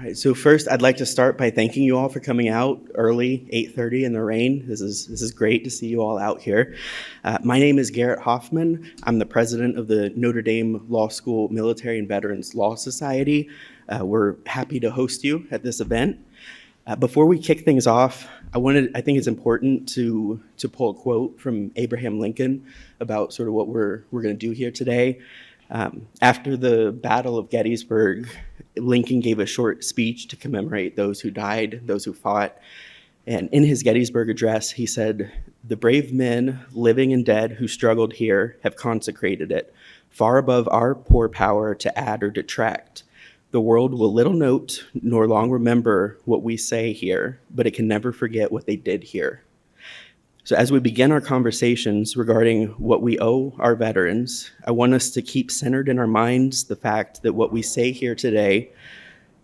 All right, so first, I'd like to start by thanking you all for coming out early, 8:30 in the rain. This is great to see you all out here. My name is Garrett Hoffman. I'm the president of the Notre Dame Law School Military and Veterans Law Society. We're happy to host you at this event. Before we kick things off, I think it's important to pull a quote from Abraham Lincoln about sort of what we're going to do here today. After the Battle of Gettysburg, Lincoln gave a short speech to commemorate those who died, those who fought. And in his Gettysburg address, he said, "The brave men, living and dead, who struggled here have consecrated it, far above our poor power to add or detract. The world will little note nor long remember what we say here, but it can never forget what they did here." So as we begin our conversations regarding what we owe our veterans, I want us to keep centered in our minds the fact that what we say here today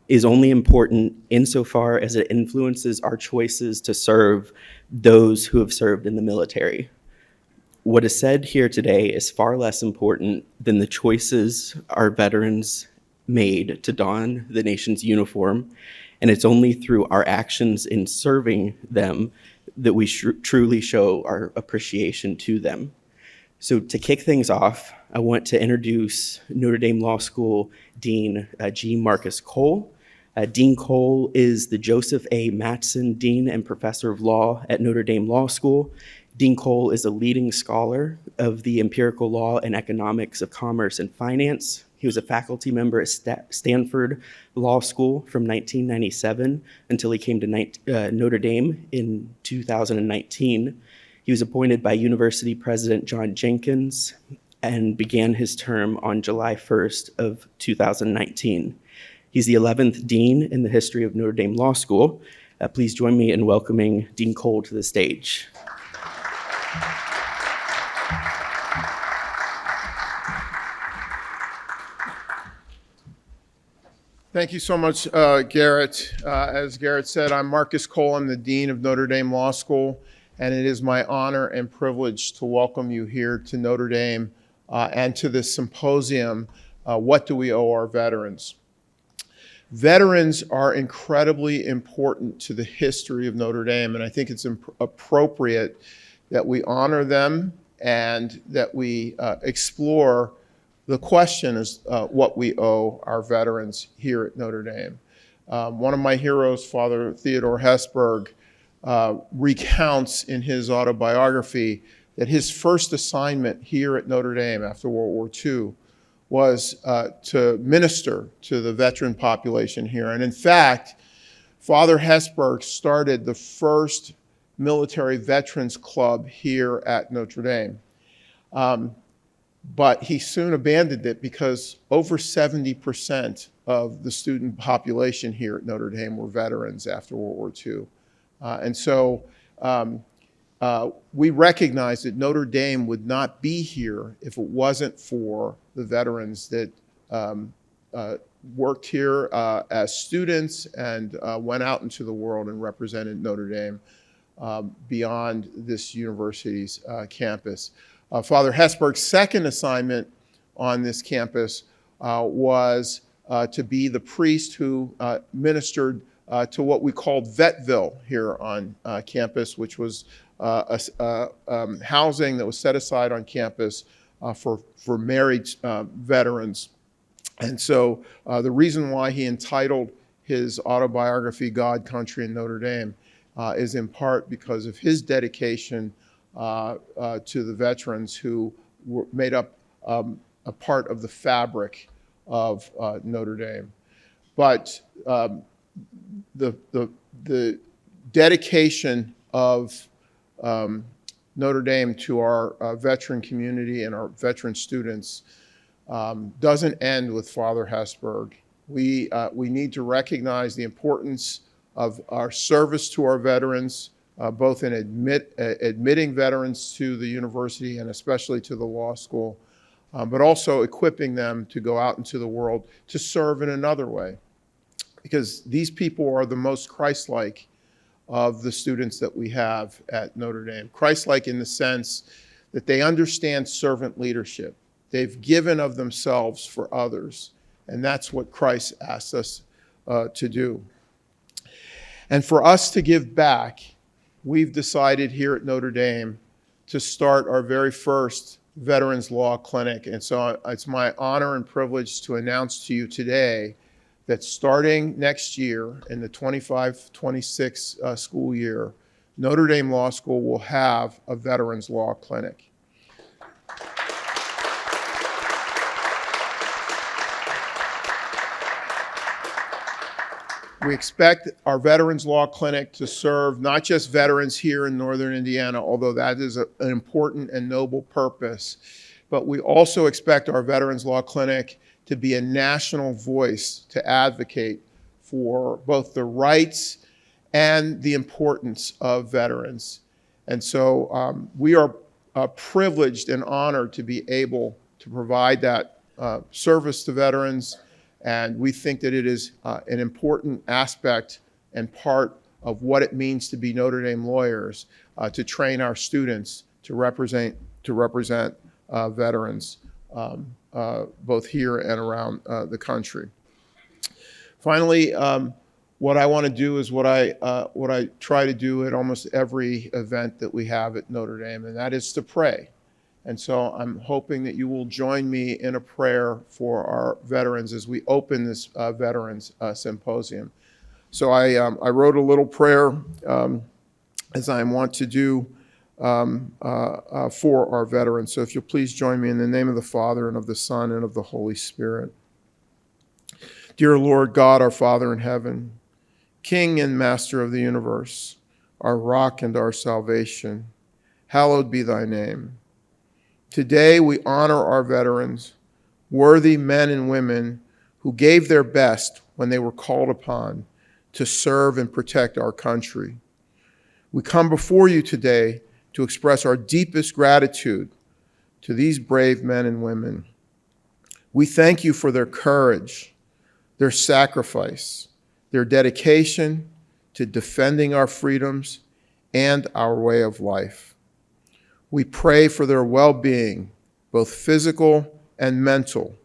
is only important insofar as it influences our choices to serve those who have served in the military. What is said here today is far less important than the choices our veterans made to don the nation's uniform, and it's only through our actions in serving them that we truly show our appreciation to them. So to kick things off, I want to introduce Notre Dame Law School Dean G. Marcus Cole. Dean Cole is the Joseph A. Matson Dean and Professor of Law at Notre Dame Law School. Dean Cole is a leading scholar of the empirical law and economics of commerce and finance. He was a faculty member at Stanford Law School from 1997 until he came to Notre Dame in 2019. He was appointed by University President John Jenkins and began his term on July 1st of 2019. He's the 11th dean in the history of Notre Dame Law School. Please join me in welcoming Dean Cole to the stage. Thank you so much, Garrett. As Garrett said, I'm Marcus Cole. I'm the Dean of Notre Dame Law School, and it is my honor and privilege to welcome you here to Notre Dame and to this symposium, What Do We Owe Our Veterans? Veterans are incredibly important to the history of Notre Dame, and I think it's appropriate that we honor them and that we explore the question is what we owe our veterans here at Notre Dame. One of my heroes, Father Theodore Hesburgh, recounts in his autobiography that his first assignment here at Notre Dame after World War II was to minister to the veteran population here. And in fact, Father Hesburgh started the first military veterans club here at Notre Dame. But he soon abandoned it because over 70% of the student population here at Notre Dame were veterans after World War II. And so we recognize that Notre Dame would not be here if it wasn't for the veterans that worked here as students and went out into the world and represented Notre Dame beyond this university's campus. Father Hesburgh's second assignment on this campus was to be the priest who ministered to what we called Vetville here on campus, which was housing that was set aside on campus for married veterans. And so the reason why he entitled his autobiography, God, Country, and Notre Dame, is in part because of his dedication to the veterans who made up a part of the fabric of Notre Dame. But the dedication of Notre Dame to our veteran community and our veteran students doesn't end with Father Hesburgh. We need to recognize the importance of our service to our veterans, both in admitting veterans to the university and especially to the law school, but also equipping them to go out into the world to serve in another way. Because these people are the most Christ-like of the students that we have at Notre Dame. Christ-like in the sense that they understand servant leadership. They've given of themselves for others, and that's what Christ asks us to do. And for us to give back, we've decided here at Notre Dame to start our very first Veterans Law Clinic. And so it's my honor and privilege to announce to you today that starting next year in the 25-26 school year, Notre Dame Law School will have a Veterans Law Clinic. We expect our Veterans Law Clinic to serve not just veterans here in Northern Indiana, although that is an important and noble purpose, but we also expect our Veterans Law Clinic to be a national voice to advocate for both the rights and the importance of veterans. And so we are privileged and honored to be able to provide that service to veterans. And we think that it is an important aspect and part of what it means to be Notre Dame lawyers, to train our students to represent veterans, both here and around the country. Finally, what I want to do is what I try to do at almost every event that we have at Notre Dame, and that is to pray. And so I'm hoping that you will join me in a prayer for our veterans as we open this Veterans Symposium. So I wrote a little prayer, as I want to do for our veterans. So if you'll please join me in the name of the Father, and of the Son, and of the Holy Spirit. Dear Lord God, our Father in heaven, King and Master of the universe, our rock and our salvation, hallowed be thy name. Today we honor our veterans, worthy men and women who gave their best when they were called upon to serve and protect our country. We come before you today to express our deepest gratitude to these brave men and women. We thank you for their courage, their sacrifice, their dedication to defending our freedoms and our way of life. We pray for their well-being, both physical and mental,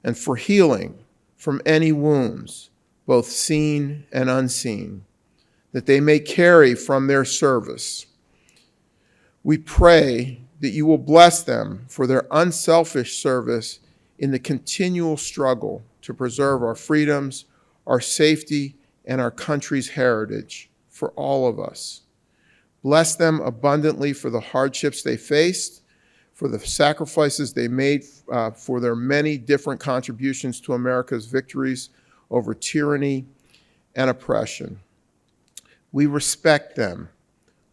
and for healing from any wounds, both seen and unseen, that they may carry from their service. We pray that you will bless them for their unselfish service in the continual struggle to preserve our freedoms, our safety, and our country's heritage for all of us. Bless them abundantly for the hardships they faced, for the sacrifices they made, for their many different contributions to America's victories over tyranny and oppression. We respect them.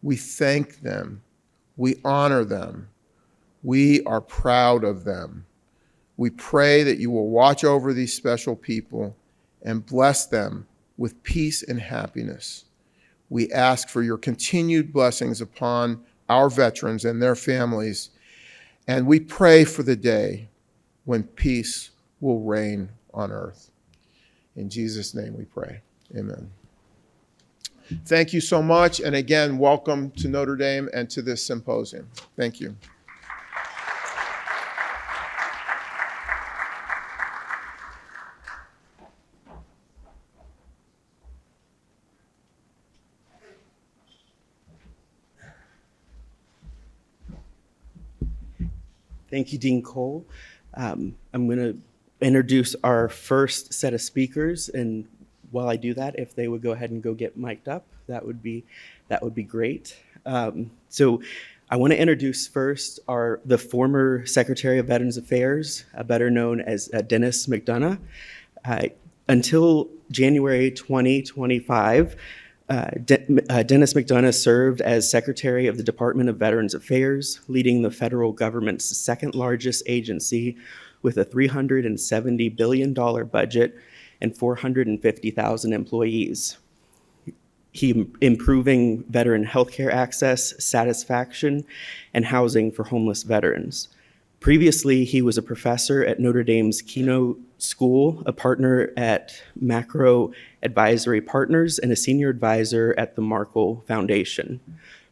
We thank them. We honor them. We are proud of them. We pray that you will watch over these special people and bless them with peace and happiness. We ask for your continued blessings upon our veterans and their families, and we pray for the day when peace will reign on earth. In Jesus' name we pray. Amen. Thank you so much, and again, welcome to Notre Dame and to this symposium. Thank you. Thank you, Dean Cole. I'm going to introduce our first set of speakers, and while I do that, if they would go ahead and go get mic'd up, that would be great. So I want to introduce first the former Secretary of Veterans Affairs, better known as Dennis McDonough. Until January 2025, Dennis McDonough served as Secretary of the Department of Veterans Affairs, leading the federal government's second largest agency with a $370 billion budget and 450,000 employees. He improving veteran healthcare access, satisfaction, and housing for homeless veterans. Previously, he was a professor at Notre Dame's Keynote School, a partner at Macro Advisory Partners, and a senior advisor at the Markle Foundation.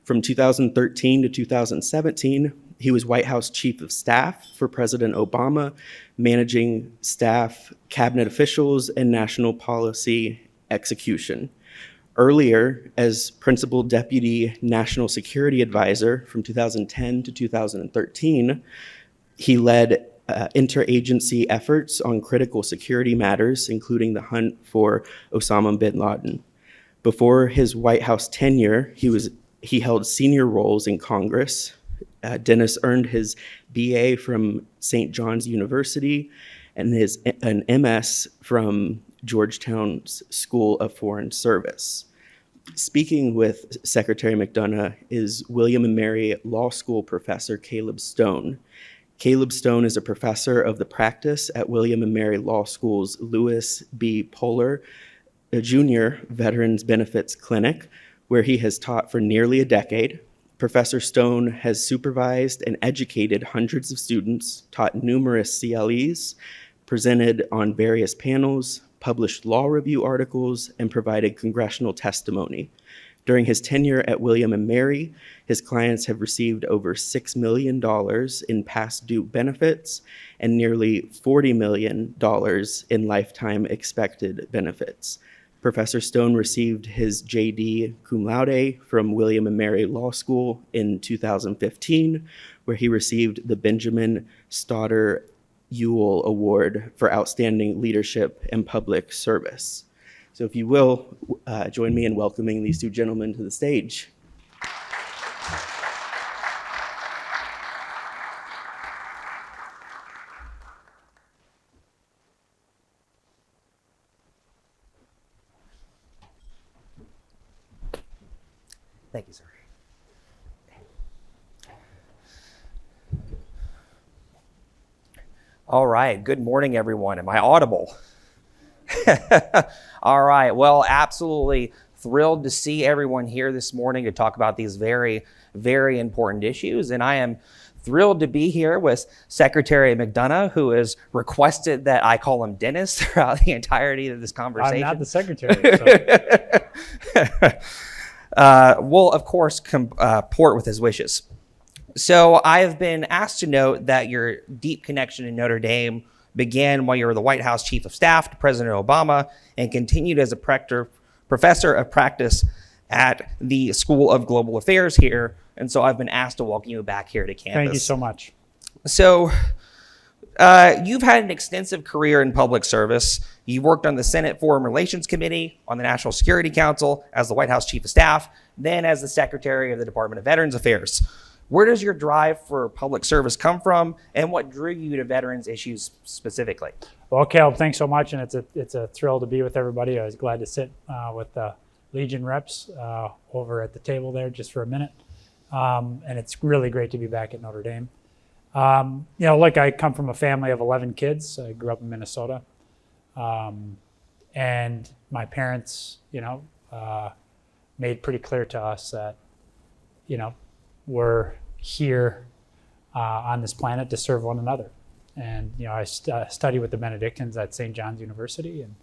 From 2013 to 2017, He was White House Chief of Staff for President Obama, managing staff, cabinet officials, and national policy execution. Earlier, as Principal Deputy National Security Advisor from 2010 to 2013, he led interagency efforts on critical security matters, including the hunt for Osama bin Laden. Before his White House tenure, he held senior roles in Congress. Dennis earned his BA from St. John's University and an MS from Georgetown's School of Foreign Service. Speaking with Secretary McDonough is William and Mary Law School professor Caleb Stone. Caleb Stone is a professor of the practice at William and Mary Law School's Lewis B. Poehler Jr. Veterans Benefits Clinic, where he has taught for nearly a decade. Professor Stone has supervised and educated hundreds of students, taught numerous CLEs, presented on various panels, published law review articles, and provided congressional testimony. During his tenure at William and Mary, his clients have received over $6 million in past due benefits and nearly $40 million in lifetime expected benefits. Professor Stone received his JD cum laude from William and Mary Law School in 2015, where he received the Benjamin Stoddard Ewell Award for Outstanding Leadership and Public Service. So if you will, join me in welcoming these two gentlemen to the stage. Thank you, sir. All right. Good morning, everyone. Am I audible? All right. Well, absolutely thrilled to see everyone here this morning to talk about these very, very important issues. And I am thrilled to be here with Secretary McDonough, who has requested that I call him Dennis throughout the entirety of this conversation. I'm not the secretary. So. We'll, of course, comport with his wishes. So I have been asked to note that your deep connection in Notre Dame began while you were the White House Chief of Staff to President Obama and continued as a professor of practice at the School of Global Affairs here. And so I've been asked to welcome you back here to campus. Thank you so much. So you've had an extensive career in public service. You worked on the Senate Foreign Relations Committee, on the National Security Council, as the White House Chief of Staff, then as the Secretary of the Department of Veterans Affairs. Where does your drive for public service come from, and what drew you to veterans issues specifically? Well, Caleb, thanks so much, and it's a thrill to be with everybody. I was glad to sit with the Legion reps over at the table there just for a minute, and it's really great to be back at Notre Dame. Look, I come from a family of 11 kids. I grew up in Minnesota, and my parents, made pretty clear to us that, we're here on this planet to serve one another. And, I study with the Benedictines at St. John's University. And,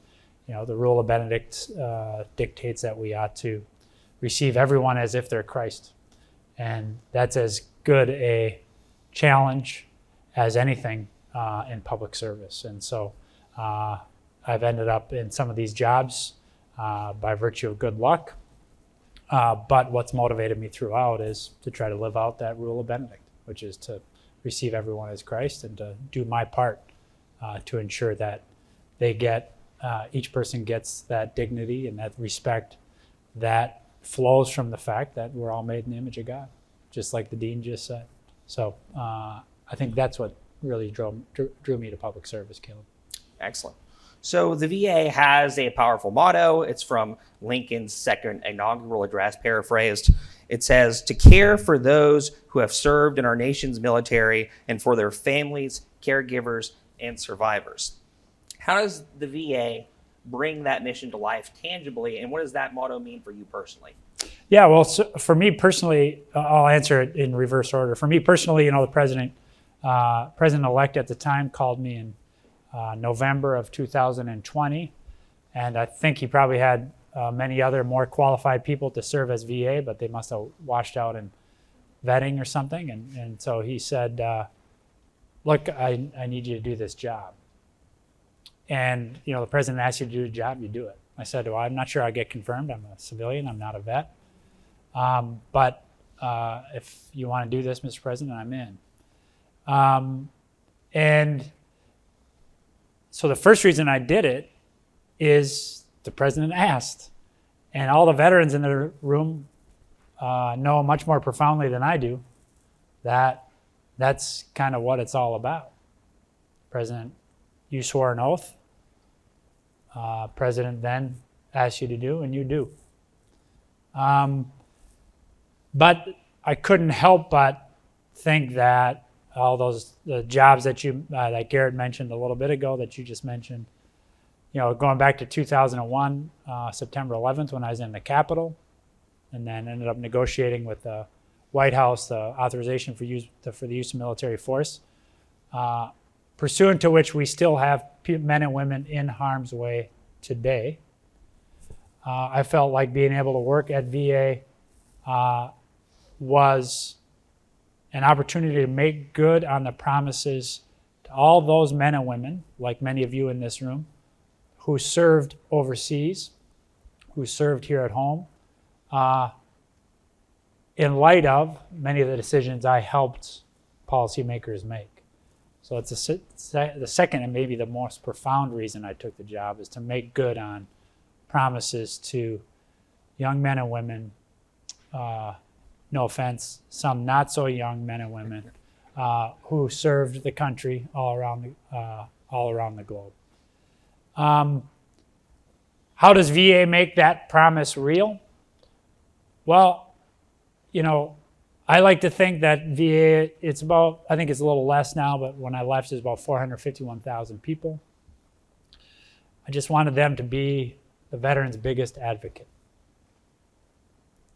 the rule of Benedict dictates that we ought to receive everyone as if they're Christ. And that's as good a challenge as anything in public service. And so I've ended up in some of these jobs by virtue of good luck. But what's motivated me throughout is to try to live out that rule of Benedict, which is to receive everyone as Christ and to do my part to ensure that they get, each person gets that dignity and that respect that flows from the fact that we're all made in the image of God, just like the dean just said. So I think that's what really drew me to public service, Caleb. Excellent. So the VA has a powerful motto. It's from Lincoln's second inaugural address, paraphrased. It says, "To care for those who have served in our nation's military and for their families, caregivers, and survivors." How does the VA bring that mission to life tangibly, and what does that motto mean for you personally? Yeah, well, so for me personally, I'll answer it in reverse order. For me personally, the president-elect at the time called me in November of 2020, and I think he probably had many other more qualified people to serve as VA, but they must have washed out in vetting or something. And so he said, look, I need you to do this job. And, the president asks you to do a job, you do it. I said, well, I'm not sure I get confirmed. I'm a civilian. I'm not a vet. But if you want to do this, Mr. President, I'm in. And so the first reason I did it is the president asked. And all the veterans in the room know much more profoundly than I do that that's kind of what it's all about. President, you swore an oath. President then asked you to do, and you do. But I couldn't help but think that all the jobs that that Garrett mentioned a little bit ago, that you just mentioned, going back to 2001, September 11th, when I was in the Capitol, and then ended up negotiating with the White House the authorization for the use of military force, pursuant to which we still have men and women in harm's way today. I felt like being able to work at VA was an opportunity to make good on the promises to all those men and women, like many of you in this room, who served overseas, who served here at home, in light of many of the decisions I helped policymakers make. So it's the second and maybe the most profound reason I took the job is to make good on promises to young men and women, no offense, some not so young men and women who served the country all around the globe. How does VA make that promise real? Well, I like to think that VA, I think it's a little less now, but when I left, it was about 451,000 people. I just wanted them to be the veterans' biggest advocate.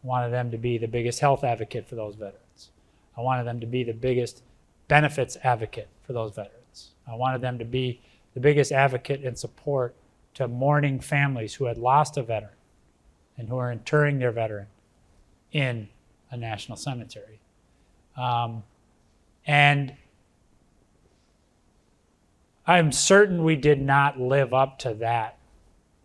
I wanted them to be the biggest health advocate for those veterans. I wanted them to be the biggest benefits advocate for those veterans. I wanted them to be the biggest advocate and support to mourning families who had lost a veteran and who are interring their veteran in a national cemetery. And I'm certain we did not live up to that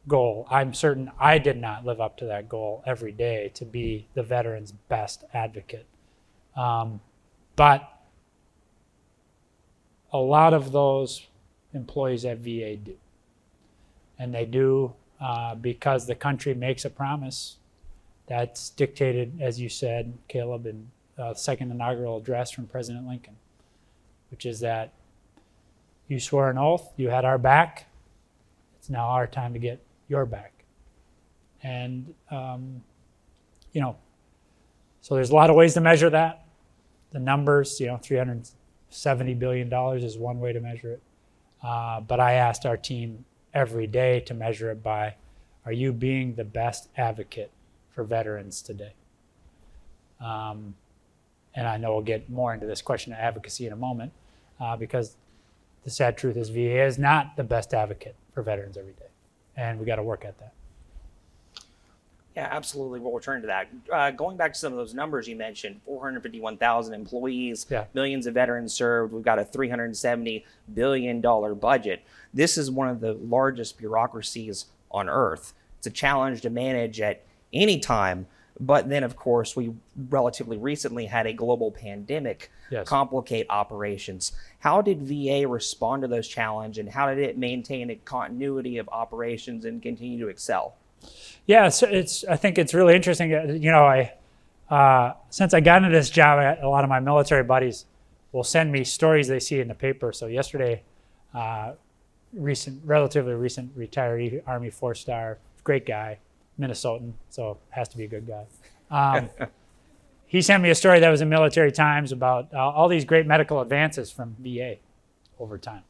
goal. I'm certain I did not live up to that goal every day to be the veteran's best advocate. But a lot of those employees at VA do. And they do because the country makes a promise that's dictated, as you said, Caleb, in the second inaugural address from President Lincoln, which is that you swore an oath, you had our back, it's now our time to get your back. And, so there's a lot of ways to measure that. The numbers, $370 billion is one way to measure it. But I asked our team every day to measure it by, are you being the best advocate for veterans today? And I know we'll get more into this question of advocacy in a moment, because the sad truth is VA is not the best advocate for veterans every day. And we got to work at that. Yeah, absolutely. We'll return to that. Going back to some of those numbers you mentioned, 451,000 employees, millions of veterans served. We've got a $370 billion budget. This is one of the largest bureaucracies on earth. It's a challenge to manage at any time. But then, of course, we relatively recently had a global pandemic complicate operations. How did VA respond to those challenges, and how did it maintain a continuity of operations and continue to excel? Yeah, I think it's really interesting. Since I got into this job, a lot of my military buddies will send me stories they see in the paper. So yesterday, relatively recent retiree Army 4-star, great guy, Minnesotan, so has to be a good guy. He sent me a story that was in Military Times about all these great medical advances from VA over time.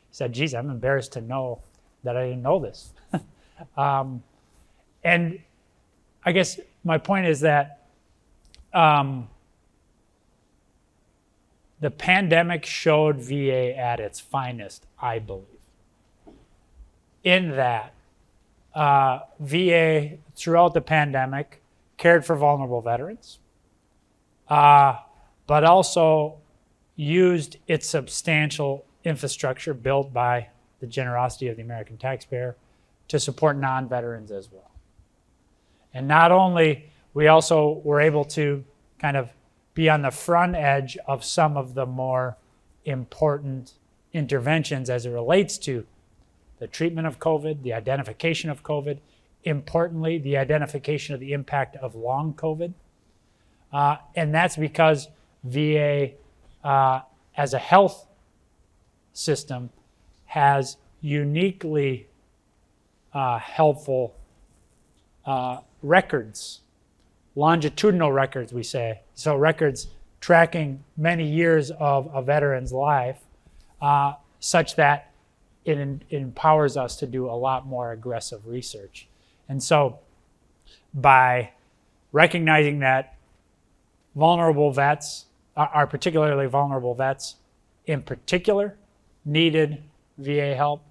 He said, geez, I'm embarrassed to know that I didn't know this. And I guess my point is that the pandemic showed VA at its finest, I believe, in that VA, throughout the pandemic, cared for vulnerable veterans, but also used its substantial infrastructure built by the generosity of the American taxpayer to support non-veterans as well. And not only, we also were able to kind of be on the front edge of some of the more important interventions as it relates to the treatment of COVID, the identification of COVID, importantly, the identification of the impact of long COVID. And that's because VA, as a health system, has uniquely helpful records, longitudinal records, we say. So records tracking many years of a veteran's life, such that it empowers us to do a lot more aggressive research. And so by recognizing that vulnerable vets, are particularly vulnerable vets in particular, needed VA help,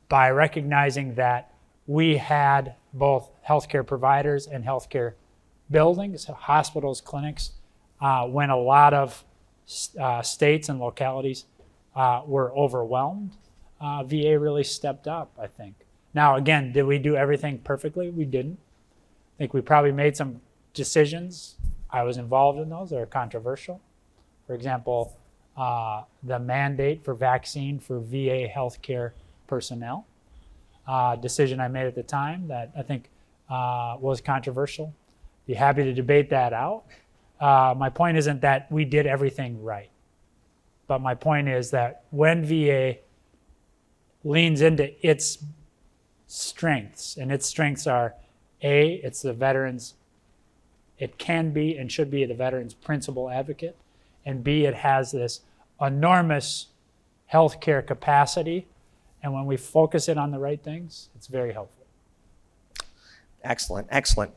by recognizing that we had both healthcare providers and healthcare buildings, hospitals, clinics, when a lot of states and localities were overwhelmed, VA really stepped up, I think. Now, again, did we do everything perfectly? We didn't. I think we probably made some decisions. I was involved in those that are controversial. For example, the mandate for vaccine for VA healthcare personnel, decision I made at the time that I think was controversial. Be happy to debate that out. My point isn't that we did everything right, but my point is that when VA leans into its strengths, and its strengths are, A, it's the veterans, it can be and should be the veteran's principal advocate, and B, it has this enormous healthcare capacity, and when we focus it on the right things, it's very helpful. Excellent, excellent.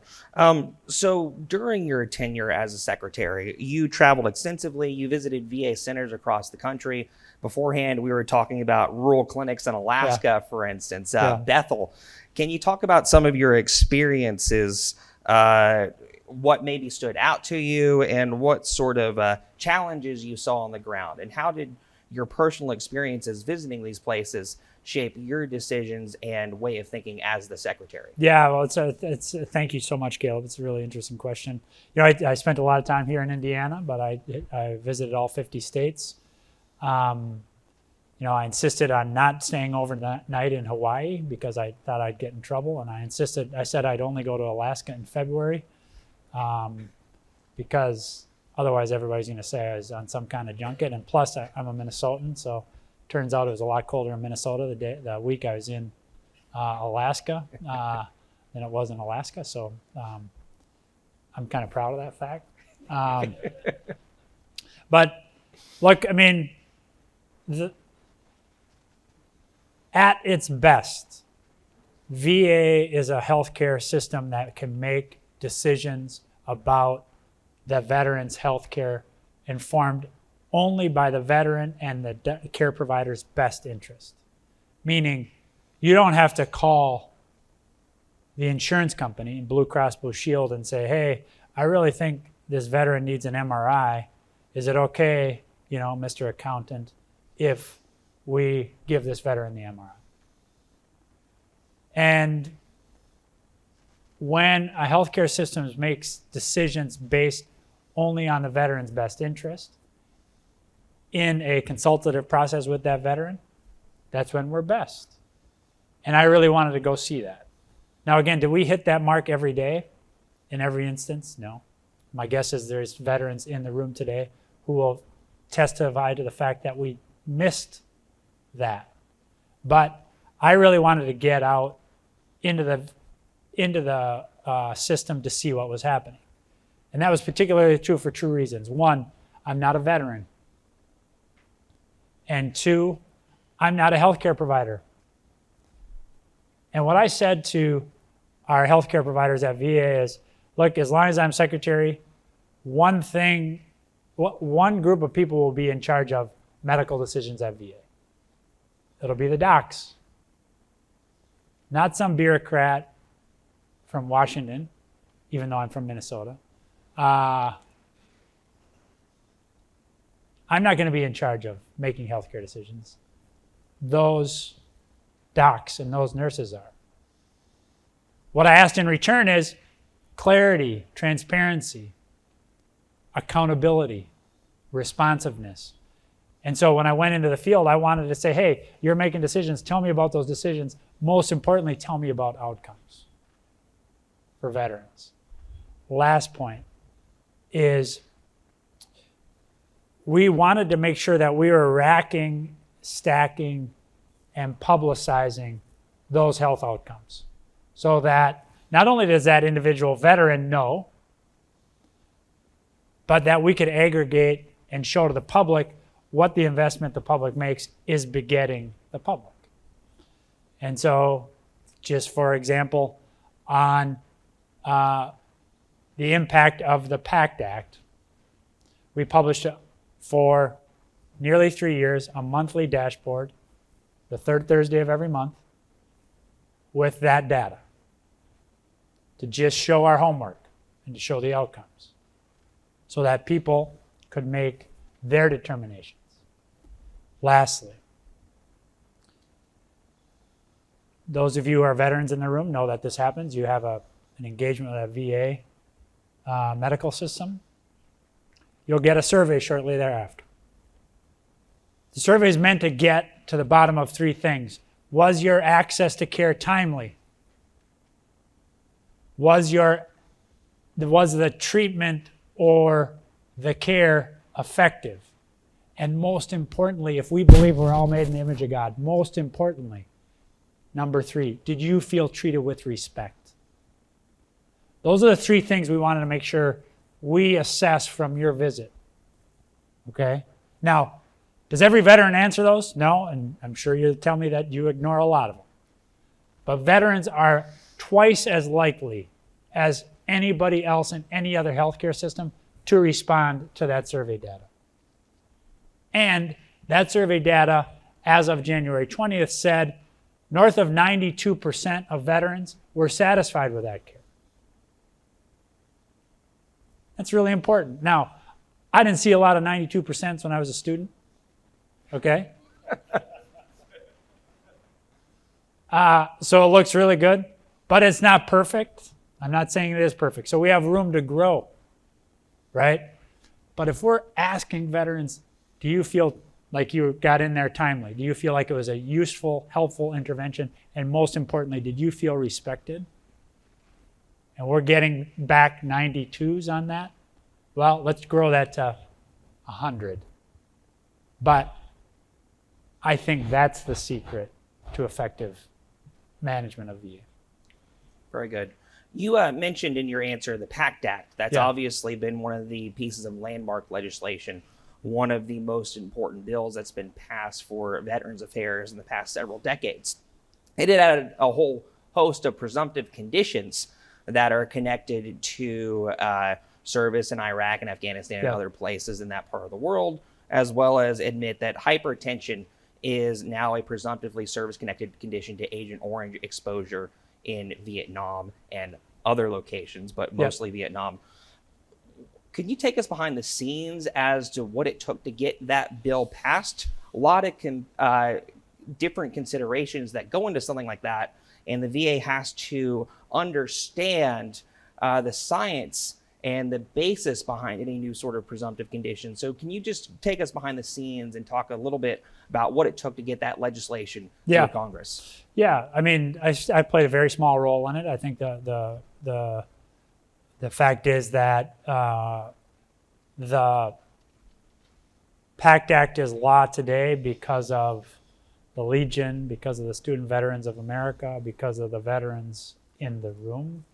So during your tenure as a secretary, you traveled extensively. You visited VA centers across the country. Beforehand, we were talking about rural clinics in Alaska, for instance, Bethel. Can you talk about some of your experiences, what maybe stood out to you, and what sort of challenges you saw on the ground? And how did your personal experiences visiting these places shape your decisions and way of thinking as the secretary? Yeah, well, thank you so much, Caleb. It's a really interesting question. You know, I spent a lot of time here in Indiana, but I visited all 50 states. You know, I insisted on not staying overnight in Hawaii because I thought I'd get in trouble, and I said I'd only go to Alaska in February, because otherwise everybody's going to say I was on some kind of junket. And plus, I'm a Minnesotan, so turns out it was a lot colder in Minnesota the week I was in Alaska than it was in Alaska. So I'm kind of proud of that fact. But look, I mean, at its best, VA is a healthcare system that can make decisions about the veteran's healthcare informed only by the veteran and the care provider's best interest. Meaning, you don't have to call the insurance company, Blue Cross Blue Shield, and say, hey, I really think this veteran needs an MRI. Is it okay, you know, Mr. Accountant, if we give this veteran the MRI? And when a healthcare system makes decisions based only on the veteran's best interest, in a consultative process with that veteran, that's when we're best. And I really wanted to go see that. Now, again, do we hit that mark every day in every instance? No. My guess is there's veterans in the room today who will testify to the fact that we missed that. But I really wanted to get out into the system to see what was happening. And that was particularly true for two reasons. One, I'm not a veteran. And two, I'm not a healthcare provider. And what I said to our healthcare providers at VA is, look, as long as I'm secretary, one group of people will be in charge of medical decisions at VA. It'll be the docs. Not some bureaucrat from Washington, even though I'm from Minnesota. I'm not going to be in charge of making healthcare decisions. Those docs and those nurses are. What I asked in return is clarity, transparency, accountability, responsiveness. And so when I went into the field, I wanted to say, hey, you're making decisions. Tell me about those decisions. Most importantly, tell me about outcomes for veterans. Last point is we wanted to make sure that we were racking, stacking, and publicizing those health outcomes so that not only does that individual veteran know, but that we could aggregate and show to the public what the investment the public makes is begetting the public. And so, just for example, on the impact of the PACT Act, we published for nearly 3 years a monthly dashboard, the third Thursday of every month, with that data to just show our homework and to show the outcomes so that people could make their determinations. Lastly, those of you who are veterans in the room know that this happens. You have an engagement with a VA medical system. You'll get a survey shortly thereafter. The survey is meant to get to the bottom of three things. Was your access to care timely? Was the treatment or the care effective? And most importantly, if we believe we're all made in the image of God, most importantly, number three, did you feel treated with respect? Those are the three things we wanted to make sure we assess from your visit. Okay? Now, does every veteran answer those? No, and I'm sure you'll tell me that you ignore a lot of them. But veterans are twice as likely as anybody else in any other healthcare system to respond to that survey data. And that survey data, as of January 20th, said north of 92% of veterans were satisfied with that care. That's really important. Now, I didn't see a lot of 92% when I was a student. Okay? So it looks really good, but it's not perfect. I'm not saying it is perfect. So we have room to grow, right? But if we're asking veterans, do you feel like you got in there timely? Do you feel like it was a useful, helpful intervention? And most importantly, did you feel respected? And we're getting back 92s on that. Well, let's grow that to 100. But I think that's the secret to effective management of VA. Very good. You mentioned in your answer the PACT Act. That's obviously been one of the pieces of landmark legislation, one of the most important bills that's been passed for Veterans Affairs in the past several decades. It added a whole host of presumptive conditions that are connected to service in Iraq and Afghanistan and other places in that part of the world, as well as admit that hypertension is now a presumptively service-connected condition to Agent Orange exposure in Vietnam and other locations, but mostly Vietnam. Could you take us behind the scenes as to what it took to get that bill passed? A lot of different considerations that go into something like that, and the VA has to understand the science and the basis behind any new sort of presumptive condition. So can you just take us behind the scenes and talk a little bit about what it took to get that legislation to Congress? Yeah, I mean, I played a very small role in it. I think the fact is that the PACT Act is law today because of the Legion, because of the Student Veterans of America, because of the veterans in the room,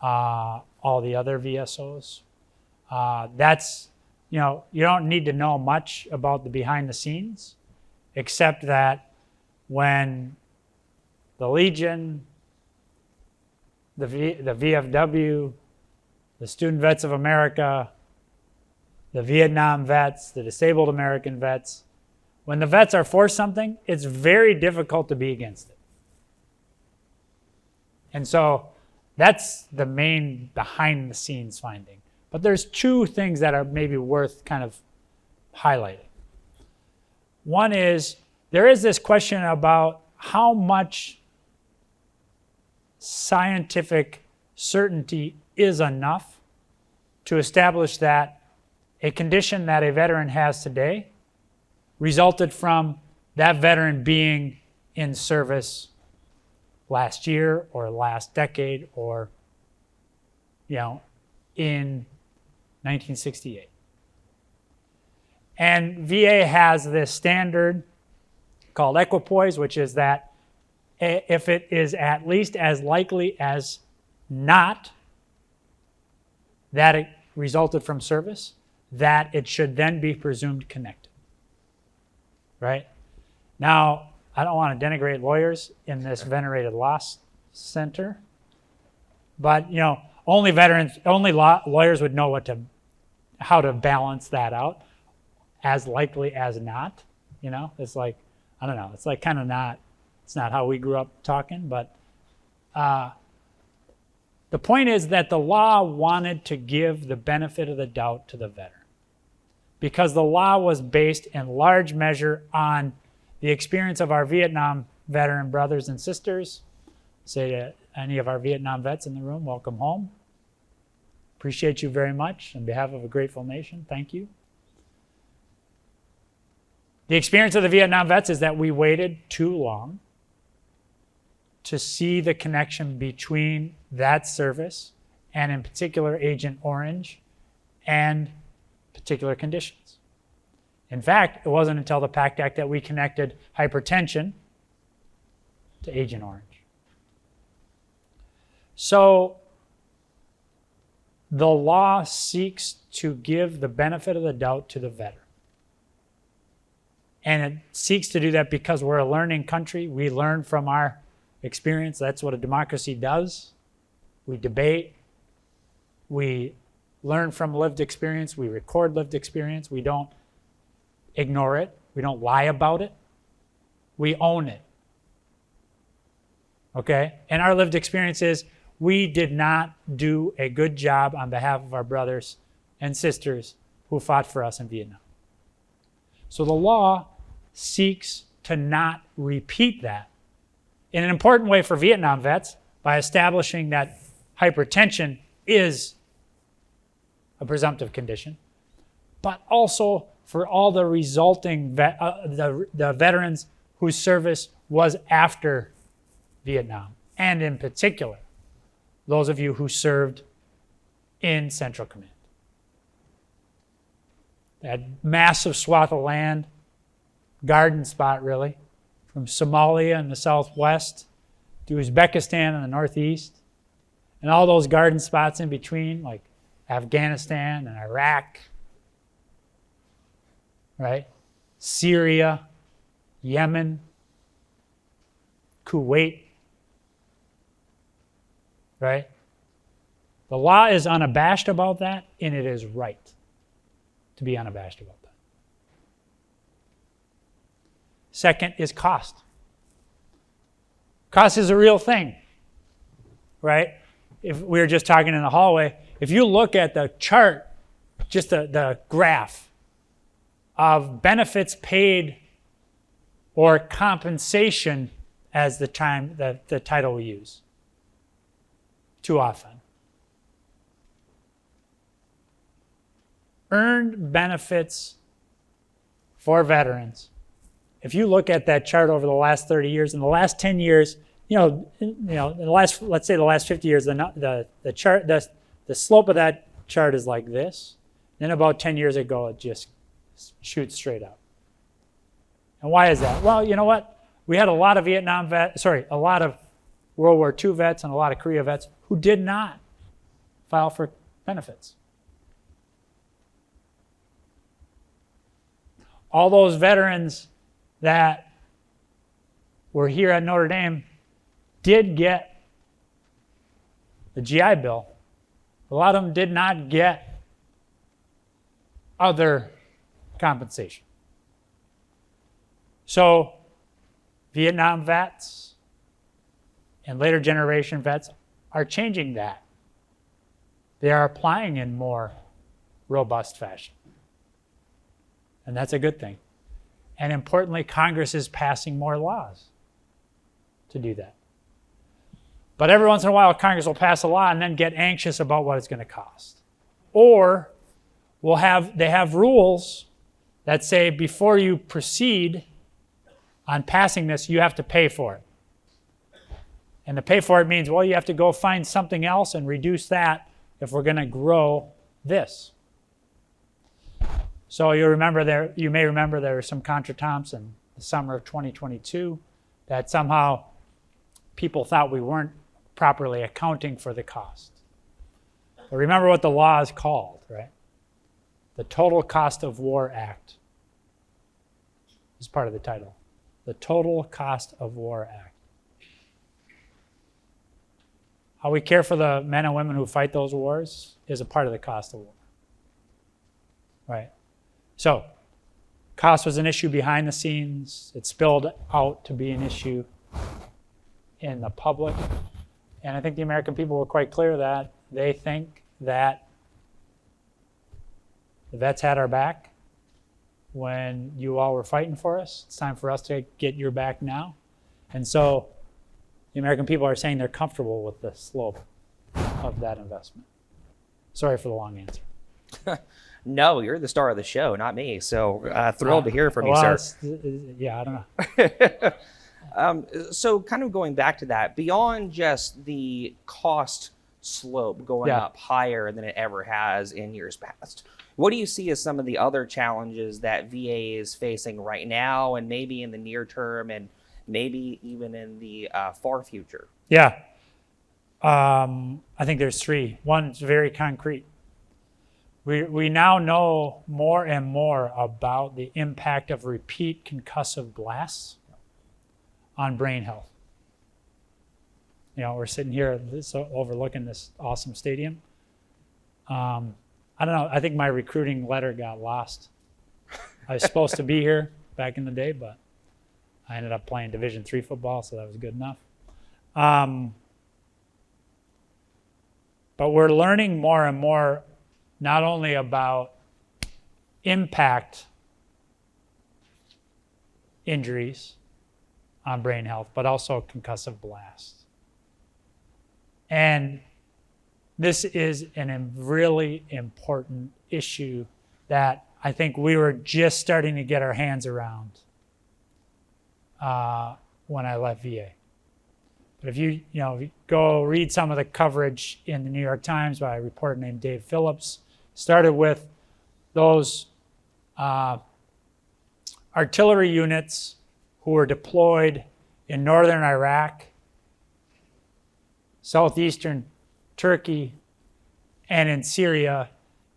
all the other VSOs. That's, you don't need to know much about the behind the scenes, except that when the Legion, the VFW, the Student Vets of America, the Vietnam vets, the disabled American vets, when the vets are for something, it's very difficult to be against it. And so that's the main behind the scenes finding. But there's two things that are maybe worth kind of highlighting. One is, there is this question about how much scientific certainty is enough to establish that a condition that a veteran has today resulted from that veteran being in service last year or last decade or, in 1968. And VA has this standard called equipoise, which is that if it is at least as likely as not that it resulted from service, that it should then be presumed connected. Right? Now, I don't want to denigrate lawyers in this venerated law center, but only lawyers would know how to balance that out. As likely as not, it's like, I don't know, it's like kind of not, it's not how we grew up talking, but the point is that the law wanted to give the benefit of the doubt to the veteran because the law was based in large measure on the experience of our Vietnam veteran brothers and sisters. Say to any of our Vietnam vets in the room, welcome home. Appreciate you very much. On behalf of a grateful nation, thank you. The experience of the Vietnam vets is that we waited too long to see the connection between that service and, in particular, Agent Orange and particular conditions. In fact, it wasn't until the PACT Act that we connected hypertension to Agent Orange. So the law seeks to give the benefit of the doubt to the veteran. And it seeks to do that because we're a learning country. We learn from our experience. That's what a democracy does. We debate. We learn from lived experience. We record lived experience. We don't ignore it. We don't lie about it. We own it. Okay? And our lived experience is we did not do a good job on behalf of our brothers and sisters who fought for us in Vietnam. So the law seeks to not repeat that in an important way for Vietnam vets by establishing that hypertension is a presumptive condition, but also for all the resulting the veterans whose service was after Vietnam, and in particular, those of you who served in Central Command. That massive swath of land, garden spot really, from Somalia in the southwest to Uzbekistan in the northeast, and all those garden spots in between, like Afghanistan and Iraq, right? Syria, Yemen, Kuwait, right? The law is unabashed about that, and it is right to be unabashed about that. Second is cost. Cost is a real thing, right? If we were just talking in the hallway, if you look at the chart, just the graph of benefits paid or compensation as the title we use too often. Earned benefits for veterans. If you look at that chart over the last 30 years, in the last 10 years, in the last, let's say the last 50 years, the chart, the slope of that chart is like this. Then about 10 years ago, it just shoots straight up. And why is that? Well, you know what? We had a lot of a lot of World War II vets and a lot of Korea vets who did not file for benefits. All those veterans that were here at Notre Dame did get the GI Bill. A lot of them did not get other compensation. So Vietnam vets and later generation vets are changing that. They are applying in more robust fashion. and that's a good thing. And importantly, Congress is passing more laws to do that. But every once in a while, Congress will pass a law and then get anxious about what it's going to cost. Or they have rules that say before you proceed on passing this, you have to pay for it. And to pay for it means, well, you have to go find something else and reduce that if we're going to grow this. So you may remember there were some contretemps in the summer of 2022 that somehow people thought we weren't properly accounting for the cost. But remember what the law is called, right? The Total Cost of War Act is part of the title. The Total Cost of War Act. How we care for the men and women who fight those wars is a part of the cost of war, right? So, cost was an issue behind the scenes. It spilled out to be an issue in the public. And I think the American people were quite clear that they think that the vets had our back when you all were fighting for us. It's time for us to get your back now. And so the American people are saying they're comfortable with the slope of that investment. Sorry for the long answer. No, you're the star of the show, not me. So thrilled to hear from you, sir. Yeah, I don't know. So kind of going back to that, beyond just the cost slope going up higher than it ever has in years past, what do you see as some of the other challenges that VA is facing right now and maybe in the near term and maybe even in the far future? Yeah. I think there's three. One's very concrete. We now know more and more about the impact of repeat concussive blasts on brain health. You know, we're sitting here overlooking this awesome stadium. I don't know, I think my recruiting letter got lost. I was supposed to be here back in the day, but I ended up playing Division III football, so that was good enough. But we're learning more and more not only about impact injuries on brain health, but also concussive blasts. And this is a really important issue that I think we were just starting to get our hands around when I left VA. But if you go read some of the coverage in the New York Times by a reporter named Dave Phillips, started with those artillery units who were deployed in northern Iraq, southeastern Turkey, and in Syria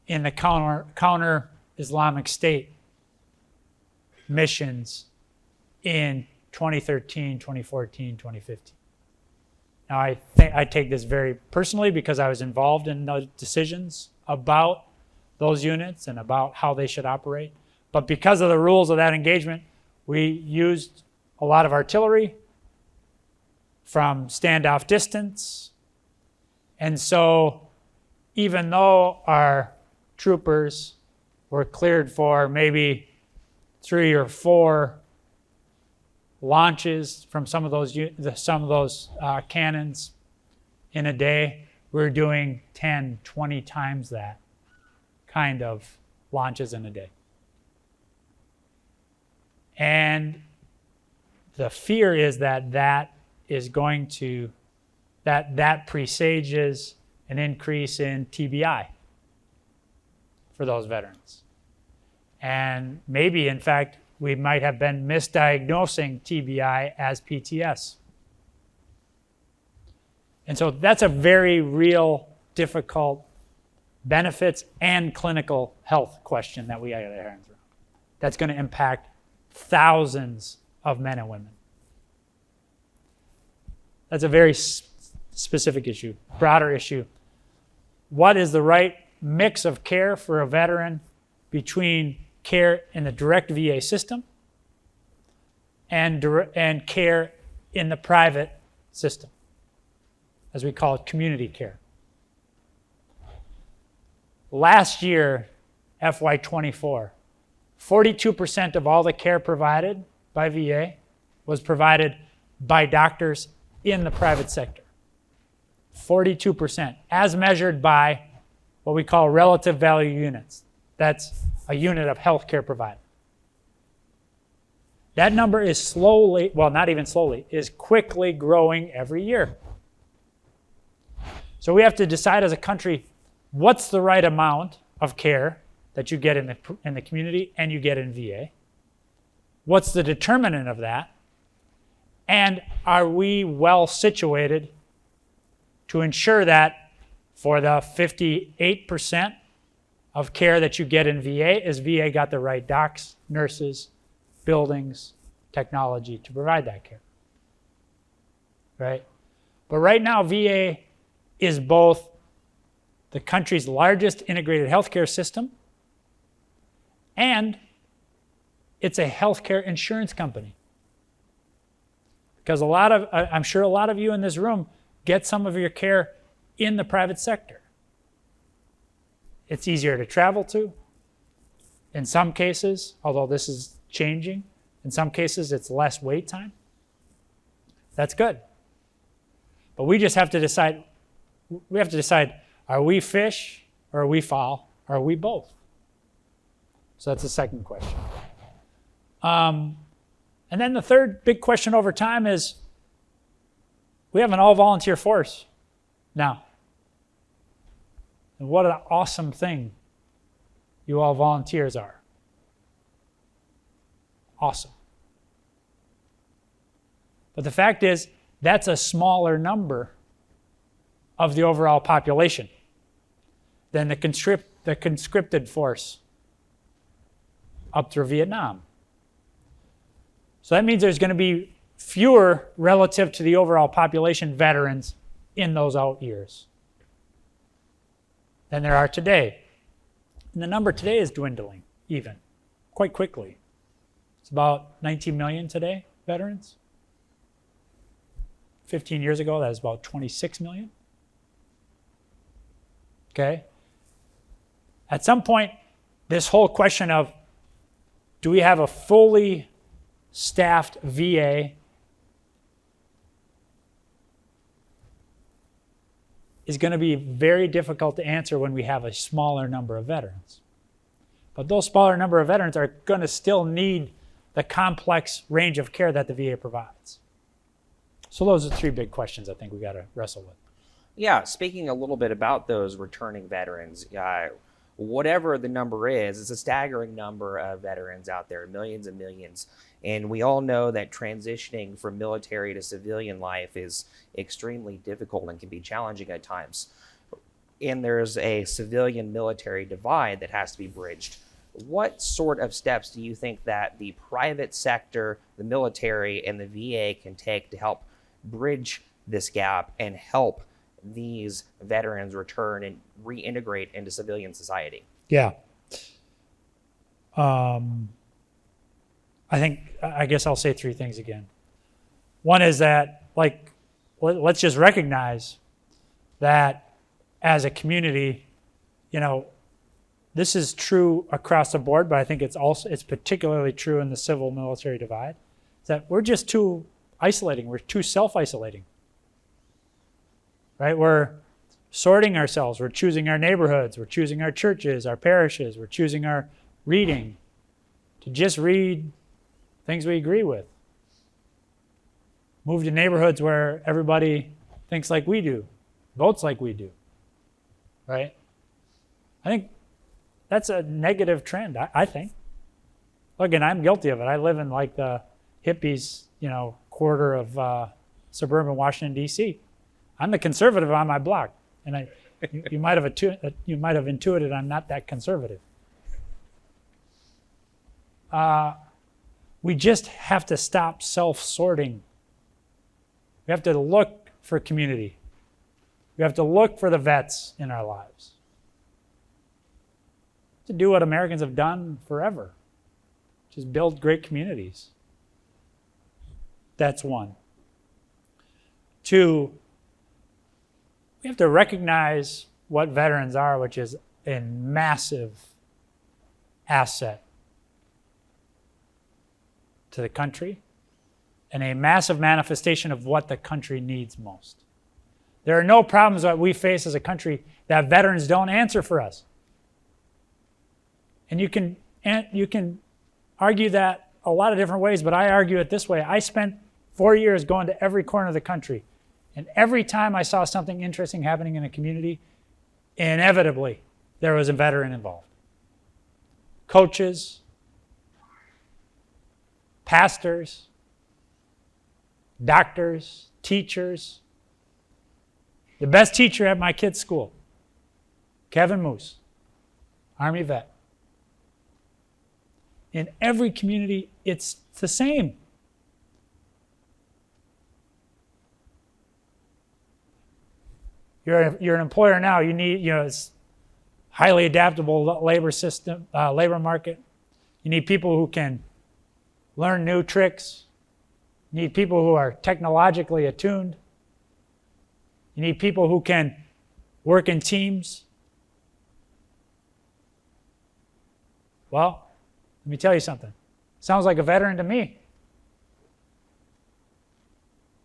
in the counter Islamic State missions in 2013, 2014, 2015. Now, I take this very personally because I was involved in those decisions about those units and about how they should operate. But because of the rules of that engagement, we used a lot of artillery from standoff distance. And so even though our troopers were cleared for maybe 3 or 4 launches from some of those cannons in a day, we're doing 10, 20 times that kind of launches in a day. And the fear is that presages an increase in TBI for those veterans. And maybe, in fact, we might have been misdiagnosing TBI as PTS. And so that's a very real, difficult benefits and clinical health question that we got our hands around. That's going to impact thousands of men and women. That's a very specific issue, broader issue. What is the right mix of care for a veteran between care in the direct VA system and care in the private system, as we call it, community care? Last year, FY24, 42% of all the care provided by VA was provided by doctors in the private sector. 42%, as measured by what we call relative value units. That's a unit of healthcare provided. That number is slowly, well, not even slowly, is quickly growing every year. So we have to decide as a country, what's the right amount of care that you get in the community and you get in VA? What's the determinant of that? And are we well situated to ensure that for the 58% of care that you get in VA, is VA got the right docs, nurses, buildings, technology to provide that care, right? But right now, VA is both the country's largest integrated healthcare system and it's a healthcare insurance company. Because I'm sure a lot of you in this room get some of your care in the private sector. It's easier to travel to. In some cases, although this is changing, in some cases it's less wait time. That's good. But we just have to decide, are we fish or are we fowl or are we both? So that's the second question. And then the third big question over time is, we have an all-volunteer force now. And what an awesome thing you all volunteers are. Awesome. But the fact is, that's a smaller number of the overall population than the conscripted force up through Vietnam. So that means there's going to be fewer relative to the overall population veterans in those out years than there are today. And the number today is dwindling even, quite quickly. It's about 19 million today, veterans. 15 years ago, that was about 26 million. Okay? At some point, this whole question of, do we have a fully staffed VA is going to be very difficult to answer when we have a smaller number of veterans. But those smaller number of veterans are going to still need the complex range of care that the VA provides. So those are three big questions I think we got to wrestle with. Yeah, speaking a little bit about those returning veterans, whatever the number is, it's a staggering number of veterans out there, millions and millions. And we all know that transitioning from military to civilian life is extremely difficult and can be challenging at times. And there's a civilian-military divide that has to be bridged. What sort of steps do you think that the private sector, the military, and the VA can take to help bridge this gap and help these veterans return and reintegrate into civilian society? Yeah. I guess I'll say three things again. One is that, let's just recognize that as a community, this is true across the board, but I think it's particularly true in the civil-military divide, that we're just too isolating. We're too self-isolating. Right? We're sorting ourselves. We're choosing our neighborhoods. We're choosing our churches, our parishes. We're choosing our reading to just read things we agree with. Move to neighborhoods where everybody thinks like we do, votes like we do. Right? I think that's a negative trend, I think. Look, and I'm guilty of it. I live in the hippies, quarter of suburban Washington, D.C. I'm the conservative on my block, and you might have intuited I'm not that conservative. We just have to stop self-sorting. We have to look for community. We have to look for the vets in our lives. To do what Americans have done forever, which is build great communities. That's one. Two, we have to recognize what veterans are, which is a massive asset to the country and a massive manifestation of what the country needs most. There are no problems that we face as a country that veterans don't answer for us. And you can argue that a lot of different ways, but I argue it this way. I spent 4 years going to every corner of the country, and every time I saw something interesting happening in a community, inevitably there was a veteran involved. Coaches, pastors, doctors, teachers. The best teacher at my kid's school, Kevin Moose, Army vet. In every community, it's the same. You're an employer now. You need, it's highly adaptable labor system, labor market. You need people who can learn new tricks. You need people who are technologically attuned. You need people who can work in teams. Well, let me tell you something. Sounds like a veteran to me.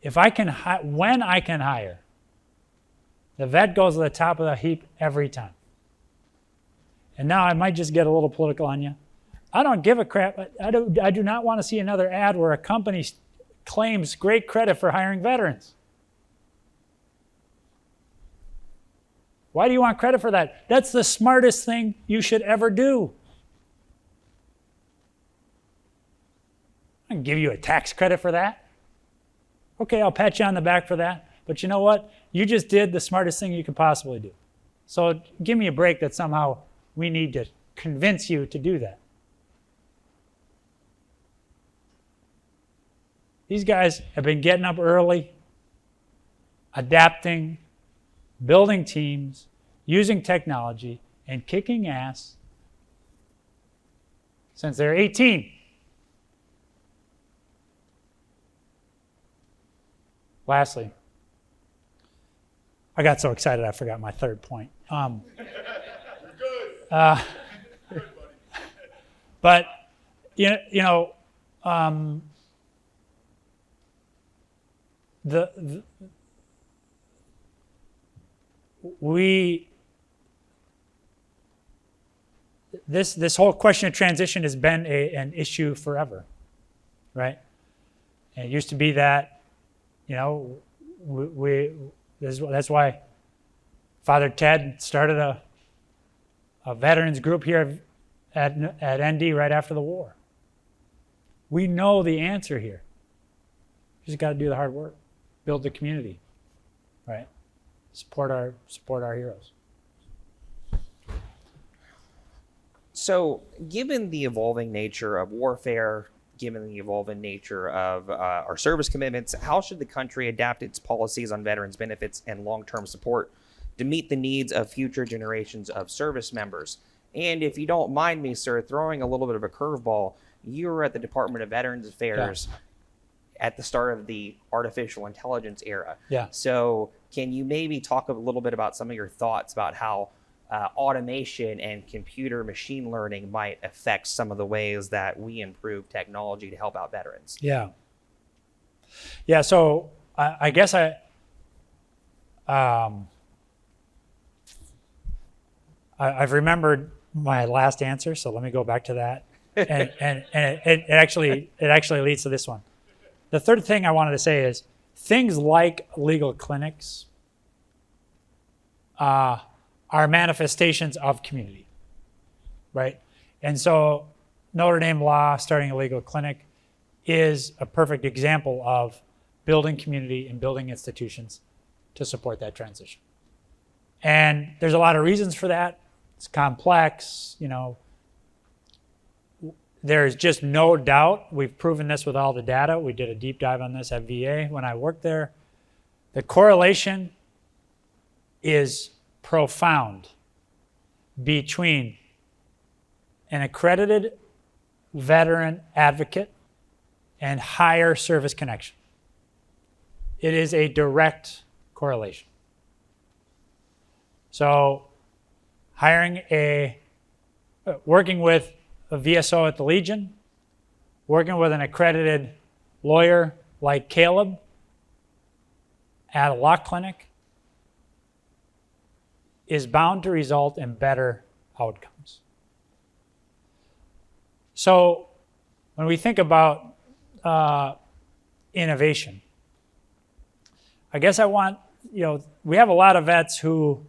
When I can hire, the vet goes to the top of the heap every time. And now I might just get a little political on you. I don't give a crap. I do not want to see another ad where a company claims great credit for hiring veterans. Why do you want credit for that? That's the smartest thing you should ever do. I can give you a tax credit for that. Okay, I'll pat you on the back for that. But you know what? You just did the smartest thing you could possibly do. So give me a break that somehow we need to convince you to do that. These guys have been getting up early, adapting, building teams, using technology, and kicking ass since they're 18. Lastly, I got so excited I forgot my third point. But this whole question of transition has been an issue forever, right? And it used to be that, that's why Father Ted started a veterans group here at ND right after the war. We know the answer here. You just got to do the hard work, build the community, right? Support our heroes. So, given the evolving nature of warfare, given the evolving nature of our service commitments, how should the country adapt its policies on veterans benefits and long-term support to meet the needs of future generations of service members? And if you don't mind me, sir, throwing a little bit of a curveball, you were at the Department of Veterans Affairs at the start of the artificial intelligence era. Yeah. So can you maybe talk a little bit about some of your thoughts about how automation and computer machine learning might affect some of the ways that we improve technology to help out veterans? Yeah. So I guess I've remembered my last answer, so let me go back to that. And it actually leads to this one. The third thing I wanted to say is things like legal clinics are manifestations of community, right? And so Notre Dame Law starting a legal clinic is a perfect example of building community and building institutions to support that transition. And there's a lot of reasons for that. It's complex, There's just no doubt, we've proven this with all the data. We did a deep dive on this at VA when I worked there. The correlation is profound between an accredited veteran advocate and higher service connection. It is a direct correlation. So working with a VSO at the Legion, working with an accredited lawyer like Caleb at a law clinic is bound to result in better outcomes. So when we think about innovation, I guess I want, we have a lot of vets who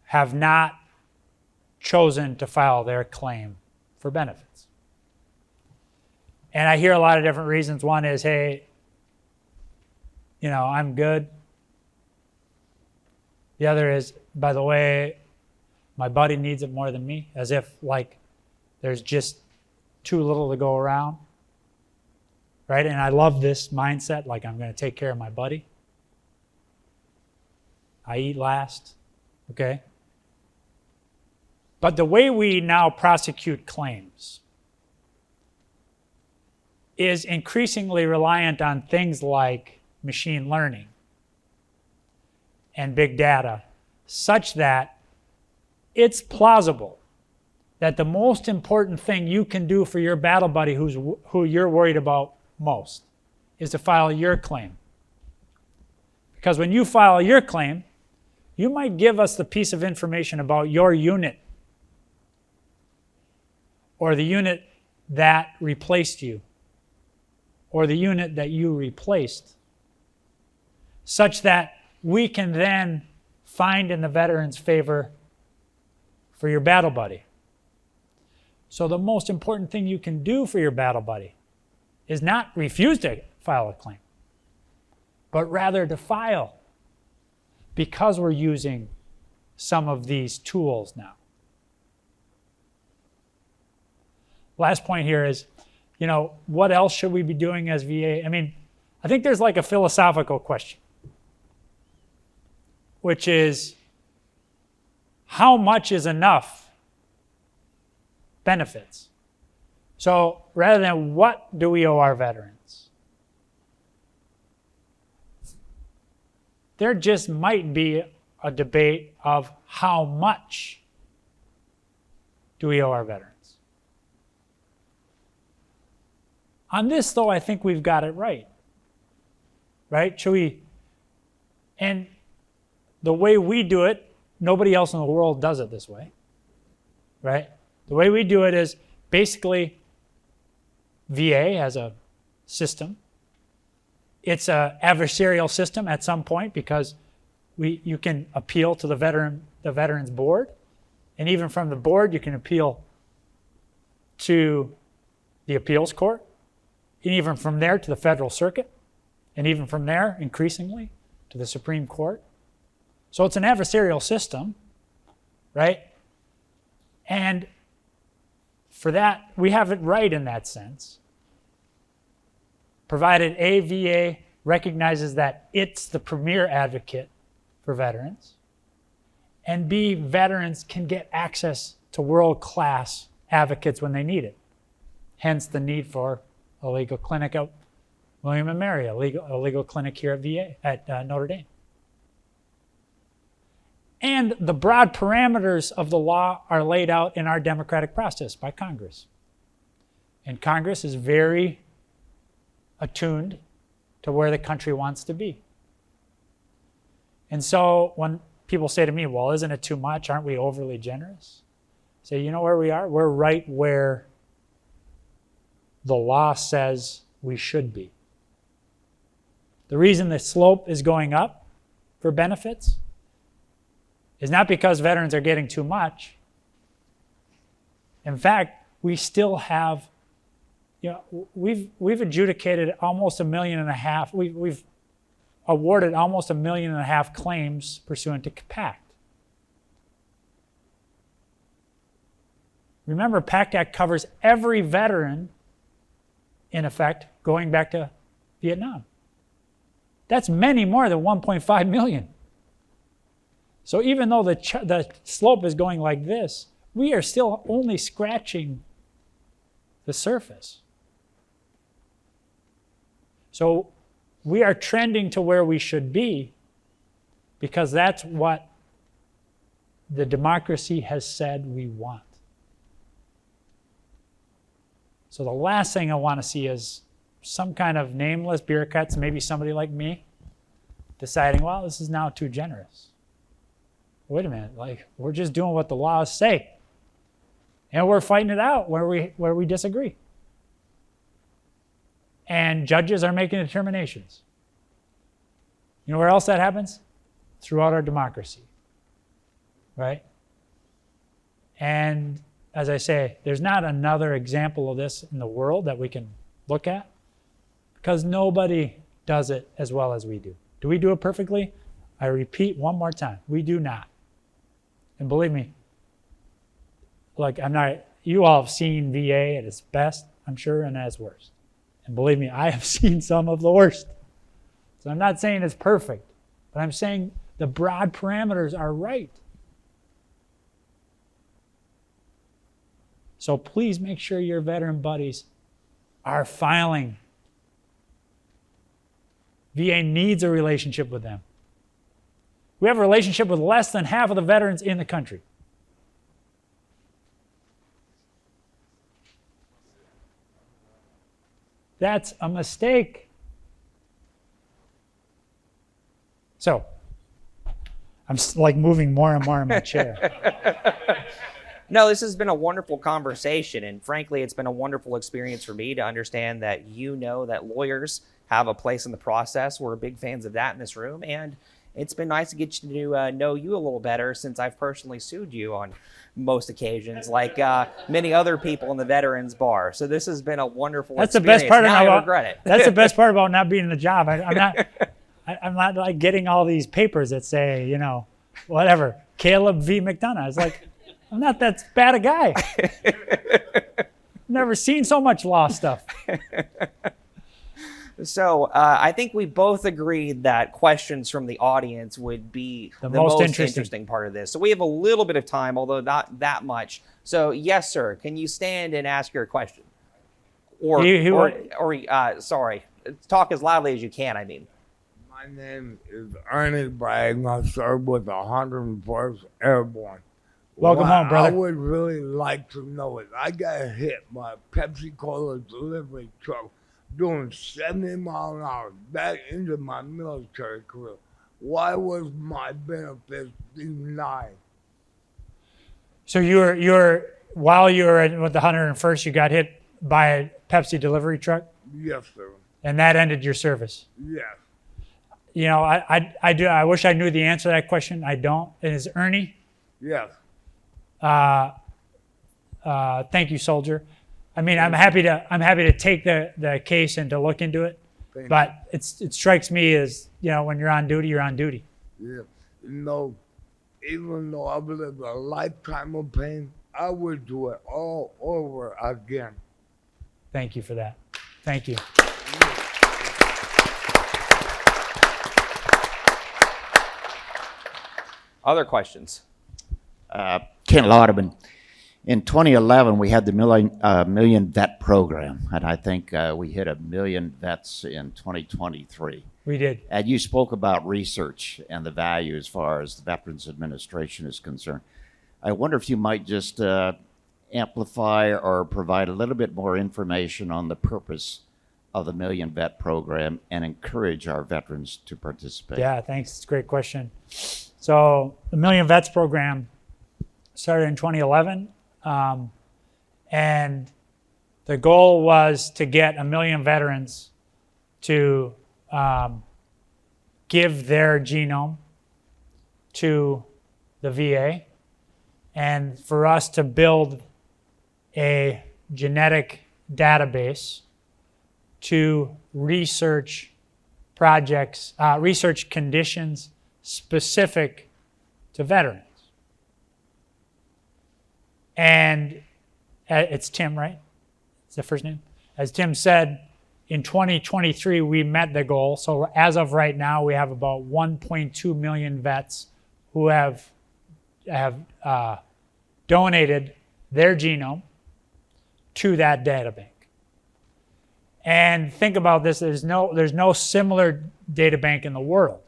have not chosen to file their claim for benefits. And I hear a lot of different reasons. One is, hey, I'm good. The other is, by the way, my buddy needs it more than me, as if like there's just too little to go around, right? And I love this mindset, like I'm going to take care of my buddy. I eat last, okay? But the way we now prosecute claims is increasingly reliant on things like machine learning and big data, such that it's plausible that the most important thing you can do for your battle buddy who you're worried about most is to file your claim. Because when you file your claim, you might give us the piece of information about your unit or the unit that replaced you or the unit that you replaced, such that we can then find in the veteran's favor for your battle buddy. So the most important thing you can do for your battle buddy is not refuse to file a claim, but rather to file, because we're using some of these tools now. Last point here is, what else should we be doing as VA? I think there's like a philosophical question, which is, how much is enough benefits? So rather than what do we owe our veterans, there just might be a debate of how much do we owe our veterans. On this, though, I think we've got it right. Right? And the way we do it, nobody else in the world does it this way. Right? The way we do it is basically VA has a system. It's an adversarial system at some point, because you can appeal to the veterans board, and even from the board you can appeal to the appeals court, and even from there to the federal circuit, and even from there increasingly to the Supreme Court. So it's an adversarial system, right? And for that, we have it right in that sense, provided A, VA recognizes that it's the premier advocate for veterans, and B, veterans can get access to world-class advocates when they need it. Hence the need for a legal clinic at William & Mary, a legal clinic here at VA, at Notre Dame. And the broad parameters of the law are laid out in our democratic process by Congress. And Congress is very attuned to where the country wants to be. And so when people say to me, well, isn't it too much? Aren't we overly generous? I say, you know where we are? We're right where the law says we should be. The reason the slope is going up for benefits is not because veterans are getting too much. In fact, we still have, we've adjudicated almost 1.5 million. We've awarded almost 1.5 million claims pursuant to PACT. Remember, PACT Act covers every veteran, in effect, going back to Vietnam. That's many more than 1.5 million. So even though the slope is going like this, we are still only scratching the surface. So we are trending to where we should be, because that's what the democracy has said we want. So the last thing I want to see is some kind of nameless bureaucrats, maybe somebody like me, deciding, well, this is now too generous. Wait a minute, like, we're just doing what the laws say. And we're fighting it out where we disagree. And judges are making determinations. You know where else that happens? Throughout our democracy, right? And as I say, there's not another example of this in the world that we can look at, because nobody does it as well as we do. Do we do it perfectly? I repeat one more time, we do not. And believe me, like, you all have seen VA at its best, I'm sure, and at its worst. And believe me, I have seen some of the worst. So I'm not saying it's perfect, but I'm saying the broad parameters are right. So please make sure your veteran buddies are filing. VA needs a relationship with them. We have a relationship with less than half of the veterans in the country. That's a mistake. So, I'm like moving more and more in my chair. No, this has been a wonderful conversation, and frankly, it's been a wonderful experience for me to understand that you know that lawyers have a place in the process. We're big fans of that in this room, and it's been nice to get to know you a little better, since I've personally sued you on most occasions, like many other people in the Veterans Bar. So this has been a wonderful That's the experience. best part Now I about regret it. That's the best part about not being in the job. I'm not like getting all these papers that say, you know, whatever, Caleb V. McDonough. It's like, I'm not that bad a guy. Never seen so much law stuff. So I think we both agreed that questions from the audience would be the most interesting part of this. So we have a little bit of time, although not that much. So yes, sir, can you stand and ask your question? Sorry, talk as loudly as you can, I mean. My name is Ernie Bragg. I serve with the 104th Airborne. Welcome home, brother. I would really like to know is I got hit by a Pepsi Cola delivery truck doing 70 miles an hour back into my military career. Why was my benefits denied? So while you were with the 101st, you got hit by a Pepsi delivery truck, Yes, sir. and that ended your service. Yes. You know, I wish I knew the answer to that question. I don't. It is Ernie. Yes. Thank you, soldier. I mean, I'm happy to take the case and to look into it. Thank But it strikes me as, you know, when you're on duty, you're on duty. Yeah. You know, even though I've lived a lifetime of pain, I would do it all over again. Thank you for that. Thank you. Other questions? Ken Lauderman. In 2011, we had the million vet program, and I think we hit 1 million vets in 2023. We did. And you spoke about research and the value as far as the Veterans Administration is concerned. I wonder if you might just amplify or provide a little bit more information on the purpose of the Million Vet program and encourage our veterans to participate. Yeah, thanks. It's a great question. So the Million Vets program started in 2011, and the goal was to get 1 million veterans to give their genome to the VA, and for us to build a genetic database to research projects, research conditions specific to veterans. And it's Tim, right? It's the first name? As Tim said, in 2023, we met the goal. So as of right now, we have about 1.2 million vets who have donated their genome to that data bank. And think about this, there's no similar data bank in the world.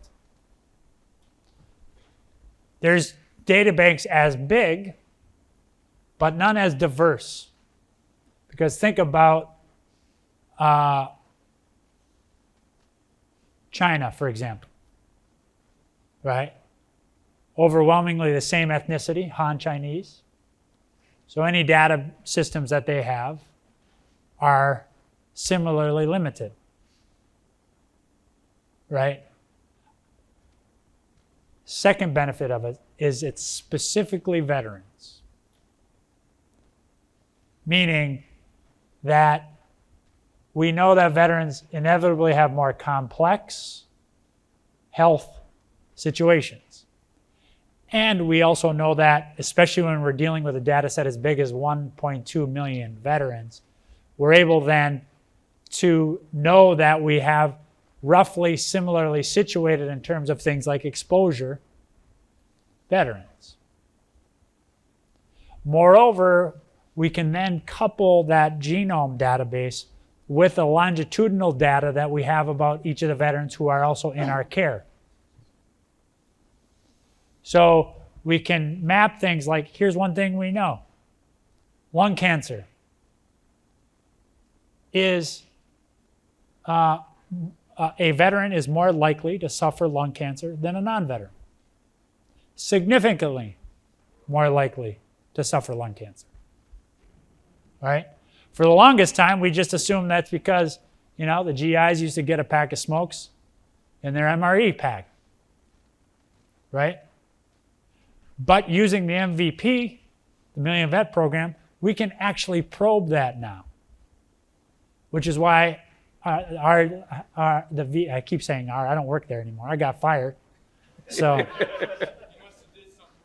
There's data banks as big, but none as diverse. Because think about China, for example, right? Overwhelmingly the same ethnicity, Han Chinese. So any data systems that they have are similarly limited, right? Second benefit of it is it's specifically veterans, meaning that we know that veterans inevitably have more complex health situations. And we also know that, especially when we're dealing with a data set as big as 1.2 million veterans, we're able then to know that we have roughly similarly situated in terms of things like exposure veterans. Moreover, we can then couple that genome database with the longitudinal data that we have about each of the veterans who are also in our care. So we can map things like, here's one thing we know. Lung cancer is, a veteran is more likely to suffer lung cancer than a non-veteran. Significantly more likely to suffer lung cancer, right? For the longest time, we just assumed that's because, the GIs used to get a pack of smokes in their MRE pack, right? But using the MVP, the Million Vet Program, we can actually probe that now, which is why I keep saying I don't work there anymore. I got fired. So. You must have did something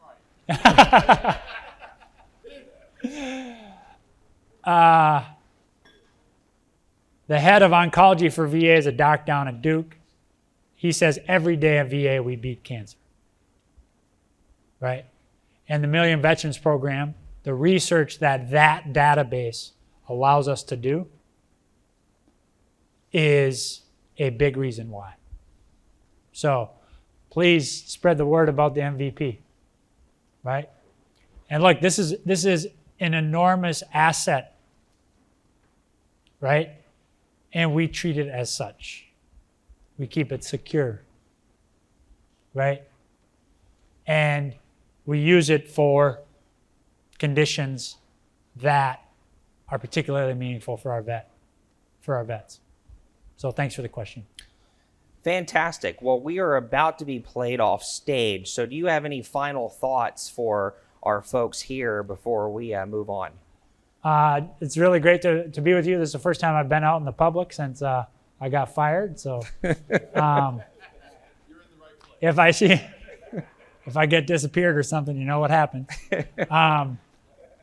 right. The head of oncology for VA is a doc down at Duke. He says every day at VA we beat cancer. Right? And the Million Veterans Program, the research that database allows us to do is a big reason why. So please spread the word about the MVP, right? And look, this is an enormous asset, right? And we treat it as such. We keep it secure, right? And we use it for conditions that are particularly meaningful for our vets. So thanks for the question. Fantastic. Well, we are about to be played off stage. So do you have any final thoughts for our folks here before we move on? It's really great to be with you. This is the first time I've been out in the public since I got fired. So if I get disappeared or something, you know what happened.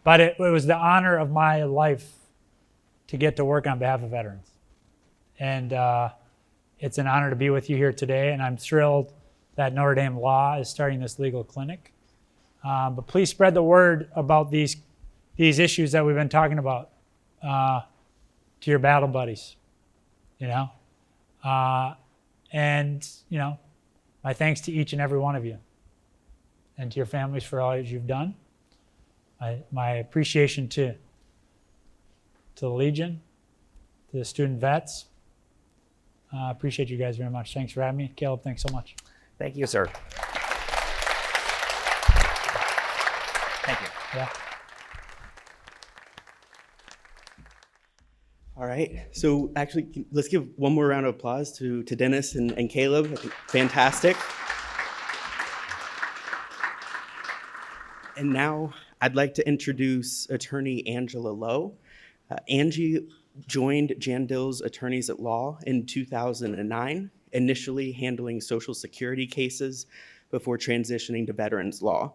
But it was the honor of my life to get to work on behalf of veterans. And it's an honor to be with you here today. And I'm thrilled that Notre Dame Law is starting this legal clinic. But please spread the word about these issues that we've been talking about to your battle buddies, And, my thanks to each and every one of you and to your families for all that you've done. My appreciation to the Legion, to the student vets. I appreciate you guys very much. Thanks for having me. Caleb, thanks so much. Thank you, sir. Thank you. Yeah. All right. So actually, let's give one more round of applause to Dennis and Caleb. I think fantastic. And now I'd like to introduce attorney Angela Lowe. Angie joined Jan Dill's Attorneys at Law in 2009, initially handling Social Security cases before transitioning to veterans law.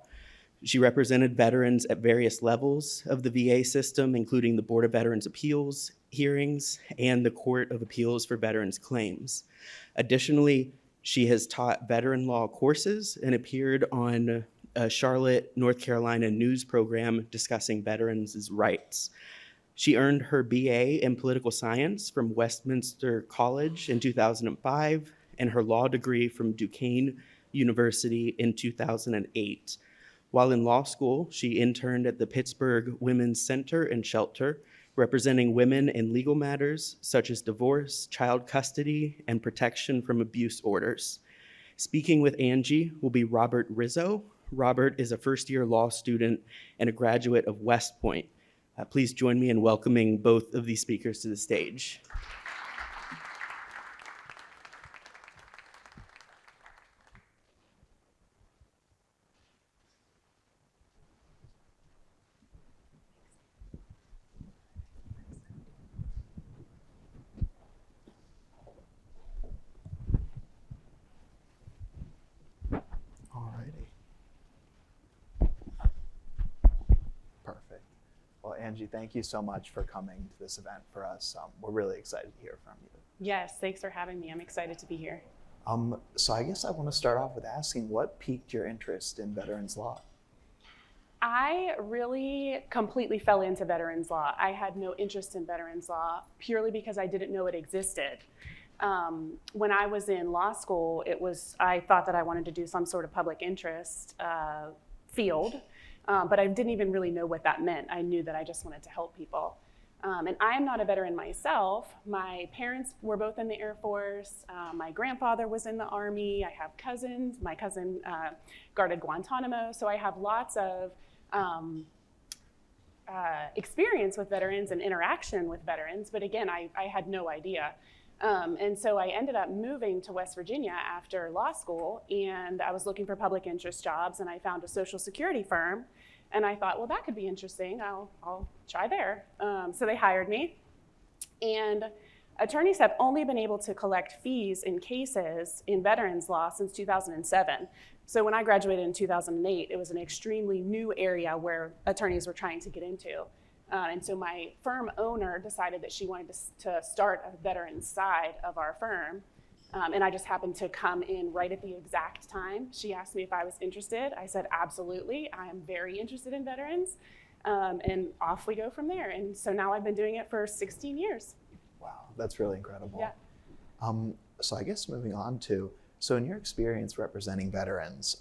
She represented veterans at various levels of the VA system, including the Board of Veterans' Appeals hearings and the Court of Appeals for Veterans Claims. Additionally, she has taught veteran law courses and appeared on a Charlotte, North Carolina news program discussing veterans' rights. She earned her BA in political science from Westminster College in 2005 and her law degree from Duquesne University in 2008. While in law school, she interned at the Pittsburgh Women's Center and Shelter representing women in legal matters such as divorce, child custody, and protection from abuse orders. Speaking with Angie will be Robert Rizzo. Robert is a first-year law student and a graduate of West Point. Please join me in welcoming both of these speakers to the stage. Alrighty. Perfect. Well, Angie, thank you so much for coming to this event for us. We're really excited to hear from you. Yes, thanks for having me. I'm excited to be here. So I guess I want to start off with asking what piqued your interest in veterans law? I really completely fell into veterans law. I had no interest in veterans law purely because I didn't know it existed. When I was in law school, I thought that I wanted to do some sort of public interest field, but I didn't even really know what that meant. I knew that I just wanted to help people. And I am not a veteran myself. My parents were both in the Air Force. My grandfather was in the Army. I have cousins. My cousin guarded Guantanamo. So I have lots of experience with veterans and interaction with veterans. But again, I had no idea. And so I ended up moving to West Virginia after law school, and I was looking for public interest jobs, and I found a Social Security firm. And I thought, well, that could be interesting. I'll try there. So they hired me. And attorneys have only been able to collect fees in cases in veterans law since 2007. So when I graduated in 2008, it was an extremely new area where attorneys were trying to get into. And so my firm owner decided that she wanted to start a veterans side of our firm. And I just happened to come in right at the exact time. She asked me if I was interested. I said, absolutely. I am very interested in veterans. And off we go from there. And so now I've been doing it for 16 years. Wow, that's really incredible. Yeah. So I guess moving on so in your experience representing veterans,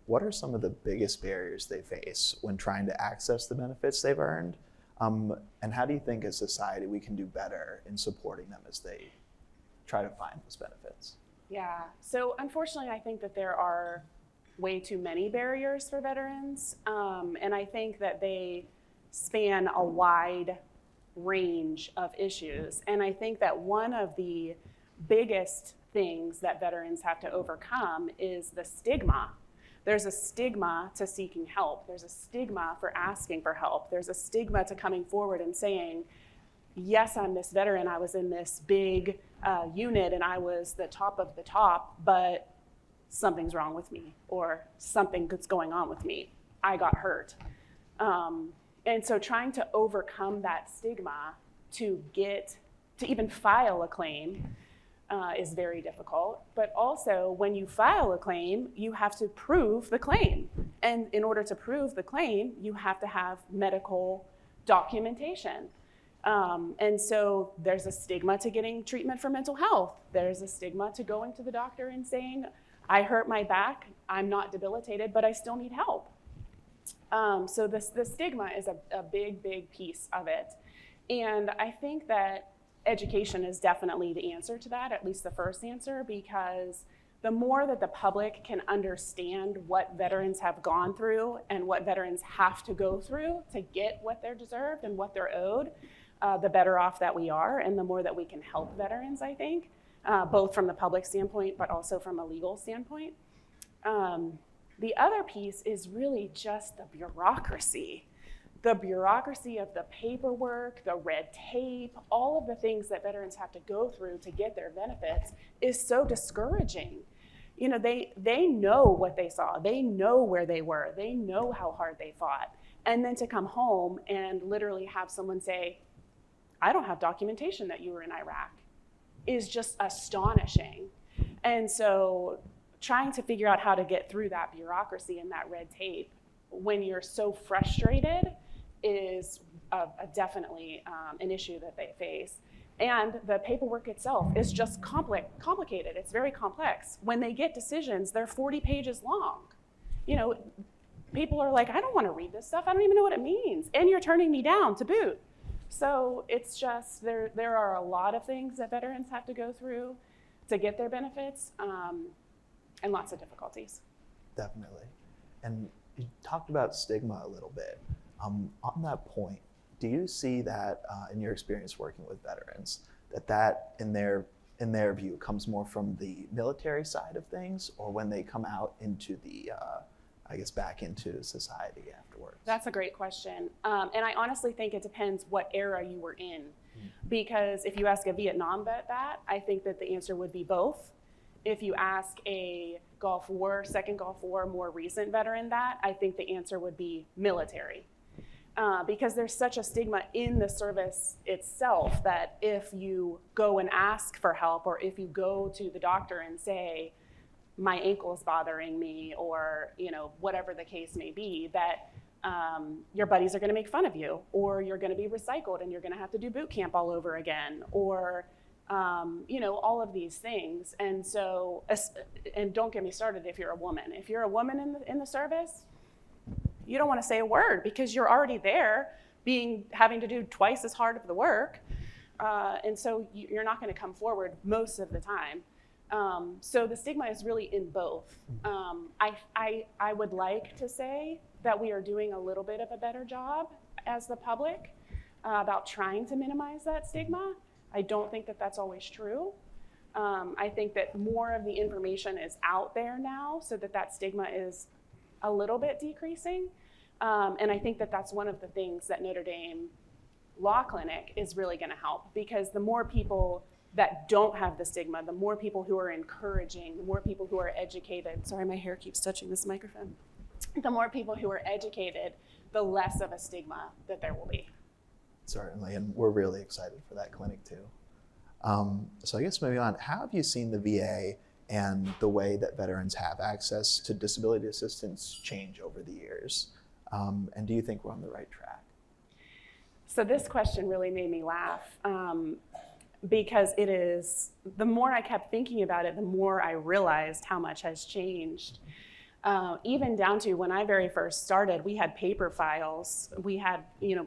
what are some of the biggest barriers they face when trying to access the benefits they've earned? And how do you think as society we can do better in supporting them as they try to find those benefits? Yeah, so unfortunately, I think that there are way too many barriers for veterans. And I think that they span a wide range of issues. And I think that one of the biggest things that veterans have to overcome is the stigma. There's a stigma to seeking help. There's a stigma for asking for help. There's a stigma to coming forward and saying, yes, I'm this veteran. I was in this big unit and I was the top of the top, but something's wrong with me or something that's going on with me. I got hurt. And so trying to overcome that stigma to even file a claim is very difficult. But also when you file a claim, you have to prove the claim. And in order to prove the claim, you have to have medical documentation. And so there's a stigma to getting treatment for mental health. There's a stigma to going to the doctor and saying, I hurt my back, I'm not debilitated, but I still need help. So the stigma is a big, big piece of it. And I think that education is definitely the answer to that, at least the first answer, because the more that the public can understand what veterans have gone through and what veterans have to go through to get what they're deserved and what they're owed, the better off that we are, and the more that we can help veterans, I think, both from the public standpoint, but also from a legal standpoint. The other piece is really just the bureaucracy. The bureaucracy of the paperwork, the red tape, all of the things that veterans have to go through to get their benefits is so discouraging. You know, they know what they saw. They know where they were. They know how hard they fought. And then to come home and literally have someone say, I don't have documentation that you were in Iraq, is just astonishing. And so trying to figure out how to get through that bureaucracy and that red tape when you're so frustrated is definitely an issue that they face. And the paperwork itself is just complicated. It's very complex. When they get decisions, they're 40 pages long. You know, people are like, I don't want to read this stuff. I don't even know what it means. And you're turning me down to boot. So it's just, there are a lot of things that veterans have to go through to get their benefits, and lots of difficulties. Definitely. And you talked about stigma a little bit. On that point, do you see that in your experience working with veterans, that in their view comes more from the military side of things, or when they come out into the, back into society afterwards? That's a great question. And I honestly think it depends what era you were in. Because if you ask a Vietnam vet that, I think that the answer would be both. If you ask a Gulf War, Second Gulf War, more recent veteran that, I think the answer would be military. Because there's such a stigma in the service itself that if you go and ask for help, or if you go to the doctor and say, my ankle is bothering me, or whatever the case may be, that your buddies are going to make fun of you, or you're going to be recycled and you're going to have to do boot camp all over again, or all of these things. And so, and don't get me started if you're a woman. If you're a woman in the service, you don't want to say a word because you're already there having to do twice as hard of the work. And so you're not going to come forward most of the time. So the stigma is really in both. I would like to say that we are doing a little bit of a better job as the public about trying to minimize that stigma. I don't think that that's always true. I think that more of the information is out there now so that stigma is a little bit decreasing. And I think that that's one of the things that Notre Dame Law Clinic is really going to help, because the more people that don't have the stigma, the more people who are encouraging, the more people who are educated. Sorry, my hair keeps touching this microphone. The more people who are educated, the less of a stigma that there will be. Certainly, and we're really excited for that clinic too. So I guess moving on, how have you seen the VA and the way that veterans have access to disability assistance change over the years? And do you think we're on the right track? So this question really made me laugh because it is, the more I kept thinking about it, the more I realized how much has changed. Even down to when I very first started, we had paper files. We had,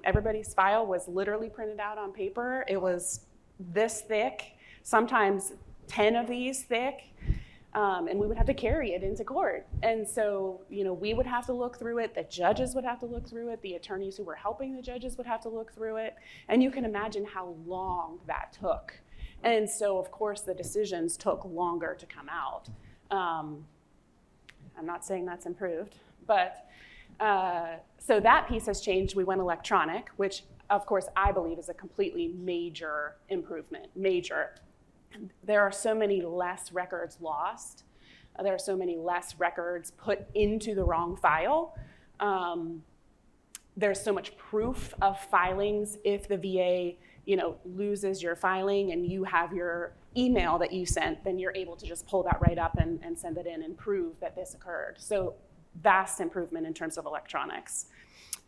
everybody's file was literally printed out on paper. It was this thick, sometimes 10 of these thick. And we would have to carry it into court. And so, we would have to look through it, the judges would have to look through it, the attorneys who were helping the judges would have to look through it. And you can imagine how long that took. And so, of course, the decisions took longer to come out. I'm not saying that's improved, but so that piece has changed. We went electronic, which, of course, I believe is a completely major improvement, major. There are so many less records lost. There are so many less records put into the wrong file. There's so much proof of filings. If the VA, loses your filing and you have your email that you sent, then you're able to just pull that right up and send it in and prove that this occurred. So vast improvement in terms of electronics.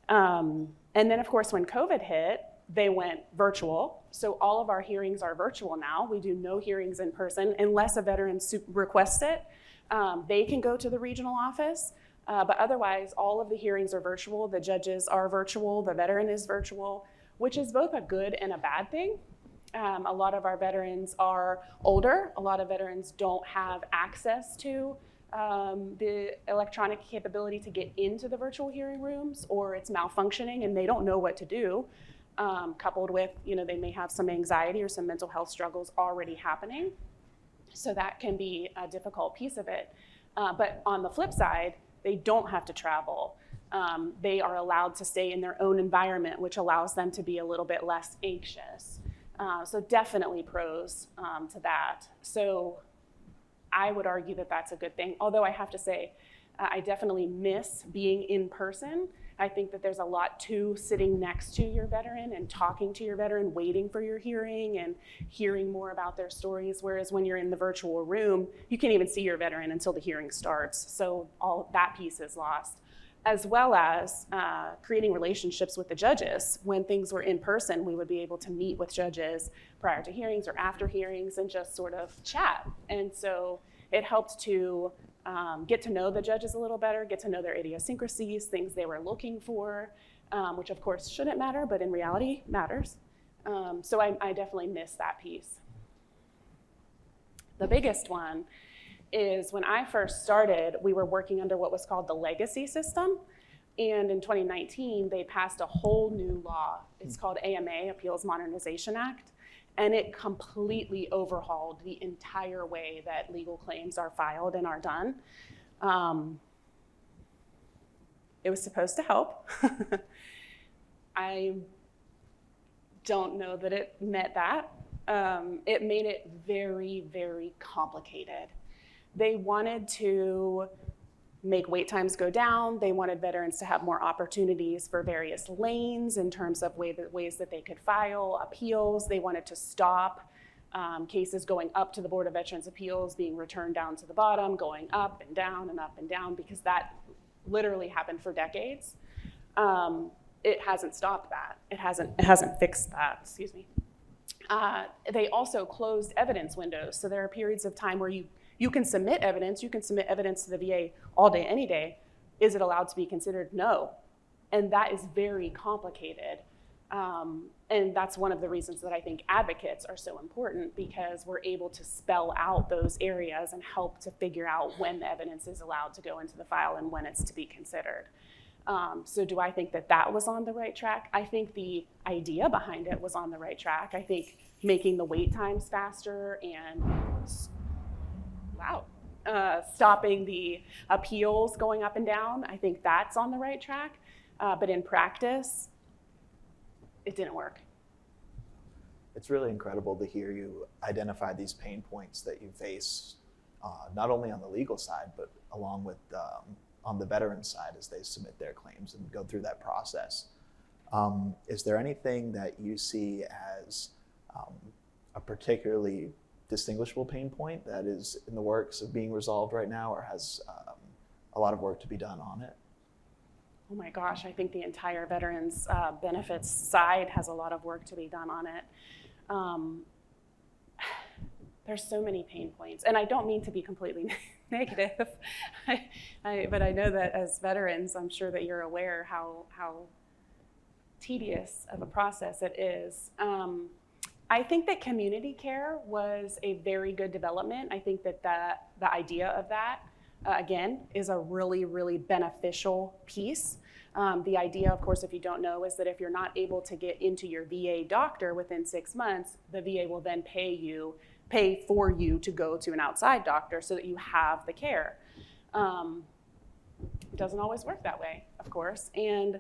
And then, of course, when COVID hit, they went virtual. So all of our hearings are virtual now. We do no hearings in person unless a veteran requests it. They can go to the regional office, but otherwise all of the hearings are virtual. The judges are virtual, the veteran is virtual, which is both a good and a bad thing. A lot of our veterans are older. A lot of veterans don't have access to the electronic capability to get into the virtual hearing rooms, or it's malfunctioning and they don't know what to do. Coupled with, they may have some anxiety or some mental health struggles already happening. So that can be a difficult piece of it. But on the flip side, they don't have to travel. They are allowed to stay in their own environment, which allows them to be a little bit less anxious. So definitely pros to that. So I would argue that that's a good thing. Although I have to say, I definitely miss being in person. I think that there's a lot to sitting next to your veteran and talking to your veteran, waiting for your hearing and hearing more about their stories. Whereas when you're in the virtual room, you can't even see your veteran until the hearing starts. So all that piece is lost. As well as creating relationships with the judges. When things were in person, we would be able to meet with judges prior to hearings or after hearings and just sort of chat. And so it helped to get to know the judges a little better, get to know their idiosyncrasies, things they were looking for, which of course shouldn't matter, but in reality matters. So I definitely miss that piece. The biggest one is when I first started, we were working under what was called the legacy system. And in 2019, they passed a whole new law. It's called AMA, Appeals Modernization Act. And it completely overhauled the entire way that legal claims are filed and are done. It was supposed to help. I don't know that it met that. It made it very, very complicated. They wanted to make wait times go down. They wanted veterans to have more opportunities for various lanes in terms of ways that they could file appeals. They wanted to stop cases going up to the Board of Veterans' Appeals, being returned down to the bottom, going up and down, because that literally happened for decades. It hasn't stopped that. It hasn't fixed that, excuse me. They also closed evidence windows. So there are periods of time where you can submit evidence. You can submit evidence to the VA all day, any day. Is it allowed to be considered? No. And that is very complicated. And that's one of the reasons that I think advocates are so important, because we're able to spell out those areas and help to figure out when the evidence is allowed to go into the file and when it's to be considered. So do I think that that was on the right track? I think the idea behind it was on the right track. I think making the wait times faster and stopping the appeals going up and down, I think that's on the right track. But in practice, it didn't work. It's really incredible to hear you identify these pain points that you face, not only on the legal side, but along with on the veteran side as they submit their claims and go through that process. Is there anything that you see as a particularly distinguishable pain point that is in the works of being resolved right now, or has a lot of work to be done on it? Oh my gosh, I think the entire veterans benefits side has a lot of work to be done on it. There's so many pain points, and I don't mean to be completely negative, but I know that as veterans, I'm sure that you're aware how tedious of a process it is. I think that community care was a very good development. I think that the idea of that, again, is a really, really beneficial piece. The idea, of course, if you don't know, is that if you're not able to get into your VA doctor within 6 months, the VA will then pay for you to go to an outside doctor so that you have the care. It doesn't always work that way, of course. And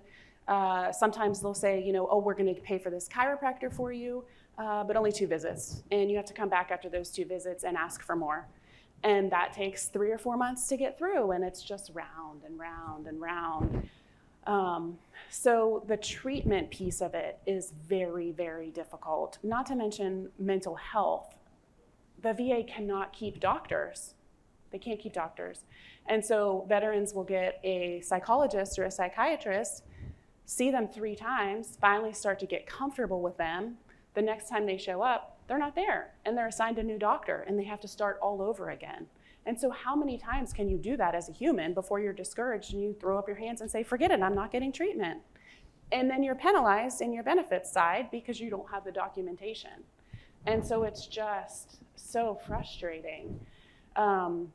sometimes they'll say, oh, we're going to pay for this chiropractor for you, but only 2 visits. And you have to come back after those 2 visits and ask for more. And that takes 3 or 4 months to get through, and it's just round and round and round. So the treatment piece of it is very, very difficult, not to mention mental health. The VA cannot keep doctors. They can't keep doctors. And so veterans will get a psychologist or a psychiatrist, see them 3 times, finally start to get comfortable with them. The next time they show up, they're not there, and they're assigned a new doctor, and they have to start all over again. And so how many times can you do that as a human before you're discouraged and you throw up your hands and say, forget it, I'm not getting treatment? And then you're penalized in your benefits side because you don't have the documentation. And so it's just so frustrating. And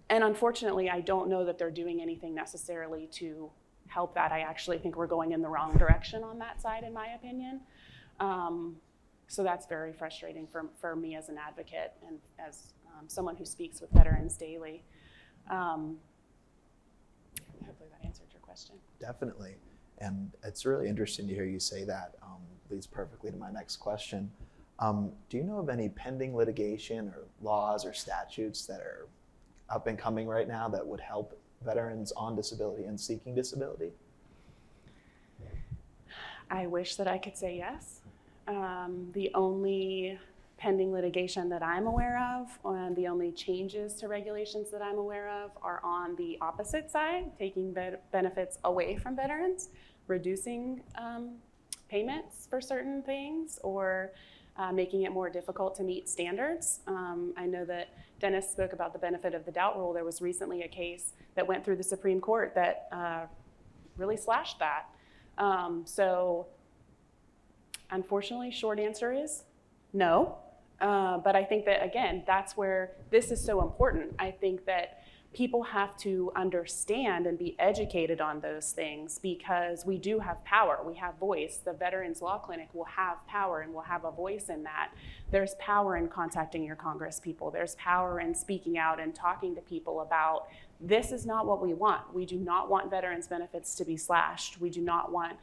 unfortunately, I don't know that they're doing anything necessarily to help that. I actually think we're going in the wrong direction on that side, in my opinion. So that's very frustrating for me as an advocate and as someone who speaks with veterans daily. Hopefully that answered your question. Definitely. And it's really interesting to hear you say that. Leads perfectly to my next question. Do you know of any pending litigation or laws or statutes that are up and coming right now that would help veterans on disability and seeking disability? I wish that I could say yes. The only pending litigation that I'm aware of, and the only changes to regulations that I'm aware of, are on the opposite side, taking benefits away from veterans, reducing payments for certain things, or making it more difficult to meet standards. I know that Dennis spoke about the benefit of the doubt rule. There was recently a case that went through the Supreme Court that really slashed that. So unfortunately, short answer is no. But I think that, again, that's where this is so important. I think that people have to understand and be educated on those things because we do have power. We have voice. The Veterans Law Clinic will have power and will have a voice in that. There's power in contacting your Congress people. There's power in speaking out and talking to people about this is not what we want. We do not want veterans' benefits to be slashed. We do not want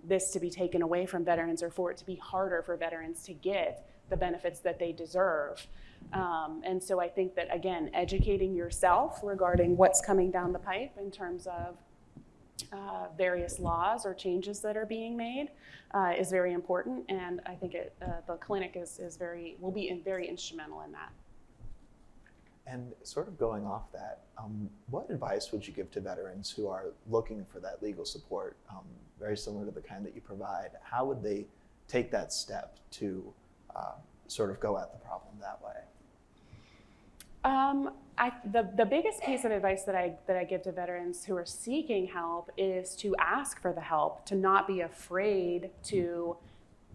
this to be taken away from veterans or for it to be harder for veterans to get the benefits that they deserve. And so I think that, again, educating yourself regarding what's coming down the pipe in terms of various laws or changes that are being made is very important. And I think the clinic will be very instrumental in that. And sort of going off that, what advice would you give to veterans who are looking for that legal support, very similar to the kind that you provide? How would they take that step to sort of go at the problem that way? The biggest piece of advice that I give to veterans who are seeking help is to ask for the help, to not be afraid to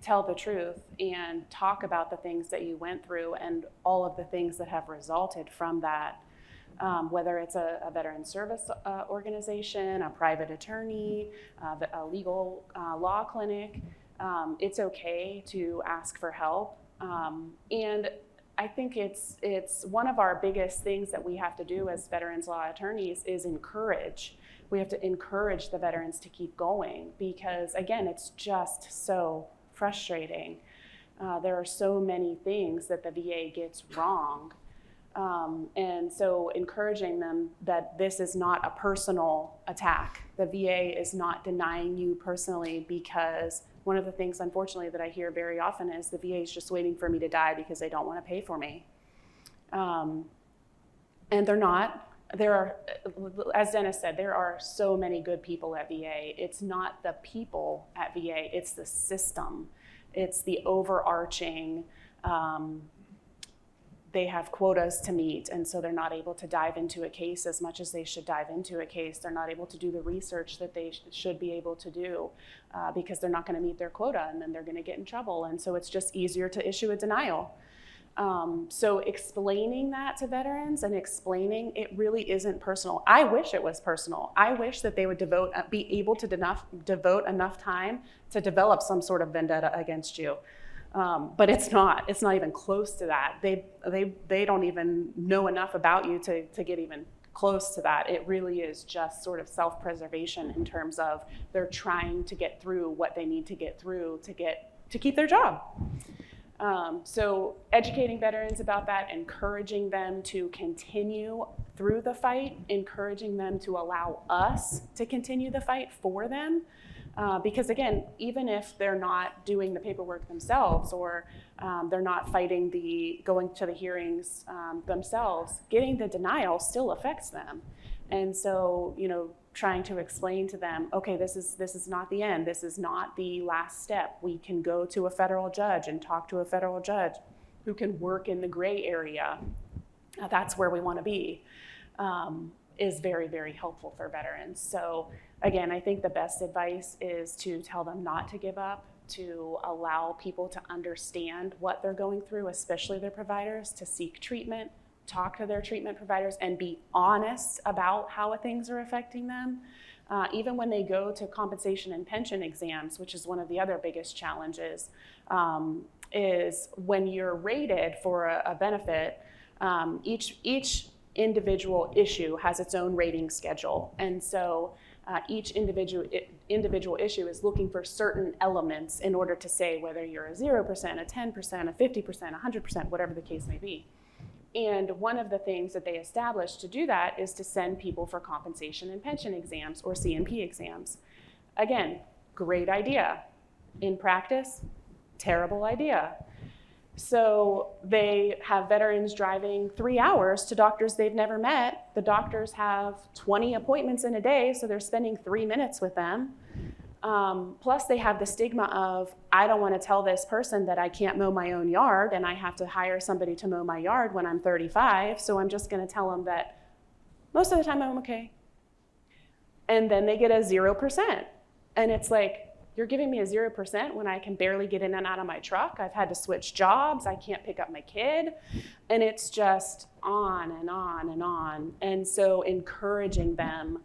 tell the truth and talk about the things that you went through and all of the things that have resulted from that. Whether it's a veteran service organization, a private attorney, a legal law clinic, it's okay to ask for help. And I think it's one of our biggest things that we have to do as veterans law attorneys is encourage. We have to encourage the veterans to keep going because, again, it's just so frustrating. There are so many things that the VA gets wrong. And so encouraging them that this is not a personal attack. The VA is not denying you personally because one of the things, unfortunately, that I hear very often is the VA is just waiting for me to die because they don't want to pay for me. And they're not. There are, as Dennis said, there are so many good people at VA. It's not the people at VA, it's the system. It's the overarching, they have quotas to meet, and so they're not able to dive into a case as much as they should dive into a case. They're not able to do the research that they should be able to do because they're not going to meet their quota, and then they're going to get in trouble. And so it's just easier to issue a denial. So explaining that to veterans and explaining it really isn't personal. I wish it was personal. I wish that they would be able to devote enough time to develop some sort of vendetta against you. But it's not even close to that. They don't even know enough about you to get even close to that. It really is just sort of self-preservation in terms of they're trying to get through what they need to get through to keep their job. So educating veterans about that, encouraging them to continue through the fight, encouraging them to allow us to continue the fight for them. Because again, even if they're not doing the paperwork themselves or they're not going to the hearings themselves, getting the denial still affects them. And so, trying to explain to them, okay, this is not the end. This is not the last step. We can go to a federal judge and talk to a federal judge who can work in the gray area. That's where we want to be, is very, very helpful for veterans. So again, I think the best advice is to tell them not to give up, to allow people to understand what they're going through, especially their providers, to seek treatment, talk to their treatment providers, and be honest about how things are affecting them. Even when they go to compensation and pension exams, which is one of the other biggest challenges, is when you're rated for a benefit, each individual issue has its own rating schedule. And so each individual issue is looking for certain elements in order to say whether you're a 0%, a 10%, a 50%, 100%, whatever the case may be. And one of the things that they established to do that is to send people for compensation and pension exams or C&P exams. Again, great idea. In practice, terrible idea. So they have veterans driving 3 hours to doctors they've never met. The doctors have 20 appointments in a day, so they're spending 3 minutes with them. Plus they have the stigma of, I don't want to tell this person that I can't mow my own yard and I have to hire somebody to mow my yard when I'm 35, so I'm just going to tell them that most of the time I'm okay. And then they get a 0%. And it's like, you're giving me a 0% when I can barely get in and out of my truck. I've had to switch jobs. I can't pick up my kid. And it's just on and on and on. And so encouraging them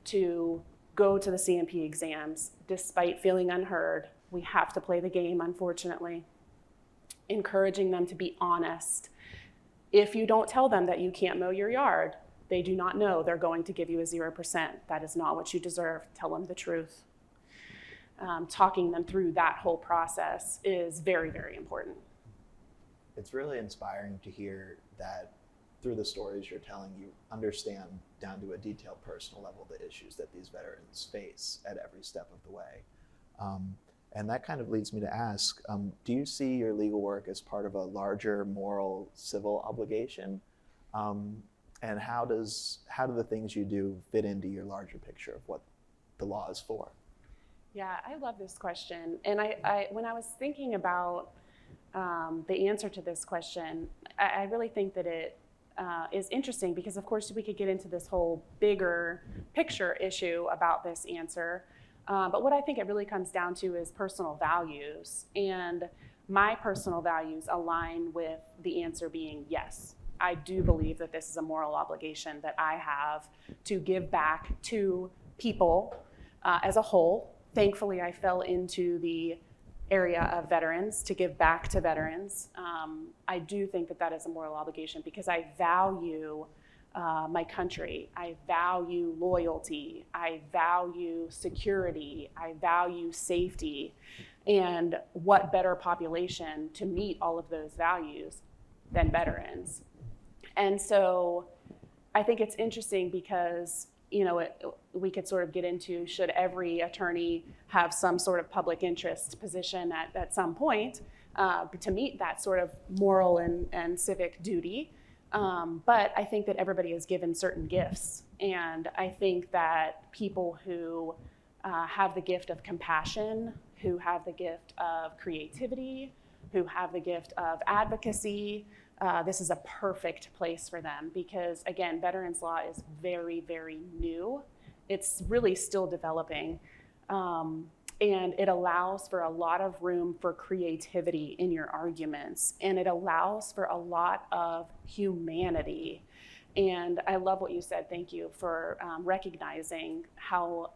to go to the CMP exams despite feeling unheard. We have to play the game, unfortunately. Encouraging them to be honest. If you don't tell them that you can't mow your yard, they do not know they're going to give you a 0%. That is not what you deserve. Tell them the truth. Talking them through that whole process is very, very important. It's really inspiring to hear that through the stories you're telling, you understand down to a detailed personal level the issues that these veterans face at every step of the way. And that kind of leads me to ask, do you see your legal work as part of a larger moral civil obligation? And how do the things you do fit into your larger picture of what the law is for? Yeah, I love this question. And I when I was thinking about the answer to this question, I really think that it is interesting because, of course, we could get into this whole bigger picture issue about this answer. But what I think it really comes down to is personal values. And my personal values align with the answer being yes. I do believe that this is a moral obligation that I have to give back to people as a whole. Thankfully, I fell into the area of veterans to give back to veterans. I do think that that is a moral obligation because I value my country. I value loyalty. I value security. I value safety. And what better population to meet all of those values than veterans? And so I think it's interesting because we could sort of get into, should every attorney have some sort of public interest position at some point to meet that sort of moral and civic duty. But I think that everybody is given certain gifts. And I think that people who have the gift of compassion, who have the gift of creativity, who have the gift of advocacy, this is a perfect place for them because, again, veterans law is very, very new. It's really still developing. And it allows for a lot of room for creativity in your arguments. And it allows for a lot of humanity. And I love what you said. Thank you for recognizing how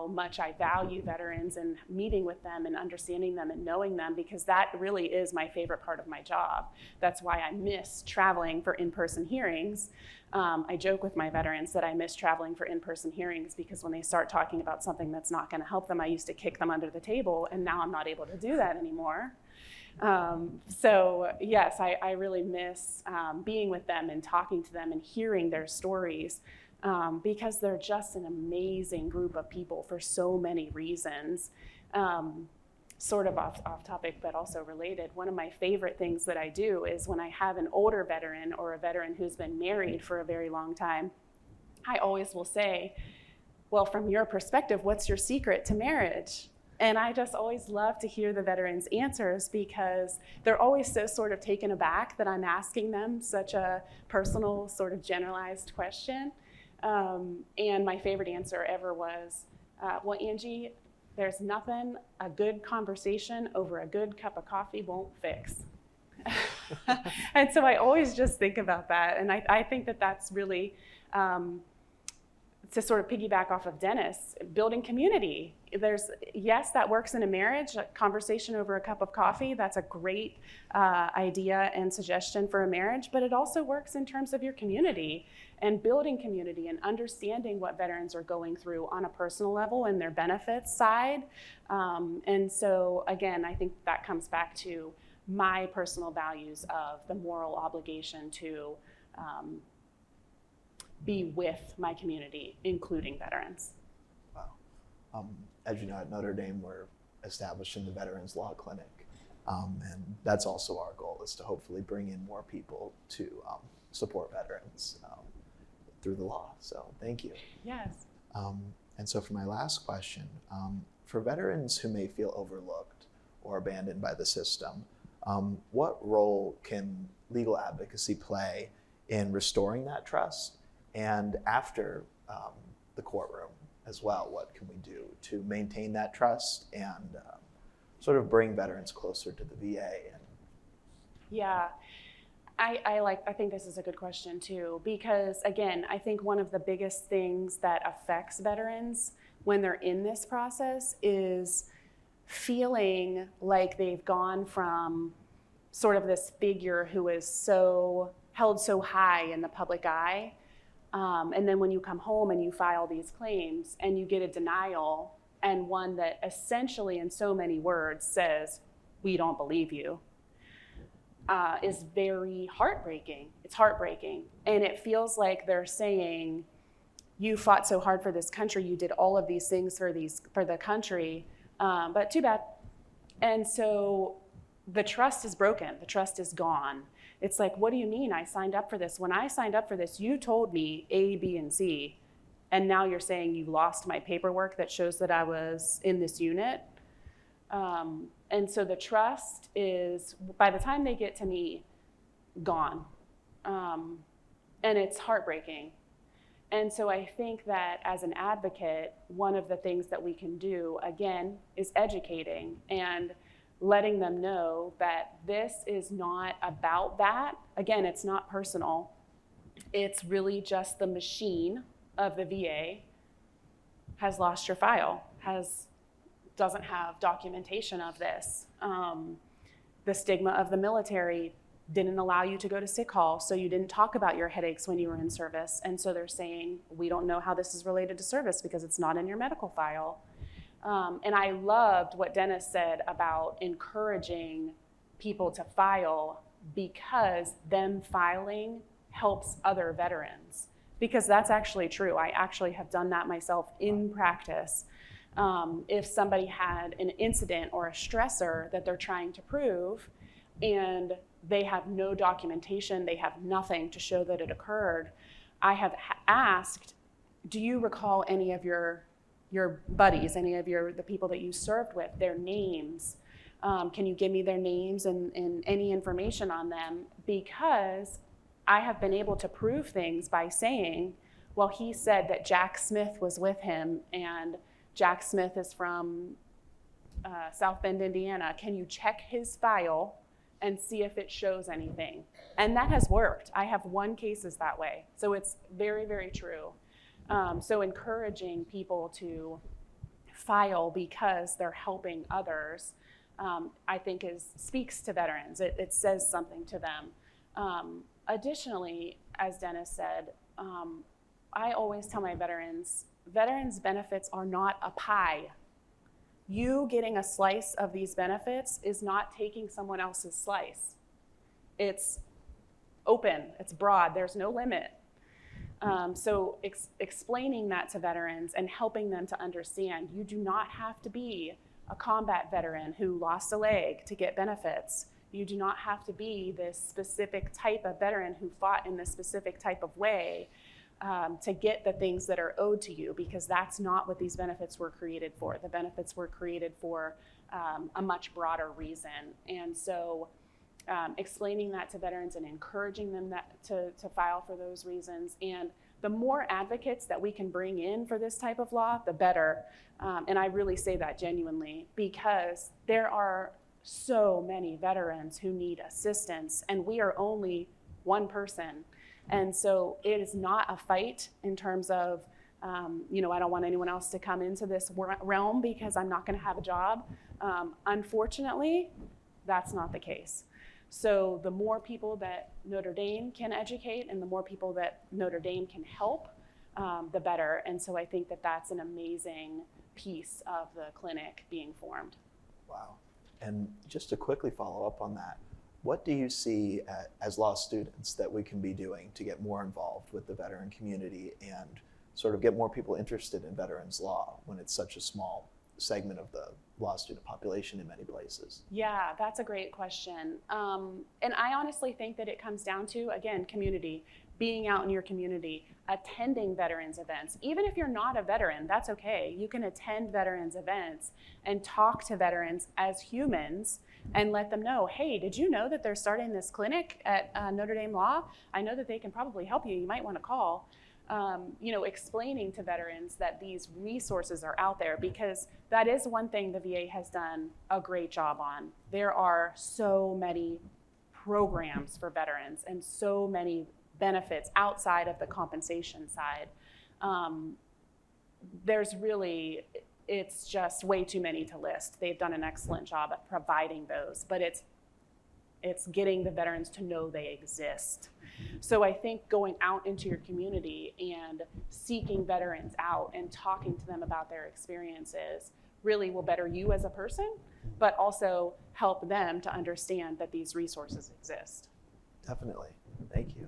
much I value veterans and meeting with them and understanding them and knowing them, because that really is my favorite part of my job. That's why I miss traveling for in-person hearings. I joke with my veterans that I miss traveling for in-person hearings because when they start talking about something that's not going to help them, I used to kick them under the table, and now I'm not able to do that anymore. So yes, I really miss being with them and talking to them and hearing their stories because they're just an amazing group of people for so many reasons. Sort of off topic, but also related. One of my favorite things that I do is when I have an older veteran or a veteran who's been married for a very long time, I always will say, well, from your perspective, what's your secret to marriage? And I just always love to hear the veterans' answers because they're always so sort of taken aback that I'm asking them such a personal, sort of generalized question. And my favorite answer ever was, well, Angie, there's nothing a good conversation over a good cup of coffee won't fix. And so I always just think about that. And I think that that's really, to sort of piggyback off of Dennis, building community. Yes, that works in a marriage, a conversation over a cup of coffee. That's a great idea and suggestion for a marriage, but it also works in terms of your community and building community and understanding what veterans are going through on a personal level and their benefits side. And so again, I think that comes back to my personal values of the moral obligation to be with my community, including veterans. Wow. As you know, at Notre Dame, we're establishing the Veterans Law Clinic. And that's also our goal, is to hopefully bring in more people to support veterans through the law. So thank you. Yes. And so for my last question, for veterans who may feel overlooked or abandoned by the system, what role can legal advocacy play in restoring that trust and after the courtroom as well. What can we do to maintain that trust and sort of bring veterans closer to the VA? Yeah, I think this is a good question too, because again, I think one of the biggest things that affects veterans when they're in this process is feeling like they've gone from sort of this figure who is held so high in the public eye. And then when you come home and you file these claims and you get a denial, and one that essentially in so many words says, "We don't believe you," is very heartbreaking. It's heartbreaking. And it feels like they're saying, you fought so hard for this country, you did all of these things for the country, but too bad. And so the trust is broken, the trust is gone. It's like, what do you mean I signed up for this? When I signed up for this, you told me A, B, and C, and now you're saying you lost my paperwork that shows that I was in this unit. And so the trust is, by the time they get to me, gone. And it's heartbreaking. And so I think that as an advocate, one of the things that we can do, again, is educating and letting them know that this is not about that. Again, it's not personal. It's really just the machine of the VA has lost your file, doesn't have documentation of this. The stigma of the military didn't allow you to go to sick hall, so you didn't talk about your headaches when you were in service. And so they're saying, we don't know how this is related to service because it's not in your medical file. And I loved what Dennis said about encouraging people to file, because them filing helps other veterans. Because that's actually true. I actually have done that myself in practice. If somebody had an incident or a stressor that they're trying to prove, and they have no documentation, they have nothing to show that it occurred, I have asked, do you recall any of your buddies, any of the people that you served with, their names? Can you give me their names and any information on them? Because I have been able to prove things by saying, well, he said that Jack Smith was with him, and Jack Smith is from South Bend, Indiana. Can you check his file and see if it shows anything? And that has worked. I have won cases that way. So it's very, very true. So encouraging people to file because they're helping others, I think speaks to veterans. It says something to them. Additionally, as Dennis said, I always tell my veterans benefits are not a pie. You getting a slice of these benefits is not taking someone else's slice. It's open, it's broad, there's no limit. So explaining that to veterans and helping them to understand, you do not have to be a combat veteran who lost a leg to get benefits. You do not have to be this specific type of veteran who fought in this specific type of way to get the things that are owed to you, because that's not what these benefits were created for. The benefits were created for a much broader reason. And so explaining that to veterans and encouraging them to file for those reasons. And the more advocates that we can bring in for this type of law, the better. And I really say that genuinely, because there are so many veterans who need assistance, and we are only one person. And so it is not a fight in terms of, I don't want anyone else to come into this realm because I'm not going to have a job. Unfortunately, that's not the case. So the more people that Notre Dame can educate and the more people that Notre Dame can help, the better. And so I think that that's an amazing piece of the clinic being formed. Wow. And just to quickly follow up on that, what do you see as law students that we can be doing to get more involved with the veteran community and sort of get more people interested in veterans law when it's such a small segment of the law student population in many places? Yeah, that's a great question. And I honestly think that it comes down to, again, community, being out in your community, attending veterans events. Even if you're not a veteran, that's okay. You can attend veterans events and talk to veterans as humans and let them know, hey, did you know that they're starting this clinic at Notre Dame Law? I know that they can probably help you. You might want to call. explaining to veterans that these resources are out there, because that is one thing the VA has done a great job on. There are so many programs for veterans and so many benefits outside of the compensation side. It's just way too many to list. They've done an excellent job at providing those, but it's getting the veterans to know they exist. So I think going out into your community and seeking veterans out and talking to them about their experiences really will better you as a person, but also help them to understand that these resources exist. Definitely. Thank you.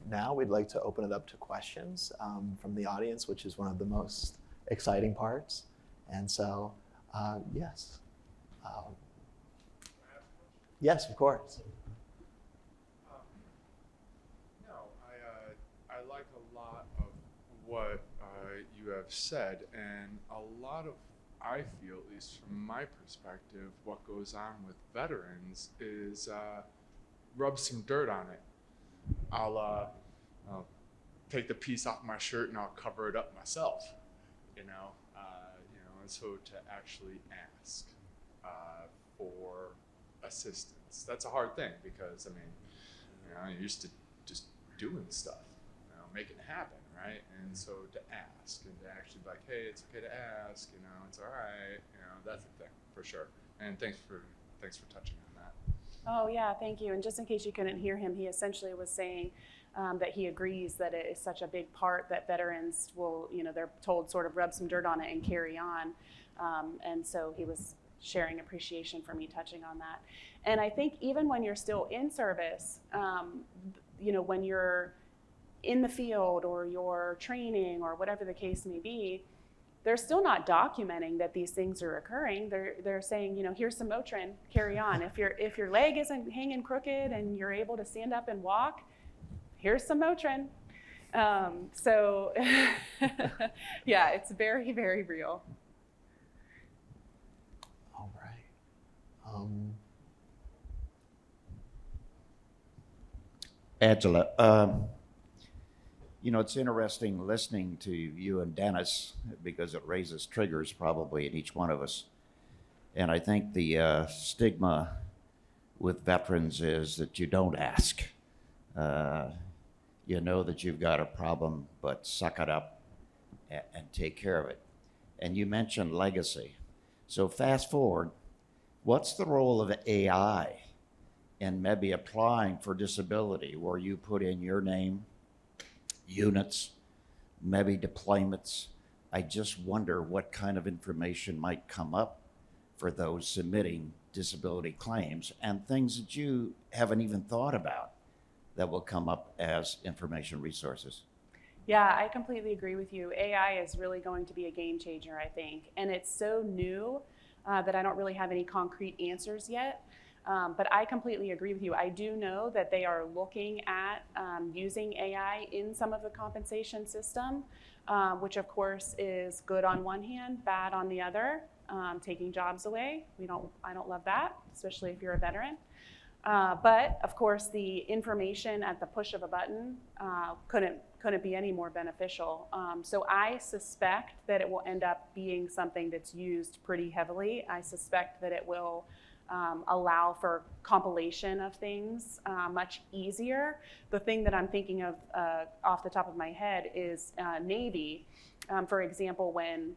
Now we'd like to open it up to questions from the audience, which is one of the most exciting parts. And so, yes. Yes, of course. I like a lot of what you have said, and a lot of, I feel, at least from my perspective, what goes on with veterans is rub some dirt on it. I'll take the piece off my shirt and I'll cover it up myself, and so to actually ask for assistance. That's a hard thing because, you're used to just doing stuff, making it happen, right? And so to ask and to actually be like, hey, it's okay to ask, it's all right, that's the thing for sure. And thanks for touching on that. Oh yeah, thank you. And just in case you couldn't hear him, he essentially was saying that he agrees that it is such a big part that veterans will, they're told sort of rub some dirt on it and carry on. And so he was sharing appreciation for me touching on that. And I think even when you're still in service, when you're in the field or you're training or whatever the case may be, they're still not documenting that these things are occurring. They're saying, here's some Motrin, carry on. If your leg isn't hanging crooked and you're able to stand up and walk, here's some Motrin. So yeah, it's very, very real. All right. Angela, it's interesting listening to you and Dennis because it raises triggers probably in each one of us. And I think the stigma with veterans is that you don't ask. You know that you've got a problem, but suck it up and take care of it. And you mentioned legacy. So fast forward, what's the role of AI in maybe applying for disability where you put in your name, units, maybe deployments? I just wonder what kind of information might come up for those submitting disability claims and things that you haven't even thought about that will come up as information resources. Yeah, I completely agree with you. AI is really going to be a game changer, I think. And it's so new that I don't really have any concrete answers yet. But I completely agree with you. I do know that they are looking at using AI in some of the compensation system, which of course is good on one hand, bad on the other, taking jobs away. I don't love that, especially if you're a veteran. But of course, the information at the push of a button couldn't be any more beneficial. So I suspect that it will end up being something that's used pretty heavily. I suspect that it will allow for compilation of things much easier. The thing that I'm thinking of off the top of my head is Navy. For example, when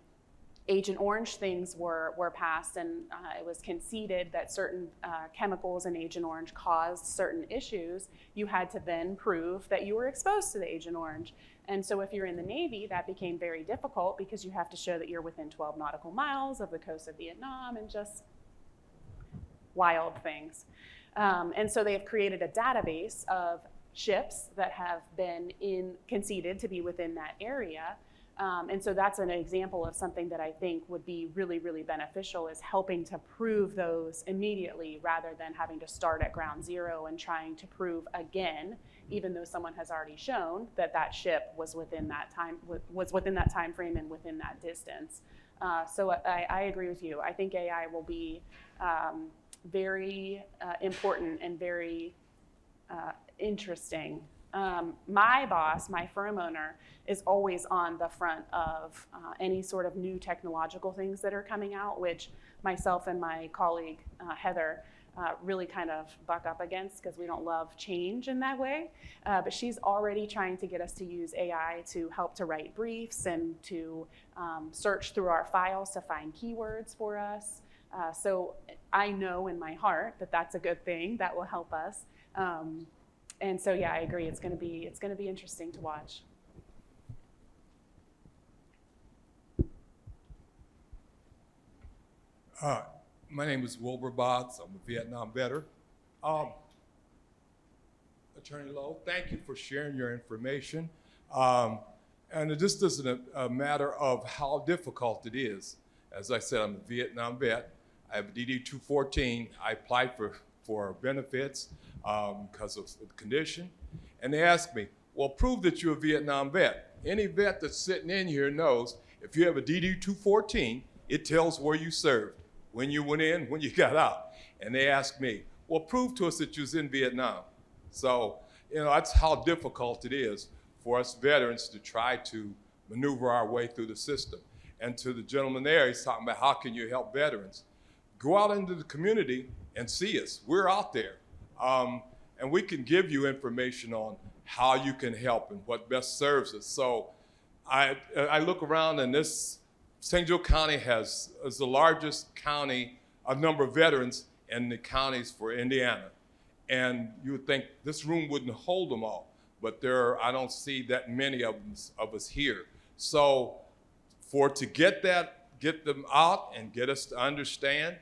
Agent Orange things were passed and it was conceded that certain chemicals in Agent Orange caused certain issues, you had to then prove that you were exposed to the Agent Orange. And so if you're in the Navy, that became very difficult because you have to show that you're within 12 nautical miles of the coast of Vietnam and just wild things. And so they have created a database of ships that have been conceded to be within that area. And so that's an example of something that I think would be really, really beneficial, is helping to prove those immediately rather than having to start at ground zero and trying to prove again, even though someone has already shown that that ship was within that time frame and within that distance. So I agree with you. I think AI will be very important and very interesting My boss, my firm owner, is always on the front of any sort of new technological things that are coming out, which myself and my colleague, Heather, really kind of buck up against because we don't love change in that way. But she's already trying to get us to use AI to help to write briefs and to search through our files to find keywords for us. So I know in my heart that that's a good thing that will help us. And so, yeah, I agree. It's going to be interesting to watch. My name is Wilbur Botts. I'm a Vietnam veteran. Attorney Lowe, thank you for sharing your information. And this isn't a matter of how difficult it is. As I said, I'm a Vietnam vet. I have a DD-214. I applied for benefits because of the condition. And they asked me, well, prove that you're a Vietnam vet. Any vet that's sitting in here knows if you have a DD-214, it tells where you served, when you went in, when you got out. And they asked me, well, prove to us that you was in Vietnam. So, that's how difficult it is for us veterans to try to maneuver our way through the system. And to the gentleman there, he's talking about how can you help veterans? Go out into the community and see us. We're out there. And we can give you information on how you can help and what best serves us. So I look around, and this St. Joe County is the largest county of number of veterans in the counties for Indiana. And you would think this room wouldn't hold them all, but I don't see that many of us here. So to get them out and get us to understand,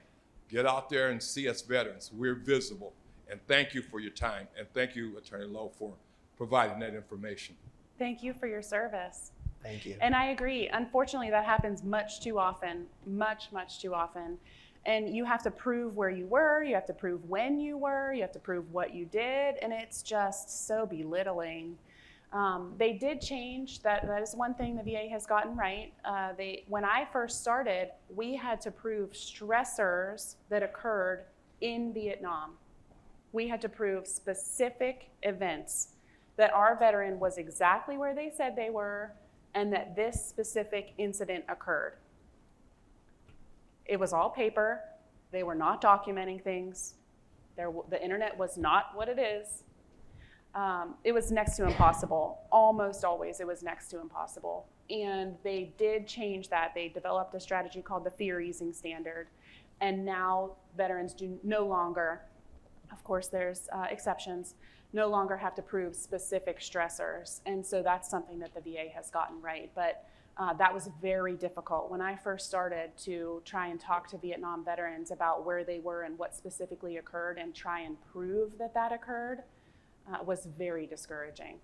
get out there and see us veterans. We're visible. And thank you for your time. And thank you, Attorney Lowe, for providing that information. Thank you for your service. Thank you. And I agree. Unfortunately, that happens much too often, much too often. And you have to prove where you were, you have to prove when you were, you have to prove what you did, and it's just so belittling. They did change, that is one thing the VA has gotten right. When I first started, we had to prove stressors that occurred in Vietnam. We had to prove specific events, that our veteran was exactly where they said they were, and that this specific incident occurred. It was all paper. They were not documenting things. The internet was not what it is. It was next to impossible. Almost always it was next to impossible. And they did change that. They developed a strategy called the fear easing standard. And now veterans do no longer, of course there's exceptions, no longer have to prove specific stressors. And so that's something that the VA has gotten right. But that was very difficult. When I first started to try and talk to Vietnam veterans about where they were and what specifically occurred and try and prove that that occurred, was very discouraging.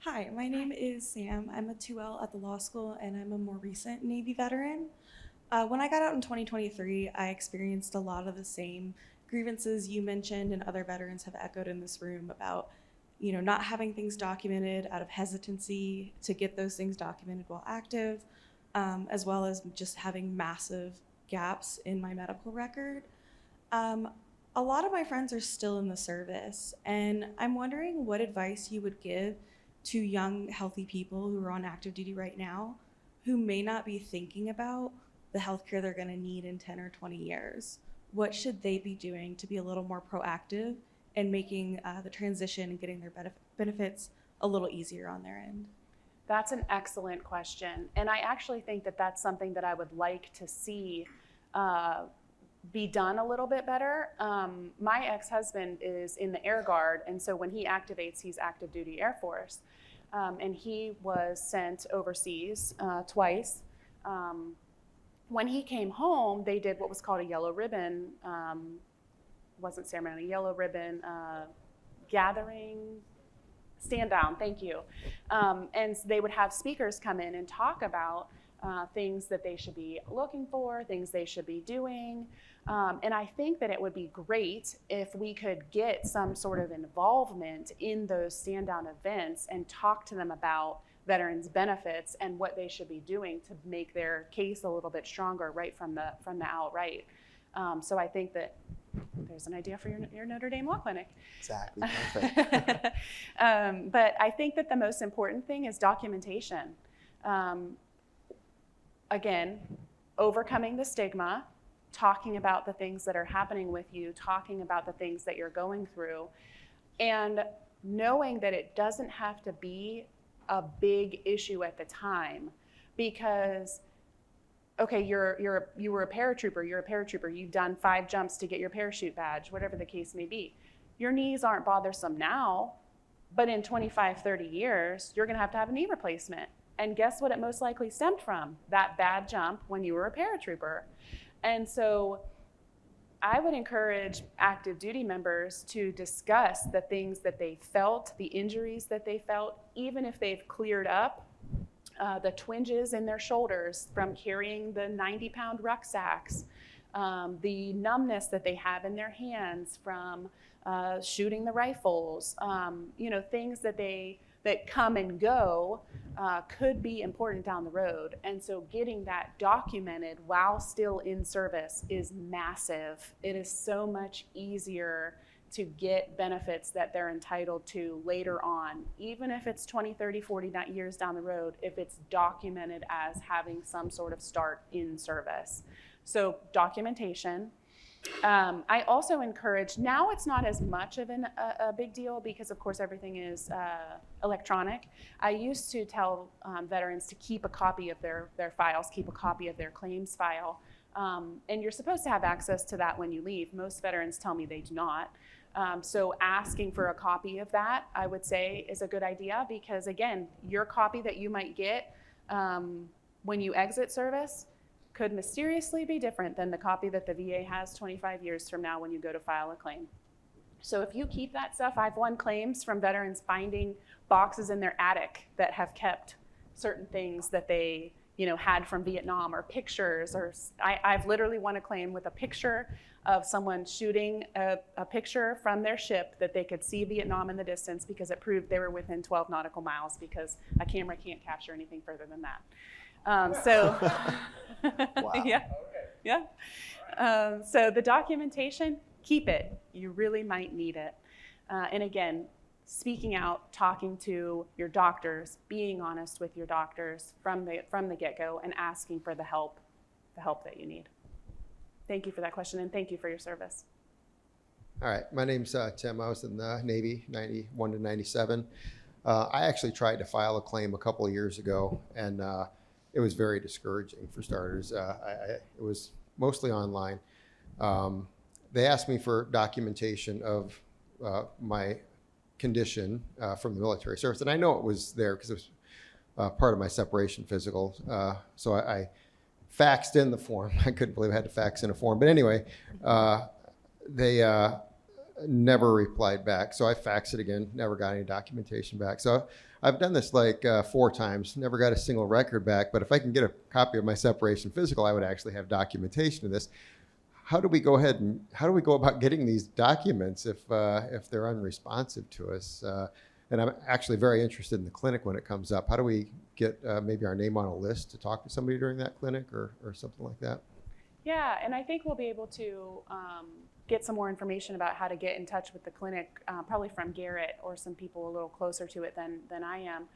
Hi, my name is Sam. I'm a 2L at the law school, and I'm a more recent Navy veteran. When I got out in 2023, I experienced a lot of the same grievances you mentioned and other veterans have echoed in this room about not having things documented out of hesitancy to get those things documented while active, as well as just having massive gaps in my medical record. A lot of my friends are still in the service, and I'm wondering what advice you would give to young, healthy people who are on active duty right now who may not be thinking about the healthcare they're going to need in 10 or 20 years. What should they be doing to be a little more proactive and making the transition and getting their benefits a little easier on their end? That's an excellent question. And I actually think that that's something that I would like to see be done a little bit better. My ex-husband is in the Air Guard, and so when he activates, he's active duty Air Force. And he was sent overseas twice. When he came home, they did what was called a yellow ribbon, wasn't ceremony, yellow ribbon gathering, stand down, thank you. And they would have speakers come in and talk about things that they should be looking for, things they should be doing. And I think that it would be great if we could get some sort of involvement in those stand down events and talk to them about veterans' benefits and what they should be doing to make their case a little bit stronger right from the outright. So I think that There's an idea for your Notre Dame Law Clinic. Exactly. Perfect. But I think that the most important thing is documentation. Again, overcoming the stigma, talking about the things that are happening with you, talking about the things that you're going through, and knowing that it doesn't have to be a big issue at the time. Because, okay, you were a paratrooper, you've done 5 jumps to get your parachute badge, whatever the case may be. Your knees aren't bothersome now, but in 25, 30 years, you're gonna have to have a knee replacement. And guess what it most likely stemmed from? That bad jump when you were a paratrooper. And so I would encourage active duty members to discuss the things that they felt, the injuries that they felt, even if they've cleared up the twinges in their shoulders from carrying the 90-pound rucksacks, the numbness that they have in their hands from shooting the rifles, things that come and go could be important down the road. And so getting that documented while still in service is massive. It is so much easier to get benefits that they're entitled to later on, even if it's 20, 30, 40 years down the road, if it's documented as having some sort of start in service. So documentation. I also encourage, now it's not as much of a big deal because of course everything is electronic. I used to tell veterans to keep a copy of their files, keep a copy of their claims file. And you're supposed to have access to that when you leave. Most veterans tell me they do not. So asking for a copy of that, I would say, is a good idea because again, your copy that you might get when you exit service could mysteriously be different than the copy that the VA has 25 years from now when you go to file a claim. So if you keep that stuff, I've won claims from veterans finding boxes in their attic that have kept certain things that they had from Vietnam, or pictures, or I've literally won a claim with a picture of someone shooting a picture from their ship that they could see Vietnam in the distance because it proved they were within 12 nautical miles because a camera can't capture anything further than that. Wow. Yeah. So the documentation, keep it. You really might need it. And again, speaking out, talking to your doctors, being honest with your doctors from the get-go, and asking for the help that you need. Thank you for that question, and thank you for your service. All right, my name's Tim. I was in the Navy, 91 to 97. I actually tried to file a claim a couple of years ago, and it was very discouraging for starters. It was mostly online. They asked me for documentation of my condition from the military service, and I know it was there because it was part of my separation physical. So I faxed in the form. I couldn't believe I had to fax in a form, but anyway, they never replied back. So I faxed it again, never got any documentation back. So I've done this like 4 times, never got a single record back, but if I can get a copy of my separation physical, I would actually have documentation of this. How do we go about getting these documents if they're unresponsive to us? And I'm actually very interested in the clinic when it comes up. How do we get maybe our name on a list to talk to somebody during that clinic or something like that? Yeah, and I think we'll be able to get some more information about how to get in touch with the clinic, probably from Garrett or some people a little closer to it than I am.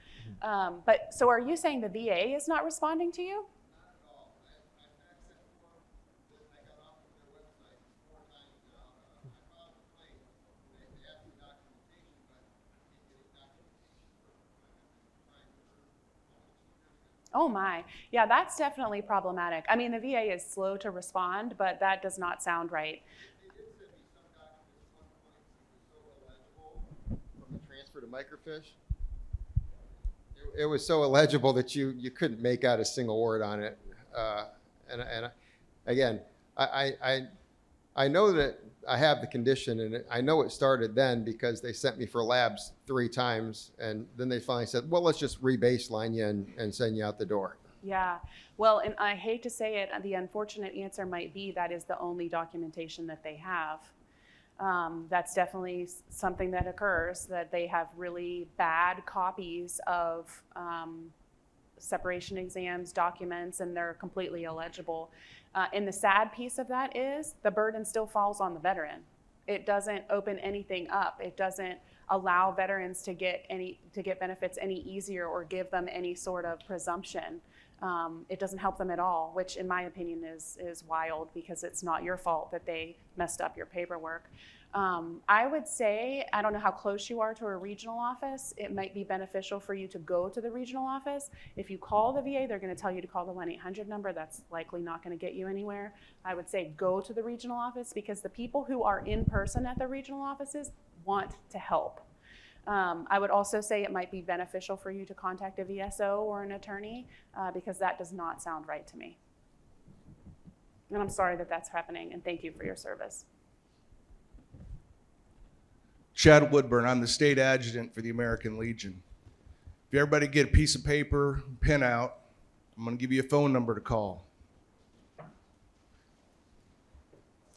Mm-hmm. But so are you saying the VA is not responding to you? Oh my, yeah, that's definitely problematic. I mean, the VA is slow to respond, but that does not sound right. From the transfer to microfiche, it was so illegible that you couldn't make out a single word on it. And again, I know that I have the condition, and I know it started then because they sent me for labs 3 times, and then they finally said, well, let's just re-baseline you and send you out the door. Yeah, well, and I hate to say it, the unfortunate answer might be that is the only documentation that they have. That's definitely something that occurs, that they have really bad copies of separation exams, documents, and they're completely illegible. And the sad piece of that is the burden still falls on the veteran. It doesn't open anything up. It doesn't allow veterans to get benefits any easier or give them any sort of presumption. It doesn't help them at all, which in my opinion is wild, because it's not your fault that they messed up your paperwork. I would say, I don't know how close you are to a regional office. It might be beneficial for you to go to the regional office. If you call the VA, they're going to tell you to call the 1-800 number. That's likely not going to get you anywhere. I would say go to the regional office, because the people who are in person at the regional offices want to help. I would also say it might be beneficial for you to contact a VSO or an attorney, because that does not sound right to me. And I'm sorry that that's happening, and thank you for your service. Chad Woodburn, I'm the state adjutant for the American Legion. If everybody get a piece of paper, pen out, I'm going to give you a phone number to call.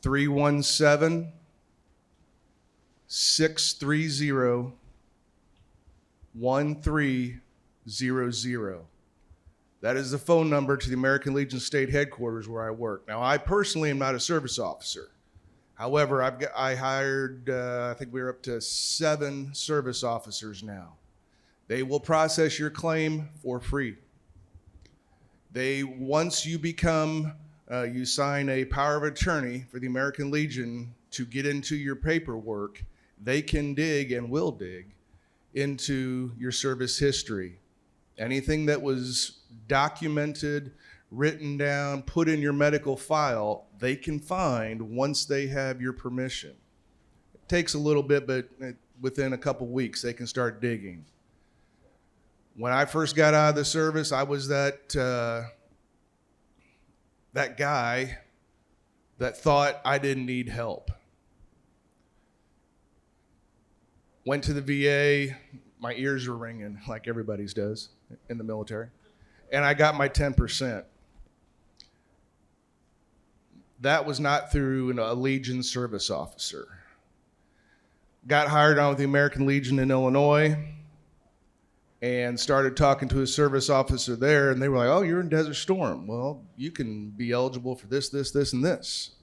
317-630-1300. That is the phone number to the American Legion State Headquarters where I work. Now, I personally am not a service officer. However, I hired, I think we're up to 7 service officers now. They will process your claim for free. Once you become, you sign a power of attorney for the American Legion to get into your paperwork, they can dig and will dig into your service history. Anything that was documented, written down, put in your medical file, they can find once they have your permission. It takes a little bit, but within a couple weeks, they can start digging. When I first got out of the service, I was that guy that thought I didn't need help. Went to the VA, my ears were ringing like everybody's does in the military, and I got my 10%. That was not through a Legion service officer. Got hired on with the American Legion in Illinois and started talking to a service officer there, and they were like, oh, you're in Desert Storm. Well, you can be eligible for this, this, this, and this.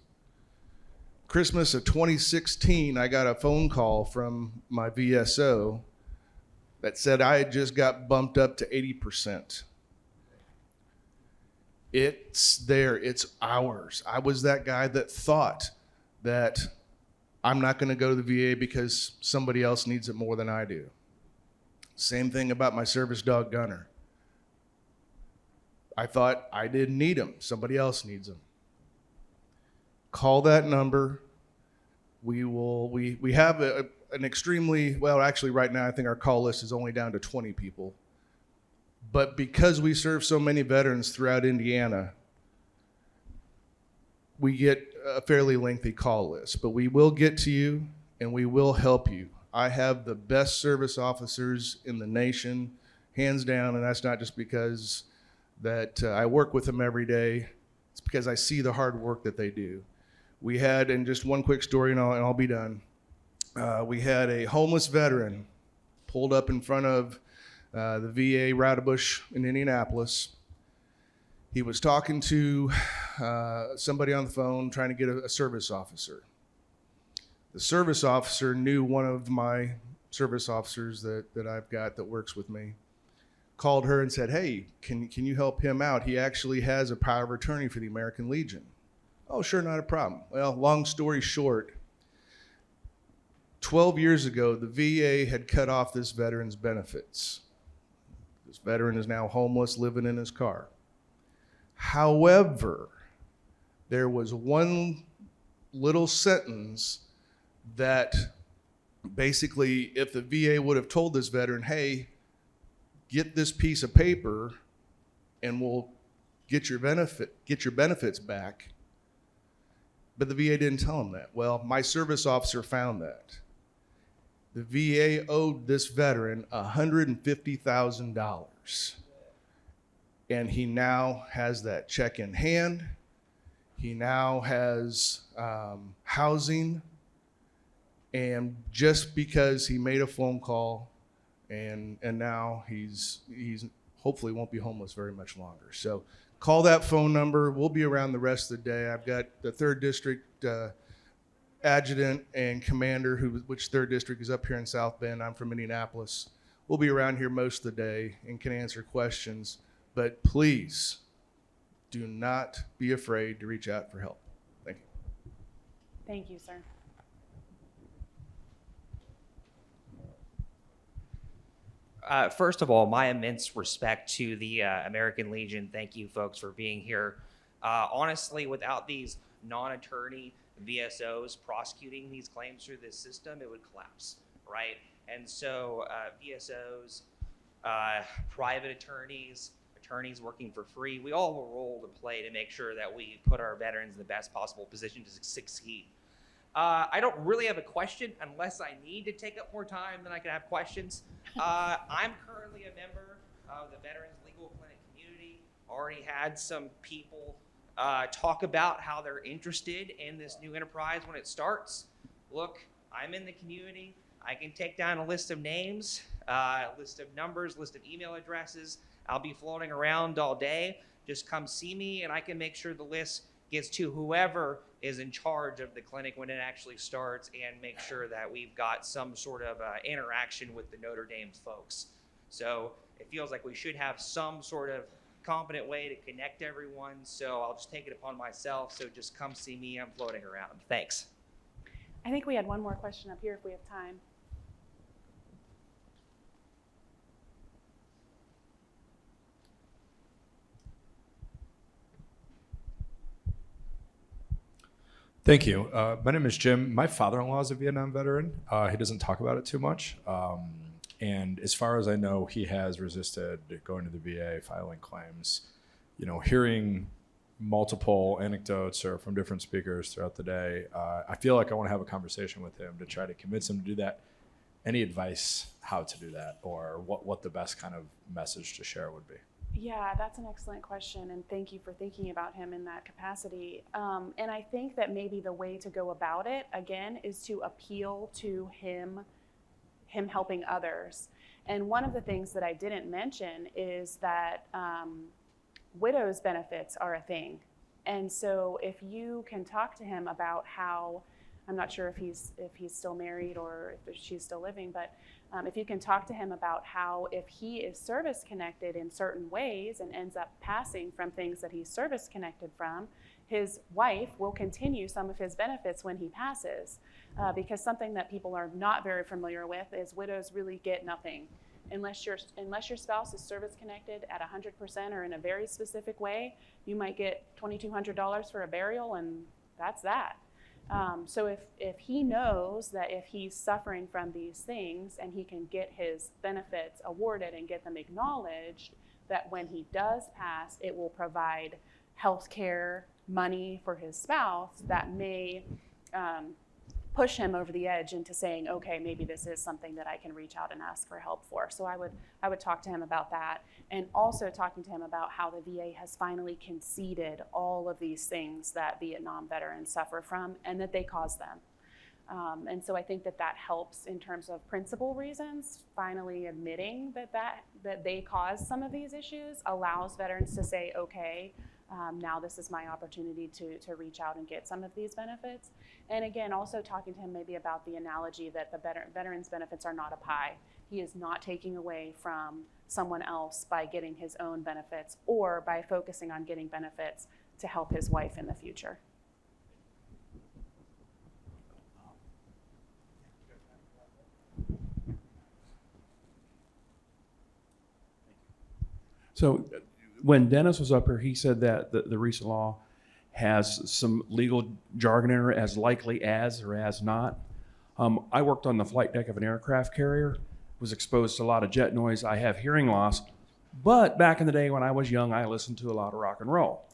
Christmas of 2016, I got a phone call from my VSO that said I had just got bumped up to 80%. It's there, it's ours. I was that guy that thought that I'm not going to go to the VA because somebody else needs it more than I do. Same thing about my service dog Gunner. I thought I didn't need him, somebody else needs him. Call that number. We have an extremely, well, actually right now I think our call list is only down to 20 people. But because we serve so many veterans throughout Indiana, we get a fairly lengthy call list. But we will get to you and we will help you. I have the best service officers in the nation, hands down, and that's not just because that I work with them every day. It's because I see the hard work that they do. We had, and just one quick story and I'll be done. We had a homeless veteran pulled up in front of the VA Radabush in Indianapolis. He was talking to somebody on the phone trying to get a service officer. The service officer knew one of my service officers that I've got that works with me. Called her and said, hey, can you help him out? He actually has a power of attorney for the American Legion. Oh, sure, not a problem. Well, long story short, 12 years ago, the VA had cut off this veteran's benefits. This veteran is now homeless, living in his car. However, there was one little sentence that basically, if the VA would have told this veteran, hey, get this piece of paper and we'll get your benefits back. But the VA didn't tell him that. Well, my service officer found that. The VA owed this veteran $150,000. And he now has that check in hand. He now has housing. And just because he made a phone call and now he's hopefully won't be homeless very much longer. So call that phone number. We'll be around the rest of the day. I've got the 3rd District adjutant and commander, which 3rd District is up here in South Bend. I'm from Indianapolis. We'll be around here most of the day and can answer questions. But please do not be afraid to reach out for help. Thank you. Thank you, sir. First of all, my immense respect to the American Legion. Thank you, folks, for being here. Honestly, without these non-attorney VSOs prosecuting these claims through this system, it would collapse, right? And so VSOs, private attorneys, attorneys working for free, we all have a role to play to make sure that we put our veterans in the best possible position to succeed. I don't really have a question unless I need to take up more time than I can have questions. I'm currently a member of the Veterans Legal Clinic community. Already had some people talk about how they're interested in this new enterprise when it starts. Look, I'm in the community. I can take down a list of names, list of numbers, list of email addresses. I'll be floating around all day. Just come see me and I can make sure the list gets to whoever is in charge of the clinic when it actually starts and make sure that we've got some sort of interaction with the Notre Dame folks. So it feels like we should have some sort of competent way to connect everyone. So I'll just take it upon myself. So just come see me. I'm floating around. Thanks. I think we had one more question up here if we have time. Thank you. My name is Jim. My father-in-law is a Vietnam veteran. He doesn't talk about it too much. And as far as I know, he has resisted going to the VA, filing claims. You know, hearing multiple anecdotes or from different speakers throughout the day, I feel like I want to have a conversation with him to try to convince him to do that. Any advice how to do that, or what the best kind of message to share would be? Yeah, that's an excellent question, and thank you for thinking about him in that capacity. And I think that maybe the way to go about it, again, is to appeal to him helping others. And one of the things that I didn't mention is that widows' benefits are a thing. And so if you can talk to him about how, I'm not sure if he's still married or if she's still living, but if you can talk to him about how if he is service connected in certain ways and ends up passing from things that he's service connected from, his wife will continue some of his benefits when he passes. Because something that people are not very familiar with is widows really get nothing. Unless your spouse is service connected at 100% or in a very specific way, you might get $2,200 for a burial, and that's that. So if he knows that if he's suffering from these things and he can get his benefits awarded and get them acknowledged, that when he does pass, it will provide health care money for his spouse, that may push him over the edge into saying, okay, maybe this is something that I can reach out and ask for help for. So I would talk to him about that, and also talking to him about how the VA has finally conceded all of these things that Vietnam veterans suffer from and that they cause them. And so I think that helps in terms of principle reasons. Finally admitting that they cause some of these issues allows veterans to say, okay, now this is my opportunity to reach out and get some of these benefits. And again, also talking to him maybe about the analogy that the veteran's benefits are not a pie. He is not taking away from someone else by getting his own benefits or by focusing on getting benefits to help his wife in the future. So when Dennis was up here, he said that the recent law has some legal jargon in it, as likely as or as not. I worked on the flight deck of an aircraft carrier, was exposed to a lot of jet noise. I have hearing loss, but back in the day when I was young, I listened to a lot of rock and roll.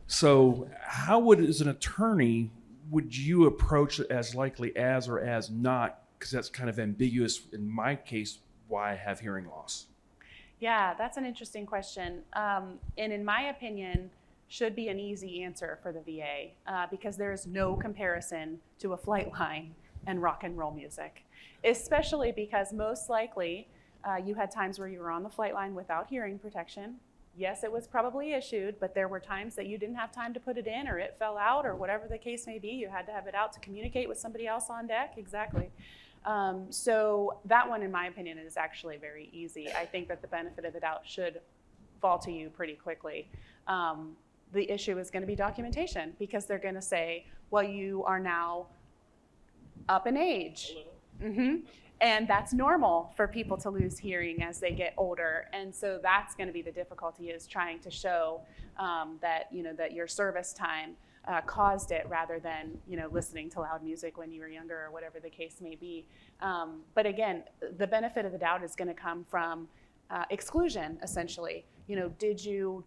So how as an attorney, would you approach it as likely as or as not? Because that's kind of ambiguous in my case, why I have hearing loss. Yeah, that's an interesting question. And in my opinion, should be an easy answer for the VA because there is no comparison to a flight line and rock and roll music, especially because most likely You had times where you were on the flight line without hearing protection. Yes, it was probably issued, but there were times that you didn't have time to put it in, or it fell out, or whatever the case may be. You had to have it out to communicate with somebody else on deck. Exactly. So that one, in my opinion, is actually very easy. I think that the benefit of the doubt should fall to you pretty quickly. The issue is going to be documentation, because they're going to say, well, you are now up in age. And that's normal for people to lose hearing as they get older. And so that's going to be the difficulty, is trying to show that, that your service time caused it, rather than, listening to loud music when you were younger, or whatever the case may be. But again, the benefit of the doubt is going to come from exclusion, essentially.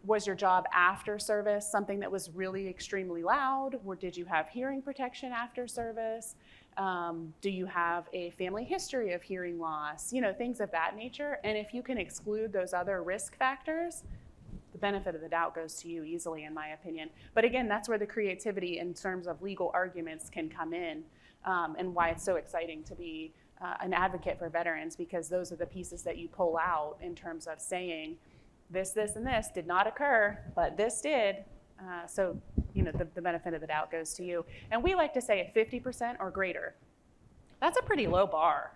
Was your job after service something that was really extremely loud? Or did you have hearing protection after service? Do you have a family history of hearing loss? Things of that nature. And if you can exclude those other risk factors, the benefit of the doubt goes to you easily, in my opinion. But again, that's where the creativity in terms of legal arguments can come in, and why it's so exciting to be an advocate for veterans, because those are the pieces that you pull out in terms of saying, this, and this did not occur, but this did. So, the benefit of the doubt goes to you. And we like to say 50% or greater. That's a pretty low bar.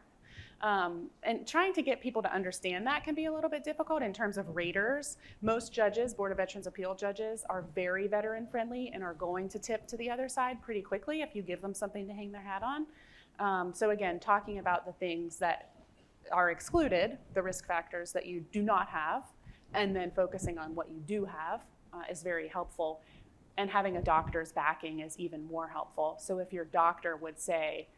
And trying to get people to understand that can be a little bit difficult in terms of raters. Most judges, Board of Veterans Appeal judges, are very veteran friendly and are going to tip to the other side pretty quickly if you give them something to hang their hat on. So again, talking about the things that are excluded, the risk factors that you do not have, and then focusing on what you do have is very helpful. And having a doctor's backing is even more helpful. So if your doctor would say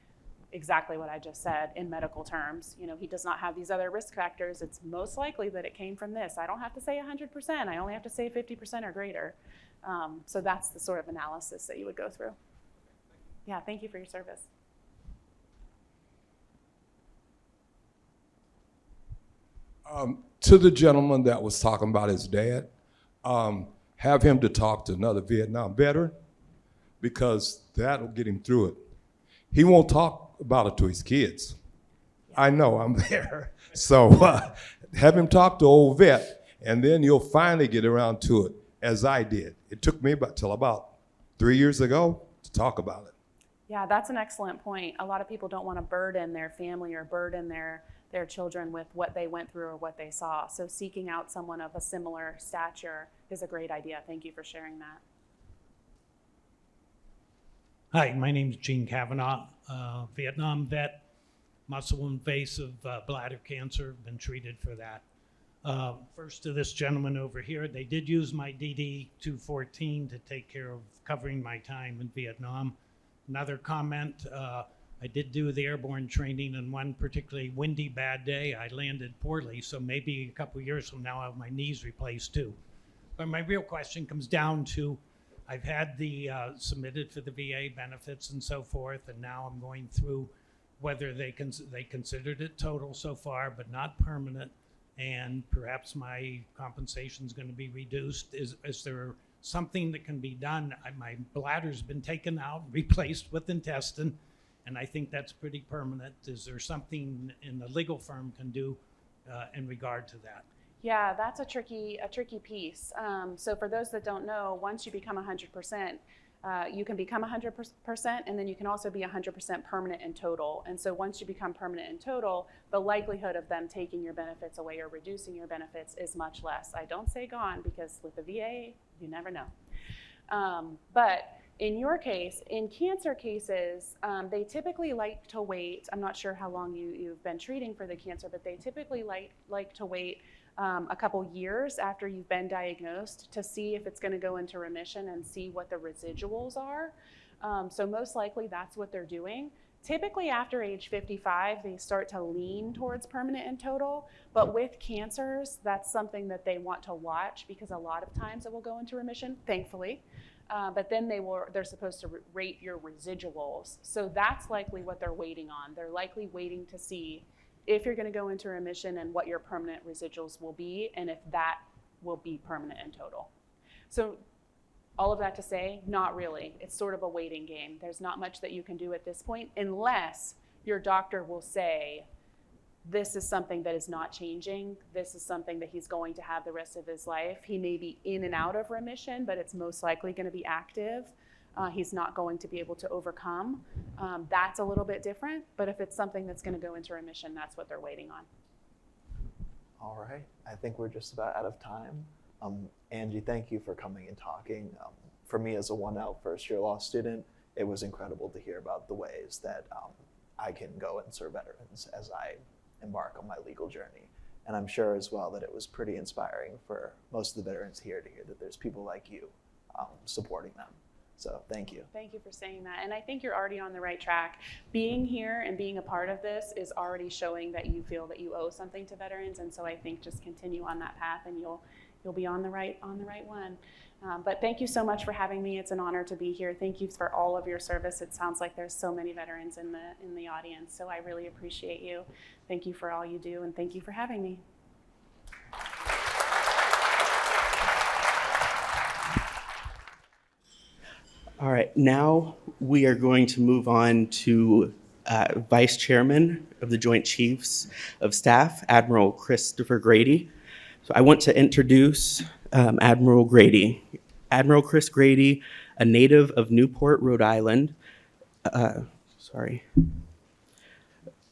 exactly what I just said in medical terms, he does not have these other risk factors, it's most likely that it came from this. I don't have to say 100%, I only have to say 50% or greater. So that's the sort of analysis that you would go through. Yeah, thank you for your service. To the gentleman that was talking about his dad, have him to talk to another Vietnam veteran, because that'll get him through it. He won't talk about it to his kids. I know, I'm there. So have him talk to old vet, and then you'll finally get around to it, as I did. It took me till about 3 years ago to talk about it. Yeah, that's an excellent point. A lot of people don't want to burden their family or burden their children with what they went through or what they saw. So seeking out someone of a similar stature is a great idea. Thank you for sharing that. Hi, my name is Gene Kavanaugh, Vietnam vet, muscle invasive bladder cancer, been treated for that. First to this gentleman over here, they did use my DD-214 to take care of covering my time in Vietnam. Another comment, I did do the airborne training, and one particularly windy bad day, I landed poorly, so maybe a couple years from now I'll have my knees replaced too. But my real question comes down to, I've had the submitted for the VA benefits and so forth, and now I'm going through whether they considered it total so far, but not permanent, and perhaps my compensation is going to be reduced. Is there something that can be done? My bladder's been taken out, replaced with intestine, and I think that's pretty permanent. Is there something in the legal firm can do in regard to that? Yeah, that's a tricky piece. So for those that don't know, once you become 100%, you can become 100%, and then you can also be 100% permanent in total. And so once you become permanent in total, the likelihood of them taking your benefits away or reducing your benefits is much less. I don't say gone, because with the VA, you never know. But in your case, in cancer cases, they typically like to wait. I'm not sure how long you've been treating for the cancer, but they typically like to wait a couple years after you've been diagnosed to see if it's going to go into remission and see what the residuals are. So most likely that's what they're doing. Typically after age 55, they start to lean towards permanent and total, but with cancers, that's something that they want to watch, because a lot of times it will go into remission, thankfully. But then they're supposed to rate your residuals. So that's likely what they're waiting on. They're likely waiting to see if you're going to go into remission and what your permanent residuals will be, and if that will be permanent and total. So all of that to say, not really. It's sort of a waiting game. There's not much that you can do at this point, unless your doctor will say, this is something that is not changing. This is something that he's going to have the rest of his life. He may be in and out of remission, but it's most likely going to be active. He's not going to be able to overcome. That's a little bit different, but if it's something that's going to go into remission, that's what they're waiting on. All right, I think we're just about out of time. Angie, thank you for coming and talking. For me as a 1L first-year law student, it was incredible to hear about the ways that I can go and serve veterans as I embark on my legal journey. And I'm sure as well that it was pretty inspiring for most of the veterans here to hear that there's people like you supporting them. So thank you. Thank you for saying that. And I think you're already on the right track. Being here and being a part of this is already showing that you feel that you owe something to veterans. And so I think just continue on that path and you'll be on the right one. But thank you so much for having me. It's an honor to be here. Thank you for all of your service. It sounds like there's so many veterans in the audience. So I really appreciate you. Thank you for all you do, and thank you for having me. All right, now we are going to move on to Vice Chairman of the Joint Chiefs of Staff, Admiral Christopher Grady. So I want to introduce Admiral Grady. Admiral Chris Grady, a native of Newport, Rhode Island,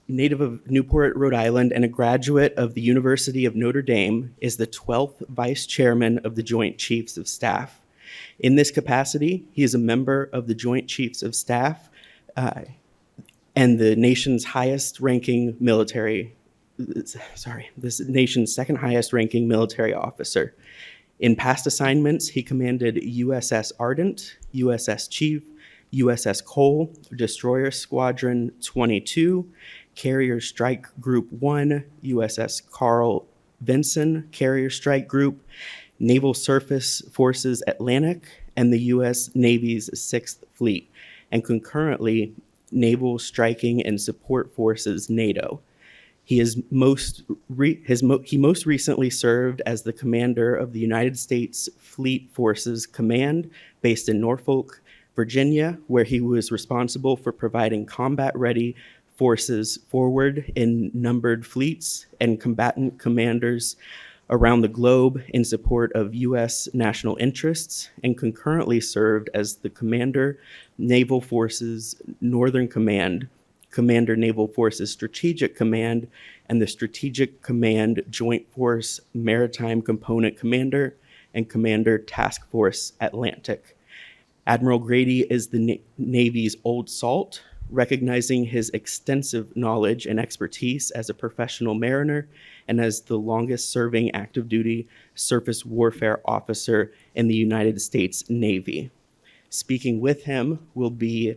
native of Newport, Rhode Island, and a graduate of the University of Notre Dame, is the 12th Vice Chairman of the Joint Chiefs of Staff. In this capacity, he is a member of the Joint Chiefs of Staff and the nation's highest-ranking this nation's second highest-ranking military officer. In past assignments, he commanded USS Ardent, USS Chief, USS Cole, Destroyer Squadron 22, Carrier Strike Group 1, USS Carl Vinson Carrier Strike Group, Naval Surface Forces Atlantic, and the U.S. Navy's 6th Fleet, and concurrently Naval Striking and Support Forces NATO. He most recently served as the commander of the United States Fleet Forces Command, based in Norfolk, Virginia, where he was responsible for providing combat-ready forces forward in numbered fleets and combatant commanders around the globe in support of U.S. national interests, and concurrently served as the Commander, Naval Forces Northern Command, Commander Naval Forces Strategic Command, and the Strategic Command Joint Force Maritime Component Commander and Commander Task Force Atlantic. Admiral Grady is the Navy's old salt, recognizing his extensive knowledge and expertise as a professional mariner and as the longest-serving active-duty surface warfare officer in the United States Navy. Speaking with him will be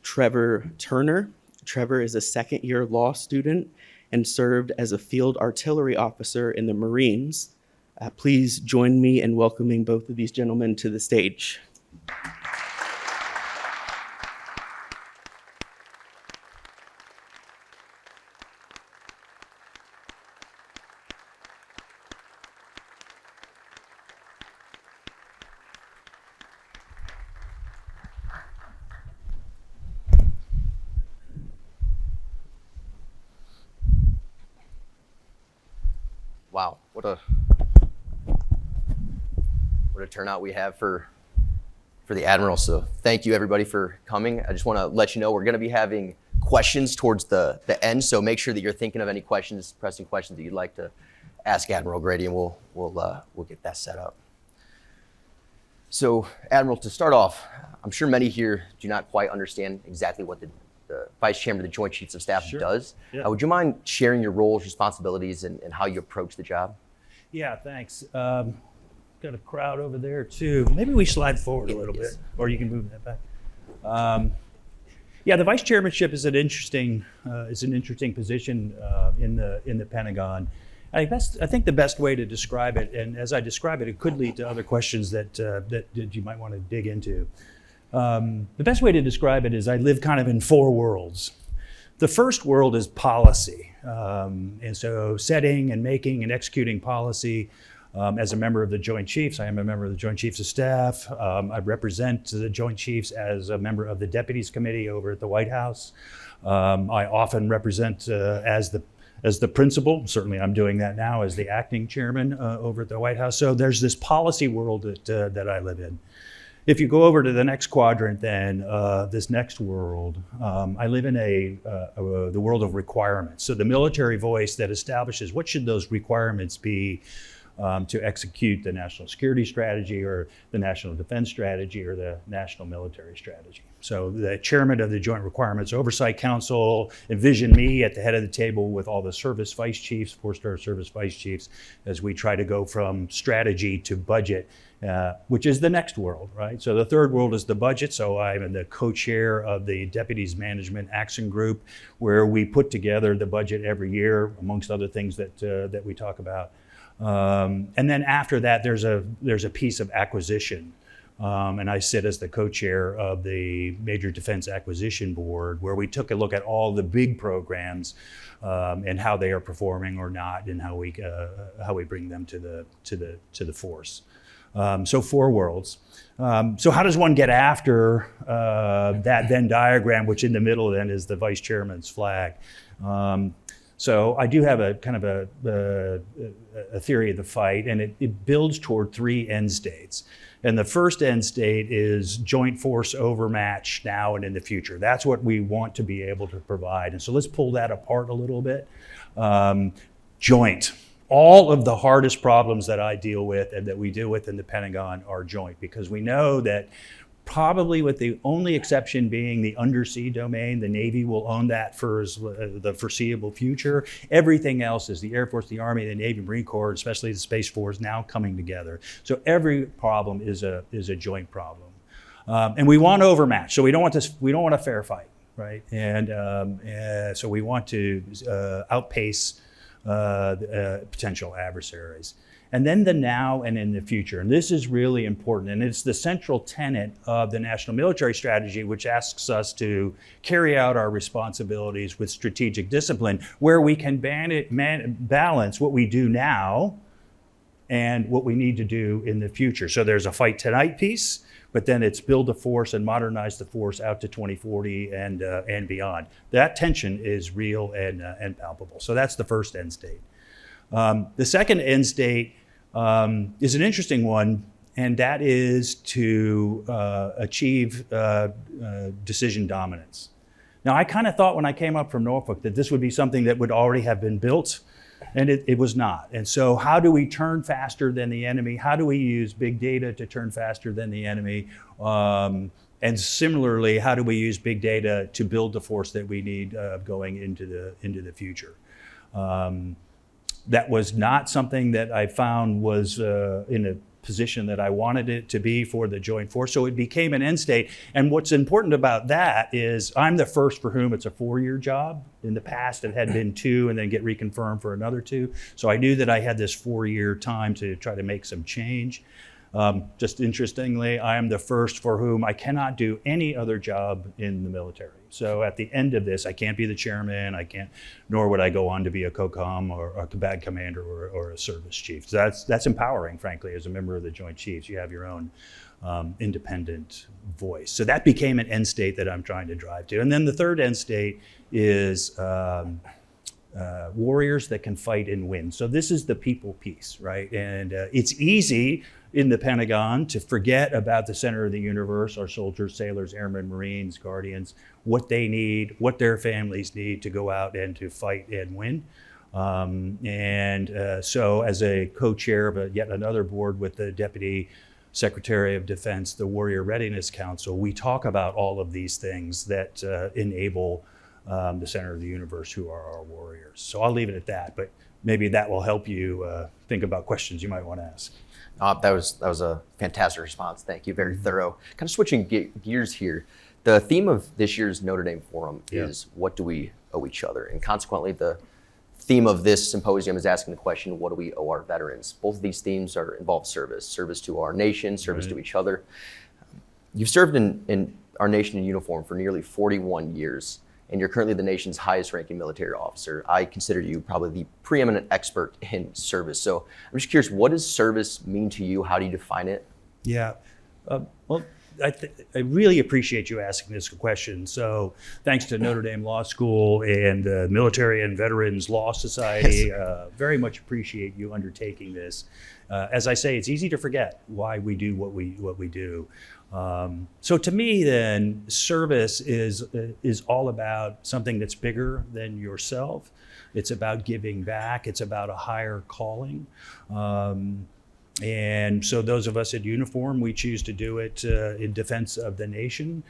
Trevor Turner. Trevor is a second-year law student and served as a field artillery officer in the Marines. Please join me in welcoming both of these gentlemen to the stage. Wow, what a turnout we have for the Admiral. So thank you everybody for coming. I just want to let you know we're going to be having questions towards the end. So make sure that you're thinking of any pressing questions that you'd like to ask Admiral Grady, and we'll get that set up. So Admiral, to start off, I'm sure many here do not quite understand exactly what the Vice Chairman of the Joint Chiefs of Staff does. Yeah. Would you mind sharing your roles, responsibilities, and how you approach the job? Yeah, thanks. Got a crowd over there too. Maybe we slide forward a little bit, or you can move that back. Yeah, the vice chairmanship is an interesting position in the Pentagon. I think the best way to describe it, and as I describe it, it could lead to other questions that you might want to dig into. The best way to describe it is I live kind of in four worlds. The first world is policy, and so setting and making and executing policy. As a member of the Joint Chiefs, I am a member of the Joint Chiefs of Staff. I represent the Joint Chiefs as a member of the Deputies Committee over at the White House. I often represent as as the principal. Certainly I'm doing that now as the acting chairman over at the White House. So there's this policy world that I live in. If you go over to the next quadrant, then this next world, I live in the world of requirements. So the military voice that establishes what should those requirements be to execute the national security strategy or the national defense strategy or the national military strategy. So the chairman of the Joint Requirements Oversight Council envisioned me at the head of the table with all the service vice chiefs, four-star service vice chiefs, as we try to go from strategy to budget, which is the next world, right? So the third world is the budget. So I'm the co-chair of the Deputies Management Action Group, where we put together the budget every year, amongst other things that we talk about. And then after that, there's a piece of acquisition. And I sit as the co-chair of the Major Defense Acquisition Board, where we took a look at all the big programs and how they are performing or not, and how we bring them to the force. So 4 worlds. So how does one get after that Venn diagram, which in the middle then is the vice chairman's flag? So I do have a kind of a theory of the fight, and it builds toward 3 end states. And the first end state is joint force overmatch now and in the future. That's what we want to be able to provide. And so let's pull that apart a little bit. Joint. All of the hardest problems that I deal with and that we deal with in the Pentagon are joint, because we know that probably with the only exception being the undersea domain, the Navy will own that for the foreseeable future. Everything else is the Air Force, the Army, the Navy, Marine Corps, especially the Space Force now coming together. So every problem is a joint problem. And we want overmatch. So we don't want a fair fight, right? And so we want to outpace potential adversaries. And then the now and in the future. And this is really important. And it's the central tenet of the national military strategy, which asks us to carry out our responsibilities with strategic discipline, where we can balance what we do now and what we need to do in the future. So there's a fight tonight piece, but then it's build the force and modernize the force out to 2040 and beyond. That tension is real and palpable. So that's the first end state. The second end state is an interesting one, and that is to achieve decision dominance. Now, I kind of thought when I came up from Norfolk that this would be something that would already have been built, and it was not. And so how do we turn faster than the enemy? How do we use big data to turn faster than the enemy? And similarly, how do we use big data to build the force that we need going into the future? That was not something that I found was in a position that I wanted it to be for the joint force. So it became an end state. And what's important about that is I'm the first for whom it's a 4-year job. In the past, it had been 2 and then get reconfirmed for another 2. So I knew that I had this 4-year time to try to make some change. Just interestingly, I am the first for whom I cannot do any other job in the military. So at the end of this, I can't be the chairman, nor would I go on to be a COCOM or a combatant commander or a service chief. So that's empowering, frankly, as a member of the Joint Chiefs. You have your own independent voice. So that became an end state that I'm trying to drive to. And then the third end state is warriors that can fight and win. So this is the people piece, right? And it's easy in the Pentagon to forget about the center of the universe, our soldiers, sailors, airmen, Marines, Guardians, what they need, what their families need to go out and to fight and win. So as a co-chair of yet another board with the Deputy Secretary of Defense, the Warrior Readiness Council, we talk about all of these things that enable the center of the universe, who are our warriors. So I'll leave it at that, but maybe that will help you think about questions you might want to ask. That was a fantastic response. Thank you. Very thorough. Kind of switching gears here. The theme of this year's Notre Dame Forum is what do we owe each other? And consequently, the theme of this symposium is asking the question, what do we owe our veterans? Both of these themes involve service to our nation, service to each other. You've served in our nation in uniform for nearly 41 years. And you're currently the nation's highest ranking military officer. I consider you probably the preeminent expert in service. So I'm just curious, what does service mean to you? How do you define it? Yeah, well, I really appreciate you asking this question. So thanks to Notre Dame Law School and the Military and Veterans Law Society, very much appreciate you undertaking this. As I say, it's easy to forget why we do what we do. So to me, then, service is all about something that's bigger than yourself. It's about giving back. It's about a higher calling. And so those of us in uniform, we choose to do it in defense of the nation.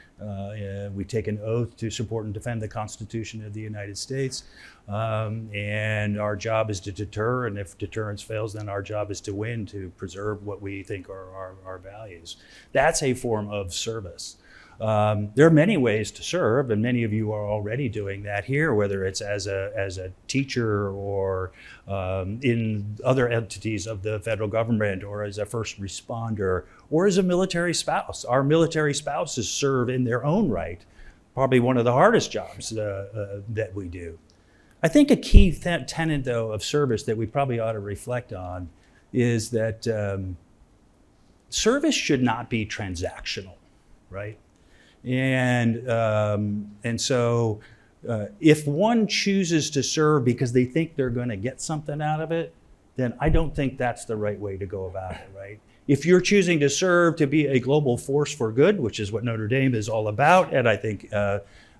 We take an oath to support and defend the Constitution of the United States. And our job is to deter, and if deterrence fails, then our job is to win, to preserve what we think are our values. That's a form of service. There are many ways to serve, and many of you are already doing that here, whether it's as a teacher or in other entities of the federal government, or as a first responder, or as a military spouse. Our military spouses serve in their own right, probably one of the hardest jobs that we do. I think a key tenet, though, of service that we probably ought to reflect on is that service should not be transactional, right? And so if one chooses to serve because they think they're going to get something out of it, then I don't think that's the right way to go about it, right? If you're choosing to serve to be a global force for good, which is what Notre Dame is all about, and I think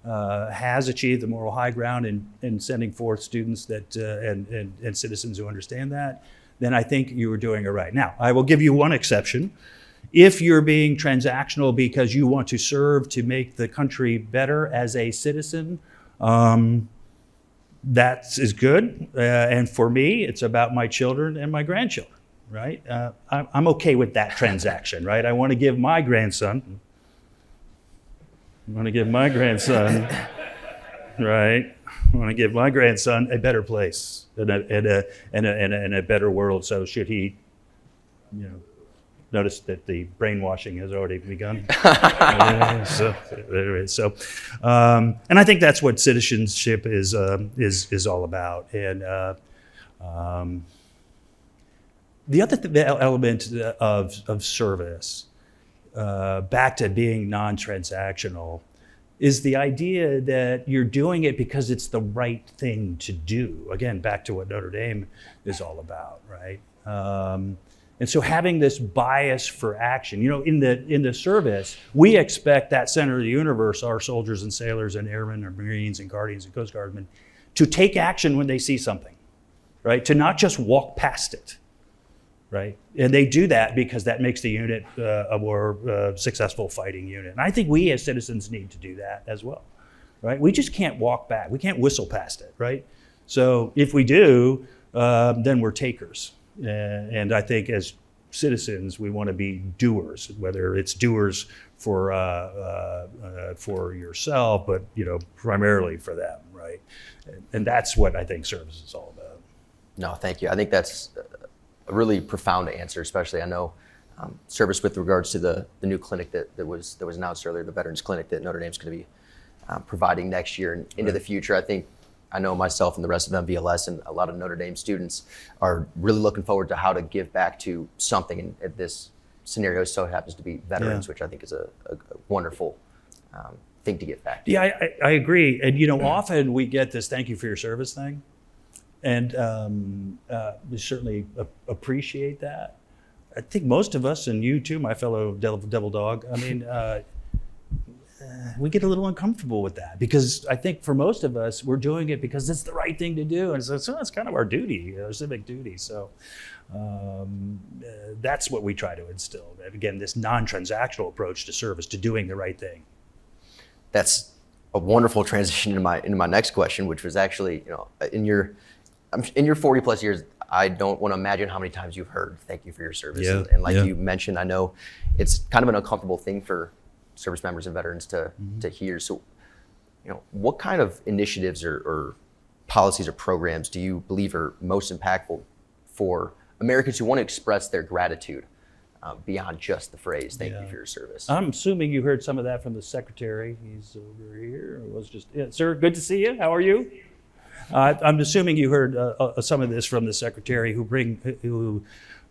has achieved the moral high ground in sending forth students that and citizens who understand that, then I think you are doing it right. Now, I will give you one exception. If you're being transactional because you want to serve to make the country better as a citizen, that is good. And for me, it's about my children and my grandchildren, right? I'm okay with that transaction, right? I want to give my grandson, right? I want to give my grandson a better place and a better world. So should he, notice that the brainwashing has already begun. And I think that's what citizenship is all about. And the other element of service, back to being non-transactional, is the idea that you're doing it because it's the right thing to do. Again, back to what Notre Dame is all about, right? And so having this bias for action, in the service, we expect that center of the universe, our soldiers and sailors and airmen and Marines and Guardians and Coast Guardsmen, to take action when they see something, right? To not just walk past it, right? And they do that because that makes the unit a more successful fighting unit. And I think we as citizens need to do that as well, right? We just can't walk back. We can't whistle past it, right? So if we do, then we're takers. And I think as citizens, we want to be doers, whether it's doers for yourself, but primarily for them, right? And that's what I think service is all about. No, thank you. I think that's a really profound answer, especially I know service with regards to the new clinic that was announced earlier, the Veterans Clinic that Notre Dame's going to be providing next year and into the future. I know myself and the rest of MVLS and a lot of Notre Dame students are really looking forward to how to give back to something. And this scenario so happens to be veterans, which I think is a wonderful thing to give back to. Yeah, I agree. And, often we get this thank you for your service thing. And we certainly appreciate that. I think most of us, and you too, my fellow devil dog, we get a little uncomfortable with that because I think for most of us, we're doing it because it's the right thing to do. And so it's kind of our duty, our civic duty. So that's what we try to instill. Again, this non-transactional approach to service, to doing the right thing. That's a wonderful transition into my next question, which was actually, in your 40 plus years, I don't want to imagine how many times you've heard thank you for your service. Yeah, and like you mentioned, I know it's kind of an uncomfortable thing for service members and veterans to hear. So, what kind of initiatives or policies or programs do you believe are most impactful for Americans who want to express their gratitude beyond just the phrase "Thank you for your service"? I'm assuming you heard some of that from the secretary. He's over here. It was just, sir, good to see you. How are you? I'm assuming you heard some of this from the secretary who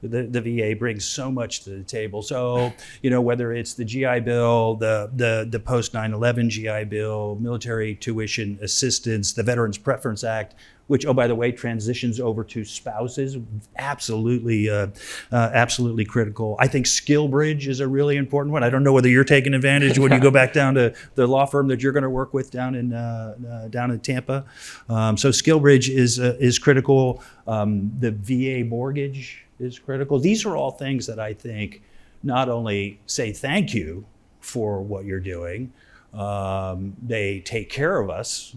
The VA brings so much to the table. So, you know, whether it's the GI Bill, the post 9/11 GI Bill, military tuition assistance, the Veterans Preference Act, which, oh, by the way, transitions over to spouses, absolutely critical. I think Skill Bridge is a really important one. I don't know whether you're taking advantage when you go back down to the law firm that you're going to work with down in Tampa. So Skill Bridge is critical. The VA mortgage is critical. These are all things that I think not only say thank you for what you're doing, they take care of us,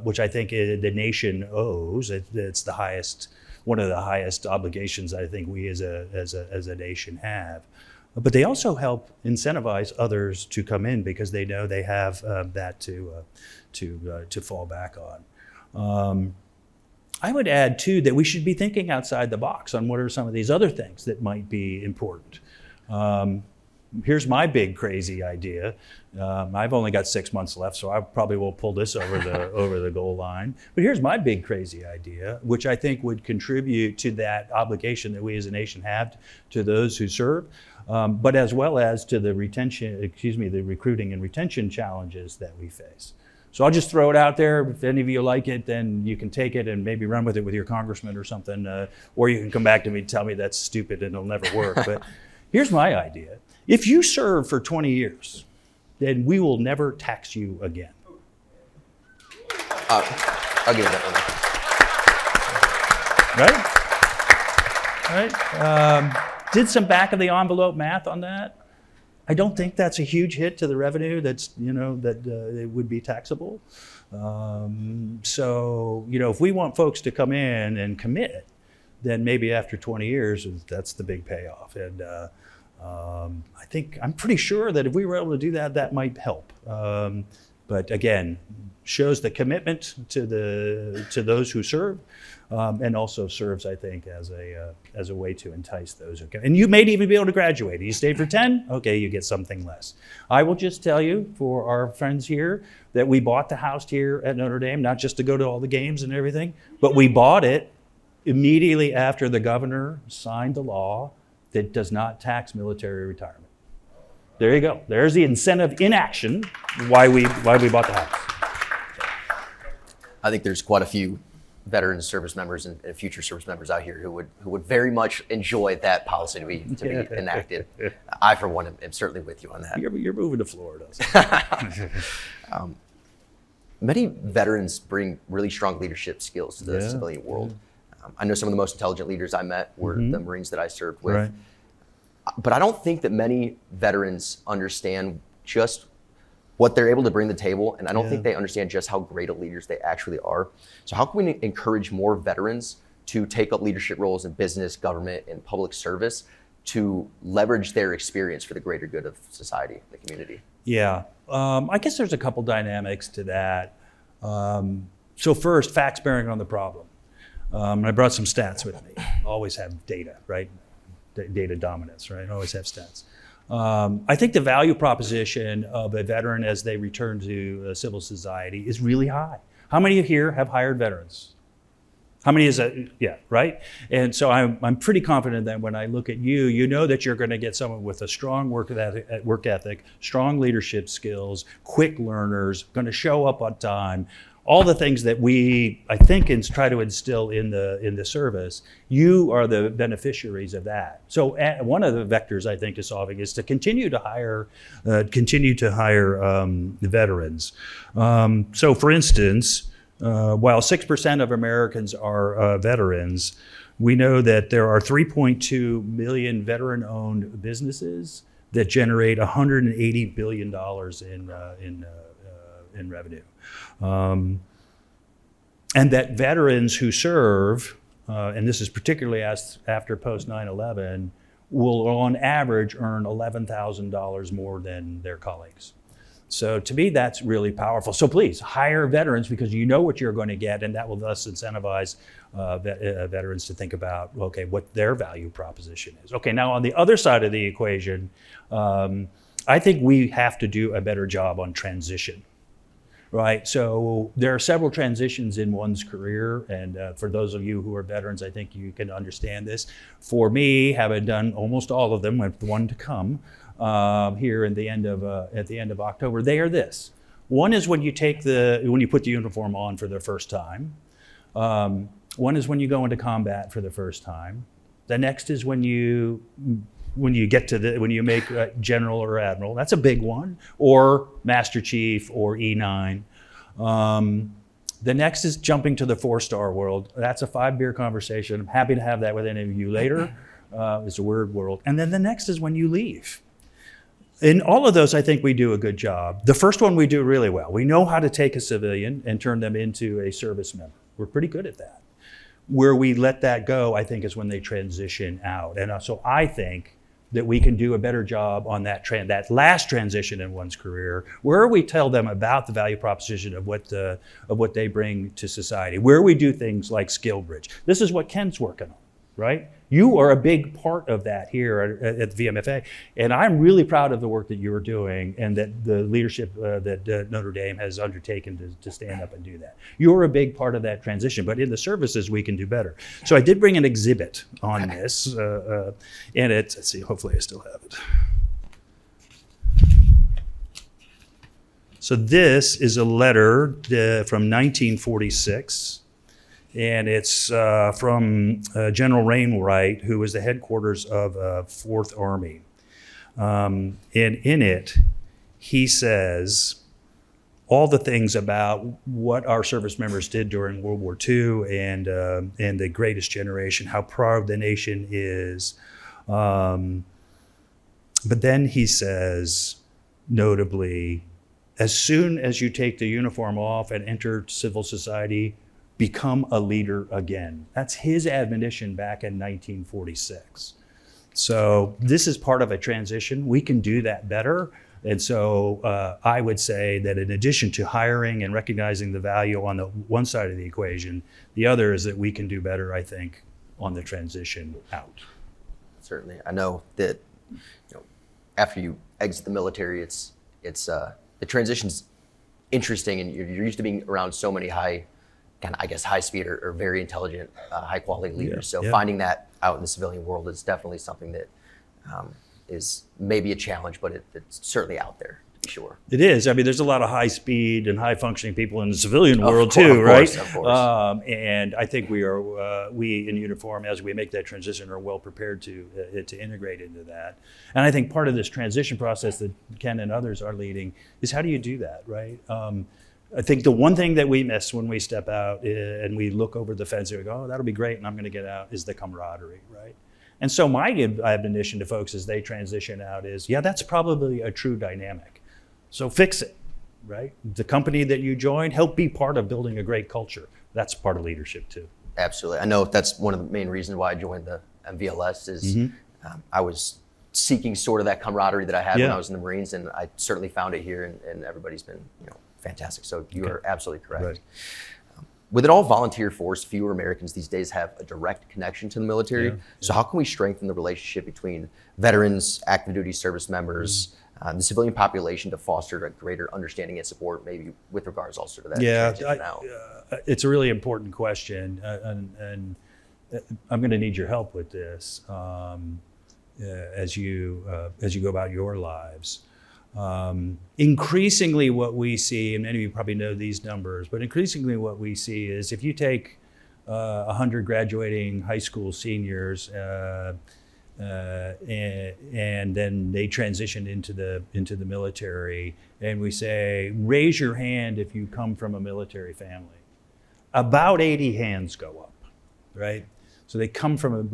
which I think the nation owes. It's the highest, one of the highest obligations I think we as a nation have. But they also help incentivize others to come in because they know they have that to fall back on. I would add too that we should be thinking outside the box on what are some of these other things that might be important. Here's my big crazy idea. I've only got 6 months left, so I probably will pull this over the goal line. But here's my big crazy idea, which I think would contribute to that obligation that we as a nation have to those who serve, but as well as to the recruiting and retention challenges that we face. So I'll just throw it out there. If any of you like it, then you can take it and maybe run with it with your congressman or something, or you can come back to me and tell me that's stupid and it'll never work. But here's my idea. If you serve for 20 years, then we will never tax you again. I'll give that one. Right? Did some back of the envelope math on that. I don't think that's a huge hit to the revenue that it would be taxable. So, you know, if we want folks to come in and commit, then maybe after 20 years, that's the big payoff. And I'm pretty sure that if we were able to do that, that might help. But again, shows the commitment to those who serve, and also serves, I think, as a way to entice those who can. And you may even be able to graduate. You stayed for 10, okay, you get something less. I will just tell you, for our friends here, that we bought the house here at Notre Dame, not just to go to all the games and everything, but we bought it immediately after the governor signed the law that does not tax military retirement. There you go. There's the incentive in action why we bought the house. I think there's quite a few veteran service members and future service members out here who would very much enjoy that policy to be enacted. I, for one, am certainly with you on that. You're moving to Florida. Many veterans bring really strong leadership skills to the civilian world. I know some of the most intelligent leaders I met were the Marines that I served with. Right. But I don't think that many veterans understand just what they're able to bring to the table, and I don't think they understand just how great of leaders they actually are. So how can we encourage more veterans to take up leadership roles in business, government, and public service to leverage their experience for the greater good of society, the community? Yeah, I guess there's a couple dynamics to that. So first, facts bearing on the problem. I brought some stats with me. Always have data, right? Data dominance, right? Always have stats. I think the value proposition of a veteran as they return to civil society is really high. How many here have hired veterans? How many is that? Yeah, right? And so I'm pretty confident that when I look at you, you know that you're going to get someone with a strong work ethic, strong leadership skills, quick learners, going to show up on time, all the things that we, I think, try to instill in the service. You are the beneficiaries of that. So one of the vectors, I think, to solving is to continue to hire veterans. So for instance, while 6% of Americans are veterans, we know that there are 3.2 million veteran-owned businesses that generate $180 billion in revenue. And that veterans who serve, and this is particularly after post 9/11, will on average earn $11,000 more than their colleagues. So to me, that's really powerful. So please hire veterans because you know what you're going to get, and that will thus incentivize veterans to think about, okay, what their value proposition is. Okay, now on the other side of the equation, I think we have to do a better job on transition. right? So there are several transitions in one's career, and for those of you who are veterans, I think you can understand this. For me, having done almost all of them, with one to come here at the end of October, they are this. One is when you put the uniform on for the first time. One is when you go into combat for the first time. The next is when you make general or admiral. That's a big one, or Master Chief or E9. The next is jumping to the 4-star world. That's a 5-beer conversation. I'm happy to have that with any of you later. It's a word world. And then the next is when you leave. In all of those, I think we do a good job. The first one we do really well. We know how to take a civilian and turn them into a service member. We're pretty good at that. Where we let that go, I think, is when they transition out. And so I think that we can do a better job on that last transition in one's career, where we tell them about the value proposition of what they bring to society, where we do things like Skill Bridge. This is what Ken's working on, right? You are a big part of that here at the VMFA, and I'm really proud of the work that you're doing and that the leadership that Notre Dame has undertaken to stand up and do that. You're a big part of that transition, but in the services we can do better. So I did bring an exhibit on this, and let's see, hopefully I still have it. So this is a letter from 1946. And it's from General Wainwright, who was the headquarters of 4th Army. And in it, he says all the things about what our service members did during World War II and the greatest generation, how proud the nation is. But then he says, notably, as soon as you take the uniform off and enter civil society, become a leader again. That's his admonition back in 1946. So this is part of a transition. We can do that better. And so I would say that in addition to hiring and recognizing the value on the one side of the equation, the other is that we can do better, I think, on the transition out. Certainly. I know that after you exit the military, the transition's interesting, and you're used to being around so many high speed or very intelligent, high quality leaders. So finding that out in the civilian world is definitely something that is maybe a challenge, but it's certainly out there, to be sure. It is. I mean, there's a lot of high speed and high functioning people in the civilian world too, right? Of course. And I think we in uniform, as we make that transition, are well prepared to integrate into that. And I think part of this transition process that Ken and others are leading is how do you do that, right? I think the one thing that we miss when we step out and we look over the fence and we go, oh, that'll be great, and I'm going to get out, is the camaraderie, right? And so my admonition to folks as they transition out is, yeah, that's probably a true dynamic. So fix it, right? The company that you join, help be part of building a great culture. That's part of leadership too. Absolutely. I know that's one of the main reasons why I joined the MVLS is I was seeking sort of that camaraderie that I had when I was in the Marines, and I certainly found it here, and everybody's been, fantastic. So you are absolutely correct. Right. With an all-volunteer force, fewer Americans these days have a direct connection to the military. Yeah. So how can we strengthen the relationship between veterans, active duty service members, the civilian population to foster a greater understanding and support, maybe with regards also to that transition out? It's a really important question, and I'm going to need your help with this as you go about your lives. Increasingly what we see, and many of you probably know these numbers, but increasingly what we see is if you take 100 graduating high school seniors and then they transition into the military, and we say, raise your hand if you come from a military family. About 80 hands go up, right? So they come from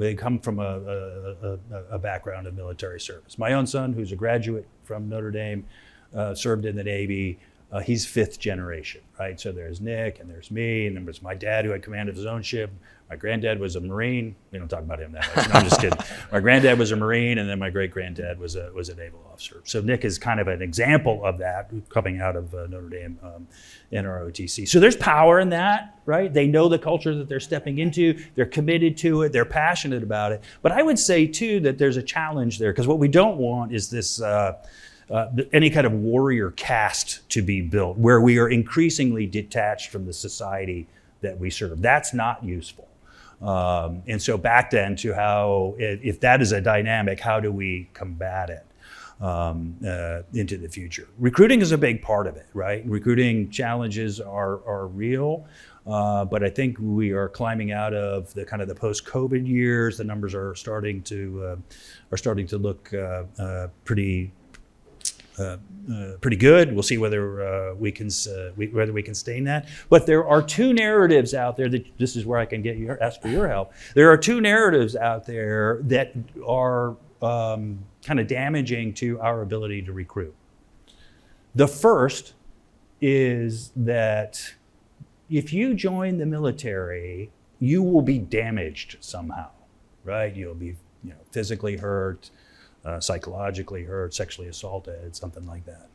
a background of military service. My own son, who's a graduate from Notre Dame, served in the Navy. He's 5th generation, right? So there's Nick, and there's me, and then there's my dad who had command of his own ship. My granddad was a Marine. We don't talk about him that much. No, I'm just kidding. My granddad was a Marine, and then my great-granddad was a naval officer. So Nick is kind of an example of that coming out of Notre Dame NROTC. So there's power in that, right? They know the culture that they're stepping into. They're committed to it. They're passionate about it. But I would say, too, that there's a challenge there, because what we don't want is this any kind of warrior caste to be built where we are increasingly detached from the society that we serve. That's not useful. And so back then to how, if that is a dynamic, how do we combat it into the future? Recruiting is a big part of it, right? Recruiting challenges are real, but I think we are climbing out of the kind of the post-COVID years. The numbers are starting to look pretty good. We'll see whether we can sustain that. But there are two narratives out there that this is where I can ask for your help. There are two narratives out there that are kind of damaging to our ability to recruit. The first is that if you join the military, you will be damaged somehow, right? You'll be physically hurt, psychologically hurt, sexually assaulted, something like that.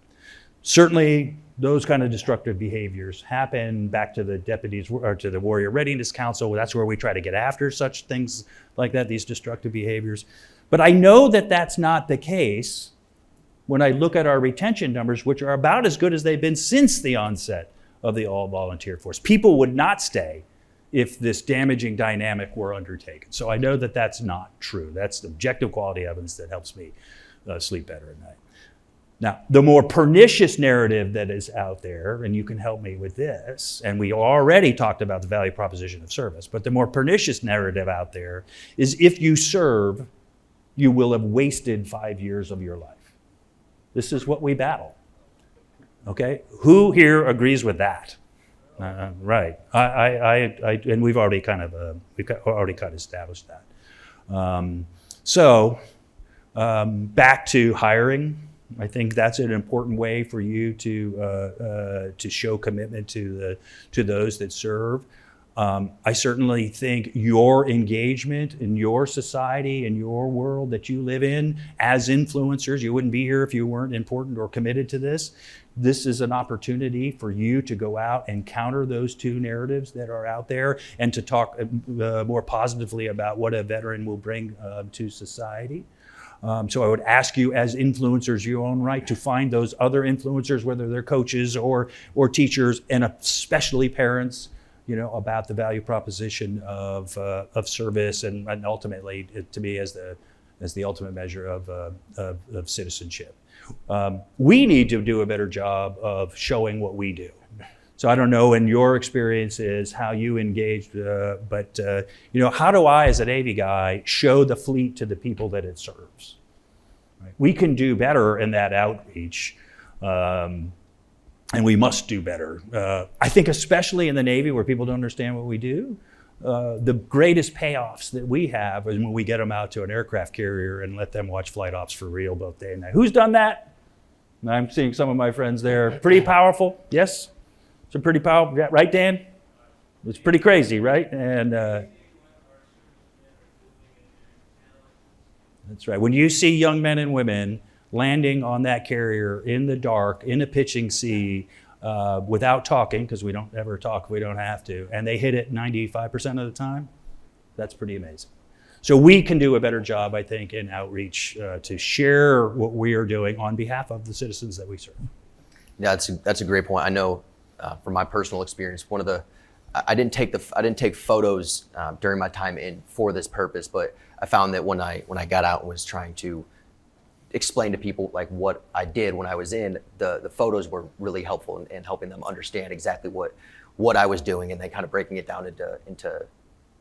Certainly, those kind of destructive behaviors happen. Back to the deputies or to the Warrior Readiness Council. That's where we try to get after such things like that, these destructive behaviors. But I know that that's not the case when I look at our retention numbers, which are about as good as they've been since the onset of the all-volunteer force. People would not stay if this damaging dynamic were undertaken. So I know that that's not true. That's the objective quality evidence that helps me sleep better at night. Now, the more pernicious narrative that is out there, and you can help me with this, and we already talked about the value proposition of service, but the more pernicious narrative out there is if you serve, you will have wasted 5 years of your life. This is what we battle. Okay? Who here agrees with that? Right. And we've already kind of established that. Back to hiring. I think that's an important way for you to show commitment to those that serve. I certainly think your engagement in your society, in your world that you live in as influencers, you wouldn't be here if you weren't important or committed to this. This is an opportunity for you to go out and counter those two narratives that are out there and to talk more positively about what a veteran will bring to society. So I would ask you as influencers, your own right, to find those other influencers, whether they're coaches or teachers, and especially parents, about the value proposition of service and ultimately, to me, as the ultimate measure of citizenship. We need to do a better job of showing what we do. So I don't know in your experiences how you engaged, but how do I, as a Navy guy, show the fleet to the people that it serves? Right? We can do better in that outreach, and we must do better. I think especially in the Navy where people don't understand what we do, the greatest payoffs that we have is when we get them out to an aircraft carrier and let them watch flight ops for real both day and night. Who's done that? I'm seeing some of my friends there. Pretty powerful, yes? It's pretty powerful, right, Dan? It's pretty crazy, right? And that's right. When you see young men and women landing on that carrier in the dark, in a pitching sea, without talking, because we don't ever talk if we don't have to, and they hit it 95% of the time, that's pretty amazing. So we can do a better job, I think, in outreach to share what we are doing on behalf of the citizens that we serve. Yeah, that's a great point. I know from my personal experience, I didn't take photos during my time in for this purpose, but I found that when I got out and was trying to explain to people like what I did when I was in, the photos were really helpful in helping them understand exactly what I was doing, and then kind of breaking it down into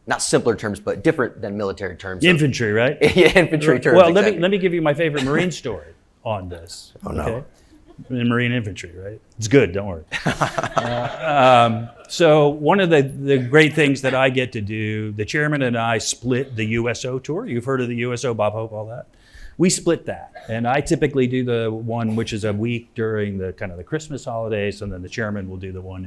not simpler terms, but different than military terms. Infantry, right? Yeah, infantry terms. Well, exactly. let me give you my favorite Marine story on this. Oh, no. Okay? In Marine infantry, right? It's good, don't worry. So one of the great things that I get to do, the chairman and I split the USO tour. You've heard of the USO, Bob Hope, all that. We split that, and I typically do the one which is a week during the kind of the Christmas holidays, and then the chairman will do the one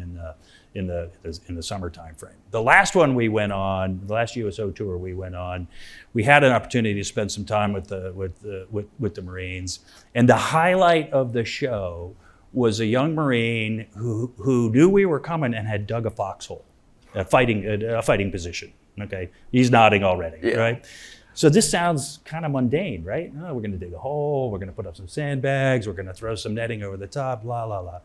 in the summer time frame. The last one we went on, the last USO tour we went on, we had an opportunity to spend some time with the Marines, and the highlight of the show was a young Marine who knew we were coming and had dug a foxhole, a fighting position. Okay, he's nodding already, yeah. Right? So this sounds kind of mundane, right? Oh, we're going to dig a hole, we're going to put up some sandbags, we're going to throw some netting over the top, blah, blah, blah.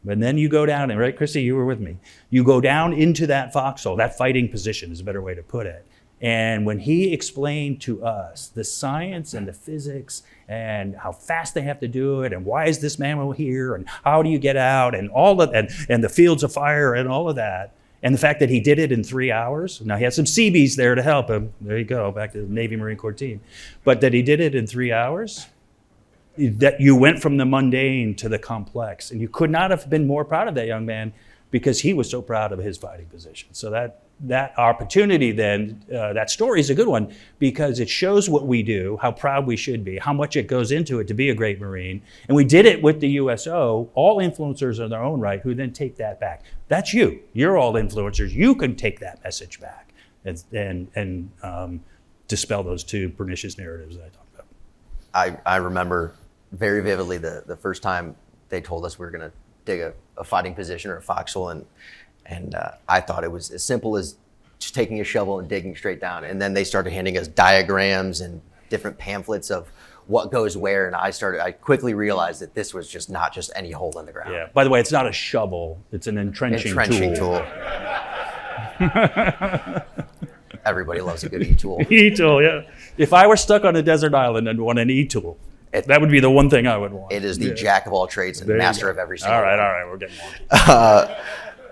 But then you go down, and right, Christy, you were with me. You go down into that foxhole, that fighting position is a better way to put it. And when he explained to us the science and the physics and how fast they have to do it, and why is this mammal here, and how do you get out, and all of and the fields of fire and all of that, and the fact that he did it in 3 hours. Now he had some Seabees there to help him. There you go, back to the Navy Marine Corps team. But that he did it in 3 hours, that you went from the mundane to the complex. And you could not have been more proud of that young man, because he was so proud of his fighting position. So that opportunity then, that story is a good one, because it shows what we do, how proud we should be, how much it goes into it to be a great Marine. And we did it with the USO, all influencers in their own right, who then take that back. That's you. You're all influencers. You can take that message back and dispel those two pernicious narratives that I talked about. I remember very vividly the first time they told us we were going to dig a fighting position or a foxhole, and I thought it was as simple as just taking a shovel and digging straight down. And then they started handing us diagrams and different pamphlets of what goes where, and I quickly realized that this was just not just any hole in the ground. Yeah. By the way, it's not a shovel; it's an entrenching tool. Everybody loves a good e-tool. E-tool, yeah. If I were stuck on a desert island and want an e-tool, that would be the one thing I would want. It is the jack of all trades and master of every single all right, one. we're getting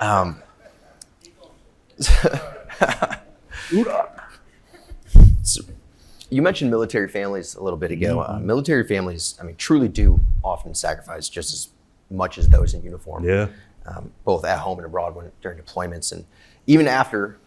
on. So you mentioned military families a little bit ago. Military families, truly do often sacrifice just as much as those in uniform. Yeah. Both at home and abroad during deployments, and even after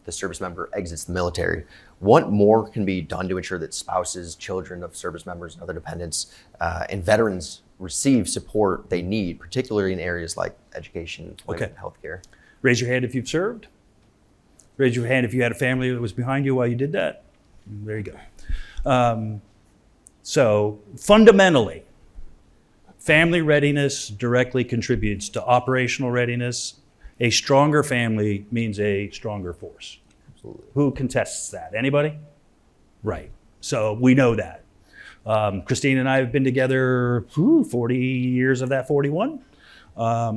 the service member exits the military. What more can be done to ensure that spouses, children of service members, and other dependents, and veterans receive support they need, particularly in areas like education, employment, and healthcare? Raise your hand if you've served. Raise your hand if you had a family that was behind you while you did that. There you go. So fundamentally, family readiness directly contributes to operational readiness. A stronger family means a stronger force. Absolutely. Who contests that? Anybody? Right. So we know that. Christine and I have been together 40 years of that 41.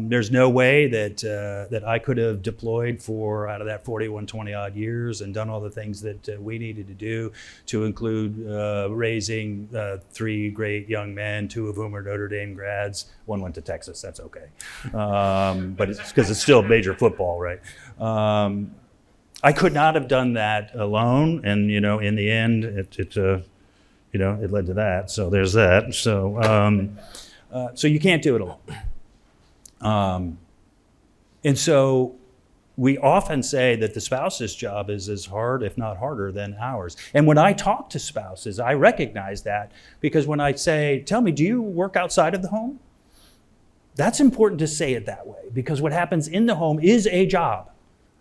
There's no way that I could have deployed for out of that 41, 20 odd years and done all the things that we needed to do, to include raising 3 great young men, 2 of whom are Notre Dame grads. One went to Texas, that's okay. But it's because it's still major football, right? I could not have done that alone. And, in the end, it led to that. So there's that. So you can't do it alone. And so we often say that the spouse's job is as hard, if not harder, than ours. And when I talk to spouses, I recognize that, because when I say, tell me, do you work outside of the home? That's important to say it that way, because what happens in the home is a job.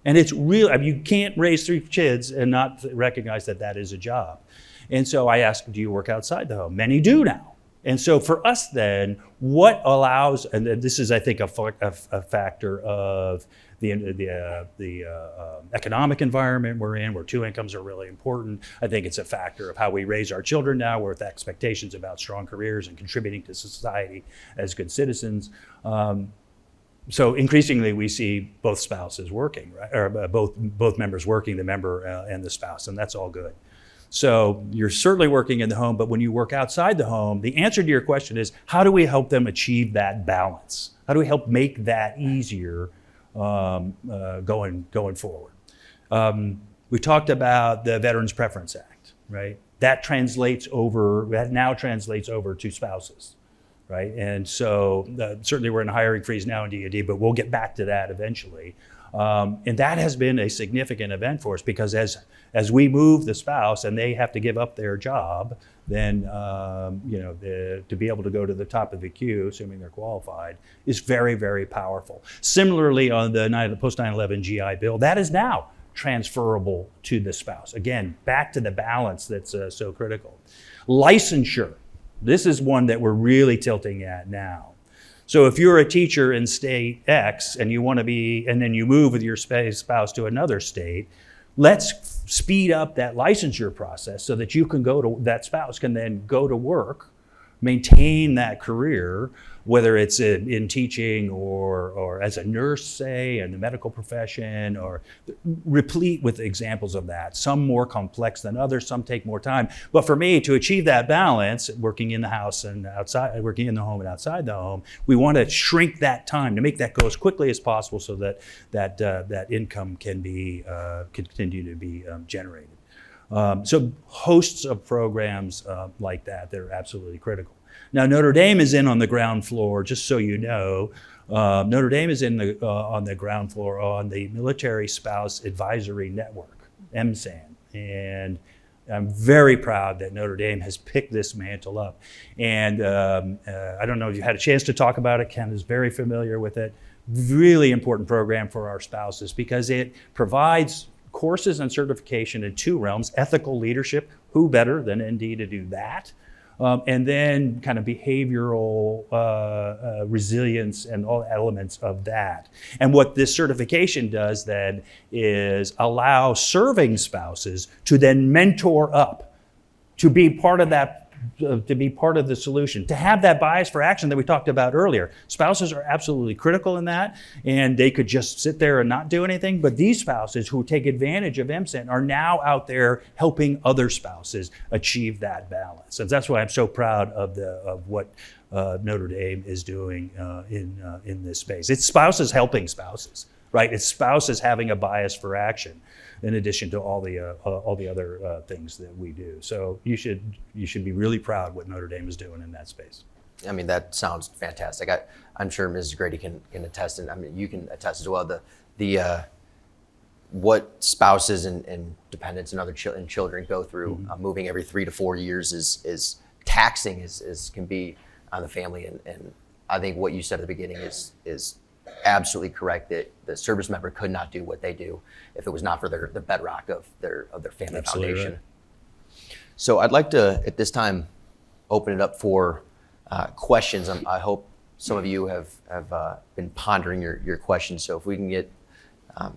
And it's real. You can't raise 3 kids and not recognize that that is a job. And so I ask, do you work outside the home? Many do now. And so for us then, what allows, and this is, I think, a factor of the economic environment we're in, where 2 incomes are really important. I think it's a factor of how we raise our children now, with expectations about strong careers and contributing to society as good citizens. So increasingly, we see both spouses working, right? Or both members working, the member and the spouse, and that's all good. So you're certainly working in the home, but when you work outside the home, the answer to your question is, how do we help them achieve that balance? How do we help make that easier going forward? We talked about the Veterans Preference Act, right? That now translates over to spouses, right? And so certainly we're in a hiring freeze now in DoD, but we'll get back to that eventually. And that has been a significant event for us, because as we move the spouse and they have to give up their job, then to be able to go to the top of the queue, assuming they're qualified, is very, very powerful. Similarly, on the post 9/11 GI Bill, that is now transferable to the spouse. Again, back to the balance that's so critical. Licensure. This is one that we're really tilting at now. So if you're a teacher in state X and you want to be, and then you move with your spouse to another state, let's speed up that licensure process so that you can that spouse can then go to work, maintain that career, whether it's in teaching or as a nurse, say, in the medical profession, or replete with examples of that. Some more complex than others, some take more time. But for me, to achieve that balance, working in the house and outside, working in the home and outside the home, we want to shrink that time to make that go as quickly as possible so that that income can continue to be generated. So hosts of programs like that are absolutely critical. Now, Notre Dame is in on the ground floor, just so you know. Notre Dame is on the ground floor on the Military Spouse Advisory Network, MSAN. And I'm very proud that Notre Dame has picked this mantle up. And I don't know if you had a chance to talk about it. Ken is very familiar with it. Really important program for our spouses because it provides courses and certification in two realms: ethical leadership, who better than ND to do that? And then kind of behavioral resilience and all elements of that. And what this certification does then is allow serving spouses to then mentor up, to be part of that, to be part of the solution, to have that bias for action that we talked about earlier. Spouses are absolutely critical in that, and they could just sit there and not do anything, but these spouses who take advantage of MSAN are now out there helping other spouses achieve that balance. And that's why I'm so proud of what Notre Dame is doing in this space. It's spouses helping spouses, right? It's spouses having a bias for action, in addition to all the other things that we do. So you should be really proud what Notre Dame is doing in that space. I mean, that sounds fantastic. I'm sure Mrs. Grady can attest, and I mean, you can attest as well. The what spouses and dependents and other children go through, moving every 3 to 4 years is taxing as can be on the family. And I think what you said at the beginning is absolutely correct, that the service member could not do what they do if it was not for the bedrock of their family Absolutely foundation. Right. So I'd like to, at this time, open it up for questions. I hope some of you have been pondering your questions. So if we can get,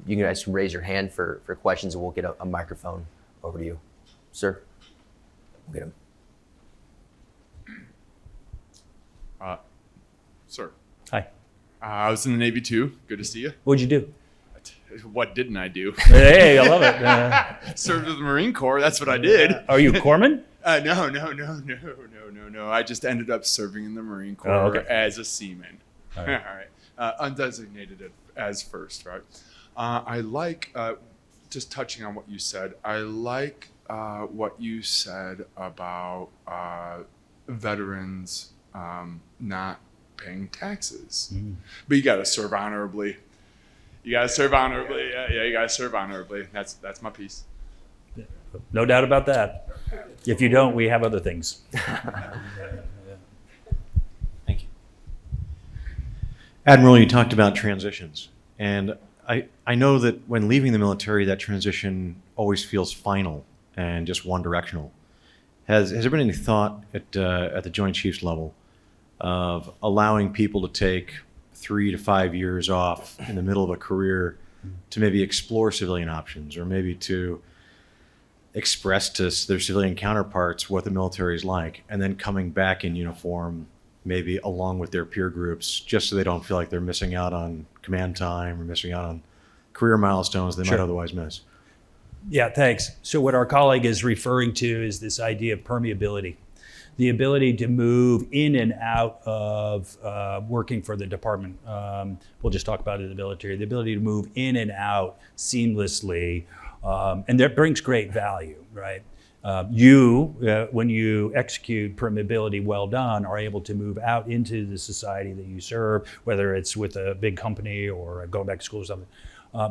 you guys can raise your hand for questions, and we'll get a microphone over to you. Sir, we'll get him. Sir. Hi. I was in the Navy too. Good to see you. What'd you do? What didn't I do? Hey, I love it. Served with the Marine Corps. That's what I did. Are you a corpsman? No. I just ended up serving in the Marine Corps as a seaman. All right. Undesignated as first, right? I like, just touching on what you said, I like what you said about veterans not paying taxes. But you got to serve honorably. You got to serve honorably. Yeah, you got to serve honorably. That's my piece. No doubt about that. If you don't, we have other things. Thank you. Admiral, you talked about transitions. And I know that when leaving the military, that transition always feels final and just one directional. Has there been any thought at the Joint Chiefs level of allowing people to take 3 to 5 years off in the middle of a career to maybe explore civilian options, or maybe to express to their civilian counterparts what the military is like, and then coming back in uniform, maybe along with their peer groups, just so they don't feel like they're missing out on command time or missing out on career milestones they might otherwise miss? Yeah, thanks. So what our colleague is referring to is this idea of permeability, the ability to move in and out of working for the department. We'll just talk about it in the military, the ability to move in and out seamlessly. And that brings great value, right? When you execute permeability well done, are able to move out into the society that you serve, whether it's with a big company or going back to school or something.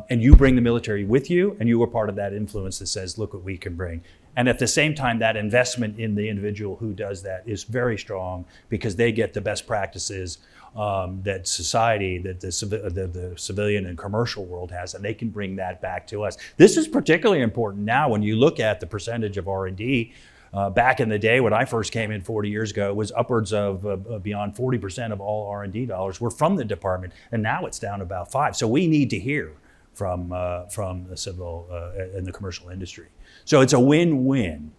And you bring the military with you, and you are part of that influence that says, look what we can bring. And at the same time, that investment in the individual who does that is very strong, because they get the best practices that society, that the civilian and commercial world has, and they can bring that back to us. This is particularly important now when you look at the percentage of R&D. Back in the day when I first came in 40 years ago, it was upwards of beyond 40% of all R&D dollars were from the department, and now it's down about 5%. So we need to hear from the civil and the commercial industry. So it's a win-win,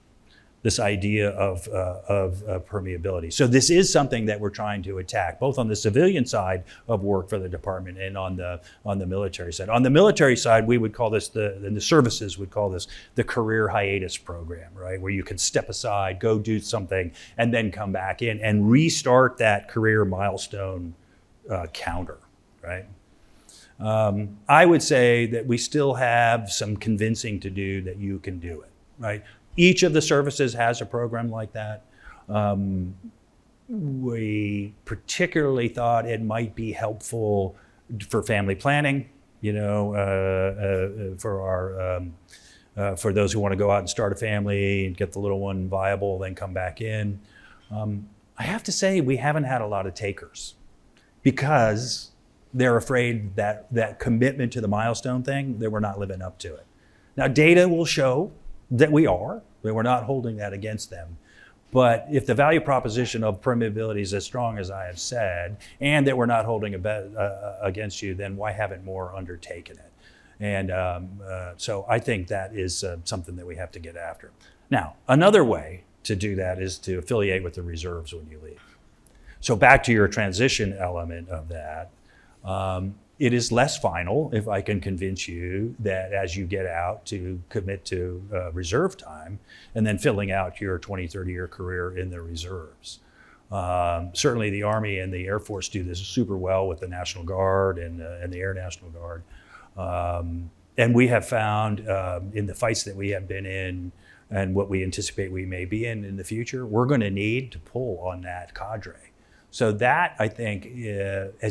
this idea of permeability. So this is something that we're trying to attack, both on the civilian side of work for the department and on the military side. On the military side, we would call this, and the services would call this the career hiatus program, right? Where you can step aside, go do something, and then come back in and restart that career milestone counter, right? I would say that we still have some convincing to do that you can do it, right? Each of the services has a program like that. We particularly thought it might be helpful for family planning, for those who want to go out and start a family and get the little one viable, then come back in. I have to say we haven't had a lot of takers because they're afraid that that commitment to the milestone thing, that we're not living up to it. Now, data will show that we're not holding that against them. But if the value proposition of permeability is as strong as I have said, and that we're not holding against you, then why haven't more undertaken it? And so I think that is something that we have to get after. Now, another way to do that is to affiliate with the reserves when you leave. So back to your transition element of that, it is less final if I can convince you that as you get out to commit to reserve time and then filling out your 20, 30-year career in the reserves. Certainly the Army and the Air Force do this super well with the National Guard and the Air National Guard. And we have found in the fights that we have been in and what we anticipate we may be in the future, we're going to need to pull on that cadre. So that, I think,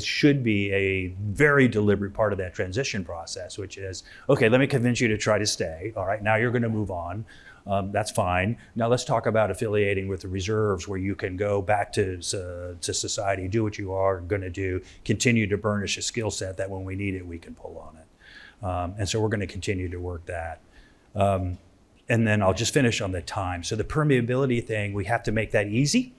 should be a very deliberate part of that transition process, which is, okay, let me convince you to try to stay. All right, now you're going to move on. That's fine. Now let's talk about affiliating with the reserves where you can go back to society, do what you are going to do, continue to burnish a skill set that when we need it, we can pull on it. And so we're going to continue to work that. And then I'll just finish on the time. So the permeability thing, we have to make that easy,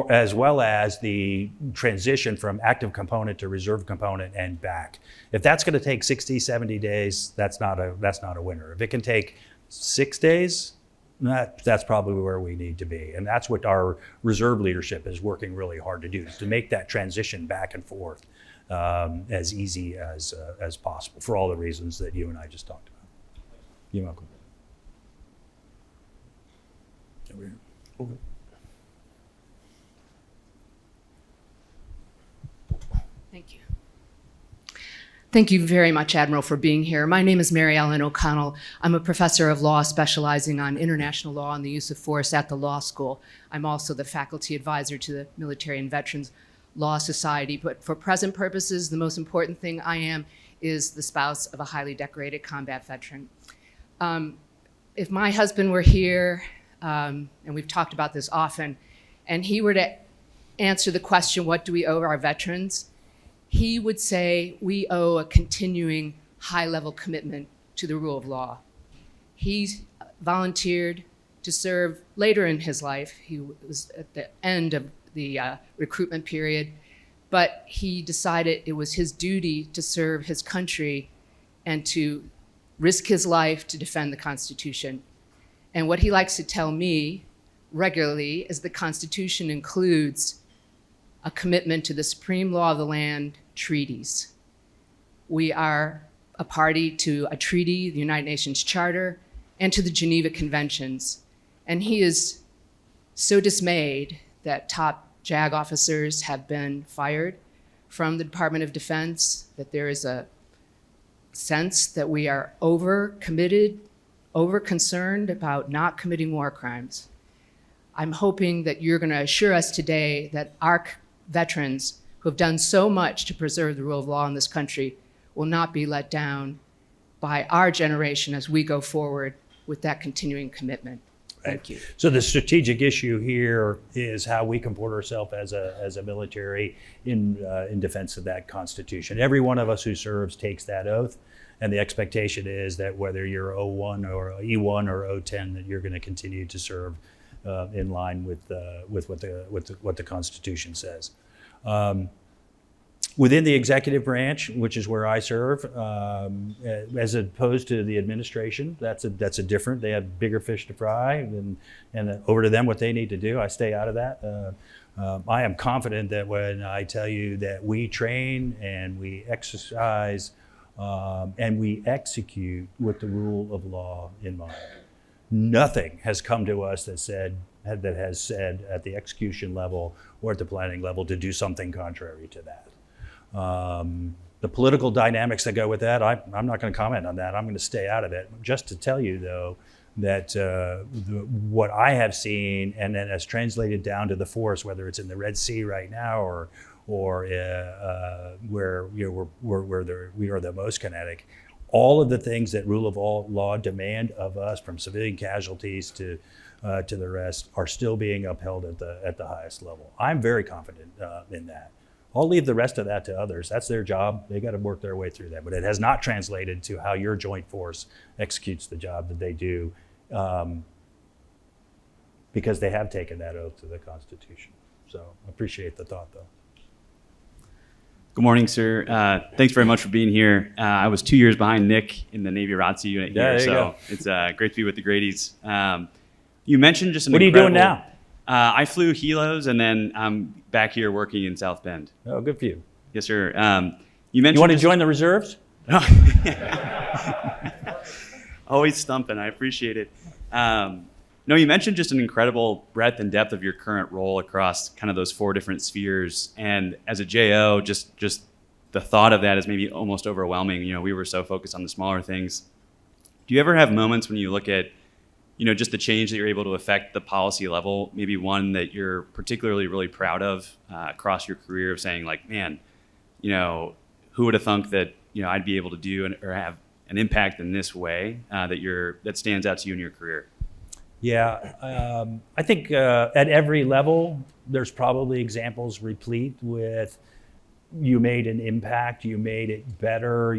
as well as the transition from active component to reserve component and back. If that's going to take 60, 70 days, that's not a winner. If it can take 6 days, that's probably where we need to be. And that's what our reserve leadership is working really hard to do, is to make that transition back and forth as easy as possible for all the reasons that you and I just talked about. You're welcome. Okay. Thank you. Thank you very much, Admiral, for being here. My name is Mary Ellen O'Connell. I'm a professor of law specializing on international law and the use of force at the law school. I'm also the faculty advisor to the Military and Veterans Law Society. But for present purposes, the most important thing I am is the spouse of a highly decorated combat veteran. If my husband were here, and we've talked about this often, and he were to answer the question, what do we owe our veterans? He would say we owe a continuing high-level commitment to the rule of law. He volunteered to serve later in his life. He was at the end of the recruitment period, but he decided it was his duty to serve his country and to risk his life to defend the Constitution. And what he likes to tell me regularly is the Constitution includes a commitment to the supreme law of the land, treaties. We are a party to a treaty, the United Nations Charter, and to the Geneva Conventions. And he is so dismayed that top JAG officers have been fired from the Department of Defense, that there is a sense that we are over-committed, over-concerned about not committing war crimes. I'm hoping that you're going to assure us today that our veterans who have done so much to preserve the rule of law in this country will not be let down by our generation as we go forward with that continuing commitment. Thank you. So the strategic issue here is how we comport ourselves as a military in defense of that Constitution. Every one of us who serves takes that oath, and the expectation is that whether you're O1 or E1 or O10, that you're going to continue to serve in line with what the Constitution says. Within the executive branch, which is where I serve, as opposed to the administration, that's a different. They have bigger fish to fry, and over to them what they need to do. I stay out of that. I am confident that when I tell you that we train and we exercise and we execute with the rule of law in mind. Nothing has come to us that has said at the execution level or at the planning level to do something contrary to that. The political dynamics that go with that, I'm not going to comment on that. I'm going to stay out of it. Just to tell you, though, that what I have seen, and then as translated down to the force, whether it's in the Red Sea right now or where we are the most kinetic, all of the things that rule of law demand of us, from civilian casualties to the rest, are still being upheld at the highest level. I'm very confident in that. I'll leave the rest of that to others. That's their job. They got to work their way through that. But it has not translated to how your joint force executes the job that they do, because they have taken that oath to the Constitution. So I appreciate the thought, though. Good morning, sir. Thanks very much for being here. I was 2 years behind Nick in the Navy ROTC unit here, so it's great to be with the Grady's. You mentioned just an What are you doing now? I flew helos, and then I'm back here working in South Bend. Oh, good for you. Yes, sir. You mentioned. You want to join the reserves? Always stumping. I appreciate it. No, you mentioned just an incredible breadth and depth of your current role across kind of those 4 different spheres. And as a JO, just the thought of that is maybe almost overwhelming. You know, we were so focused on the smaller things. Do you ever have moments when you look at, you know, just the change that you're able to affect the policy level, maybe one that you're particularly really proud of across your career, of saying like, man, you know, who would have thunk that, you know, I'd be able to do or have an impact in this way that stands out to you in your career? Yeah, I think at every level, there's probably examples replete with you made an impact, you made it better.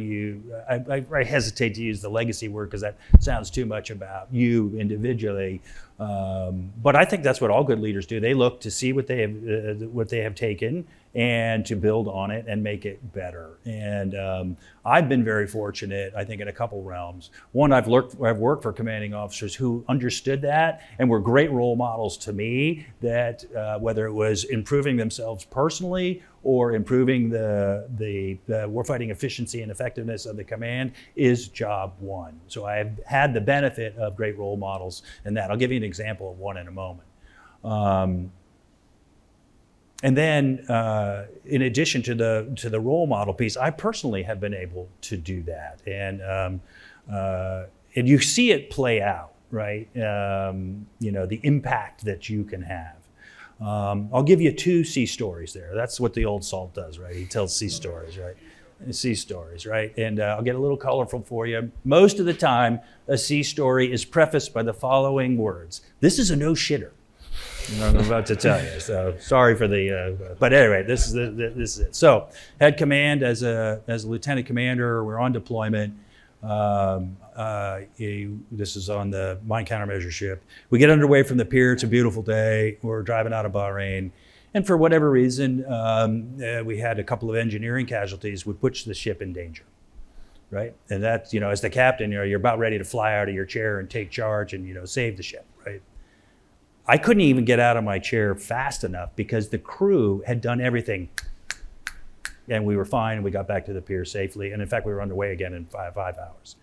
I hesitate to use the legacy word because that sounds too much about you individually. But I think that's what all good leaders do. They look to see what they have taken and to build on it and make it better. And I've been very fortunate, I think, in a couple realms. One, I've worked for commanding officers who understood that and were great role models to me, that whether it was improving themselves personally or improving the warfighting efficiency and effectiveness of the command is job one. So I've had the benefit of great role models in that. I'll give you an example of one in a moment. And then, in addition to the role model piece, I personally have been able to do that, and you see it play out, right? You know, the impact that you can have. I'll give you 2 sea stories there. That's what the old salt does, right? He tells sea stories, right? Sea stories, right? And I'll get a little colorful for you. Most of the time, a sea story is prefaced by the following words: "This is a no-shitter." I'm about to tell you. So sorry for the, but anyway, this is it. So had command as a lieutenant commander. We're on deployment. This is on the mine countermeasure ship. We get underway from the pier. It's a beautiful day. We're driving out of Bahrain. And for whatever reason, we had a couple of engineering casualties which put the ship in danger, right? And that's, you know, as the captain, you know, you're about ready to fly out of your chair and take charge and, you know, save the ship, right? I couldn't even get out of my chair fast enough because the crew had done everything, and we were fine, and we got back to the pier safely. And in fact, we were underway again in five hours.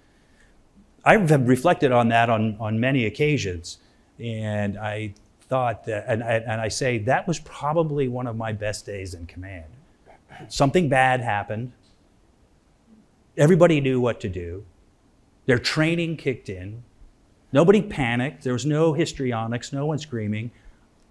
I have reflected on that on many occasions, and I thought that, and I say that was probably one of my best days in command. Something bad happened. Everybody knew what to do. Their training kicked in. Nobody panicked. There was no histrionics, no one screaming.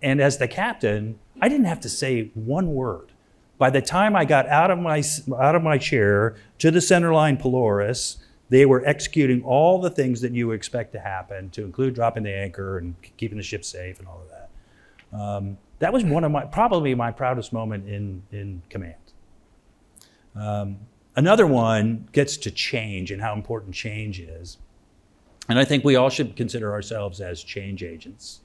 And as the captain, I didn't have to say one word. By the time I got out of my chair to the centerline Polaris, they were executing all the things that you would expect to happen, to include dropping the anchor and keeping the ship safe and all of that. That was one of probably my proudest moment in command. Another one gets to change and how important change is. And I think we all should consider ourselves as change agents.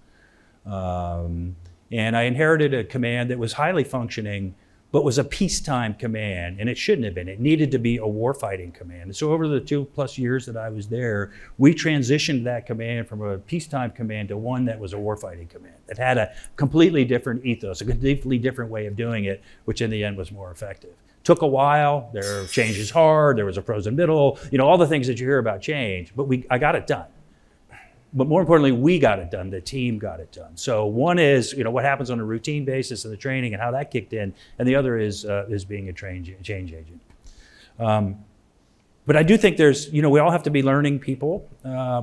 And I inherited a command that was highly functioning, but was a peacetime command, and it shouldn't have been. It needed to be a warfighting command. And so over the 2+ years that I was there, we transitioned that command from a peacetime command to one that was a warfighting command, that had a completely different ethos, a completely different way of doing it, which in the end was more effective. Took a while, change is hard, there was a frozen middle, all the things that you hear about change, but I got it done. But more importantly, we got it done, the team got it done. So one is, what happens on a routine basis in the training and how that kicked in, and the other is being a change agent. But I do think we all have to be learning people.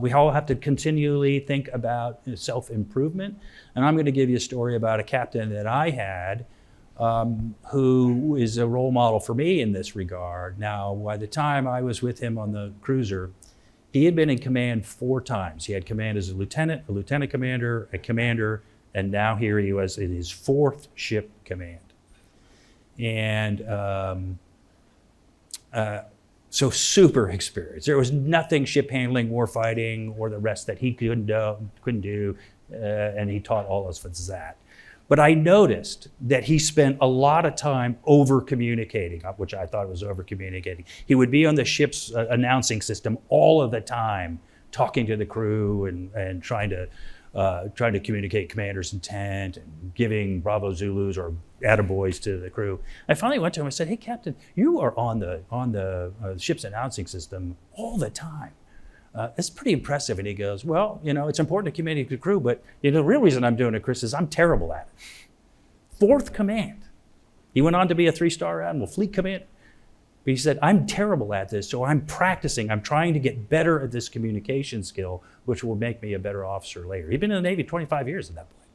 We all have to continually think about self-improvement. And I'm gonna give you a story about a captain that I had who is a role model for me in this regard. Now, by the time I was with him on the cruiser, he had been in command 4 times. He had command as a lieutenant commander, a commander, and now here he was in his 4th ship command. And so super experienced. There was nothing ship handling, war fighting, or the rest that he couldn't do, and he taught all of us that. But I noticed that he spent a lot of time over-communicating, which I thought was over-communicating. He would be on the ship's announcing system all of the time, talking to the crew and trying to communicate commander's intent and giving Bravo Zulus or attaboys to the crew. I finally went to him and said, "Hey, Captain, you are on the ship's announcing system all the time. It's pretty impressive." And he goes, "Well, it's important to communicate to the crew, but the real reason I'm doing it, Chris, is I'm terrible at it." 4th command. He went on to be a 3-star admiral, fleet commander. But he said, "I'm terrible at this, so I'm practicing. I'm trying to get better at this communication skill, which will make me a better officer later." He'd been in the Navy 25 years at that point.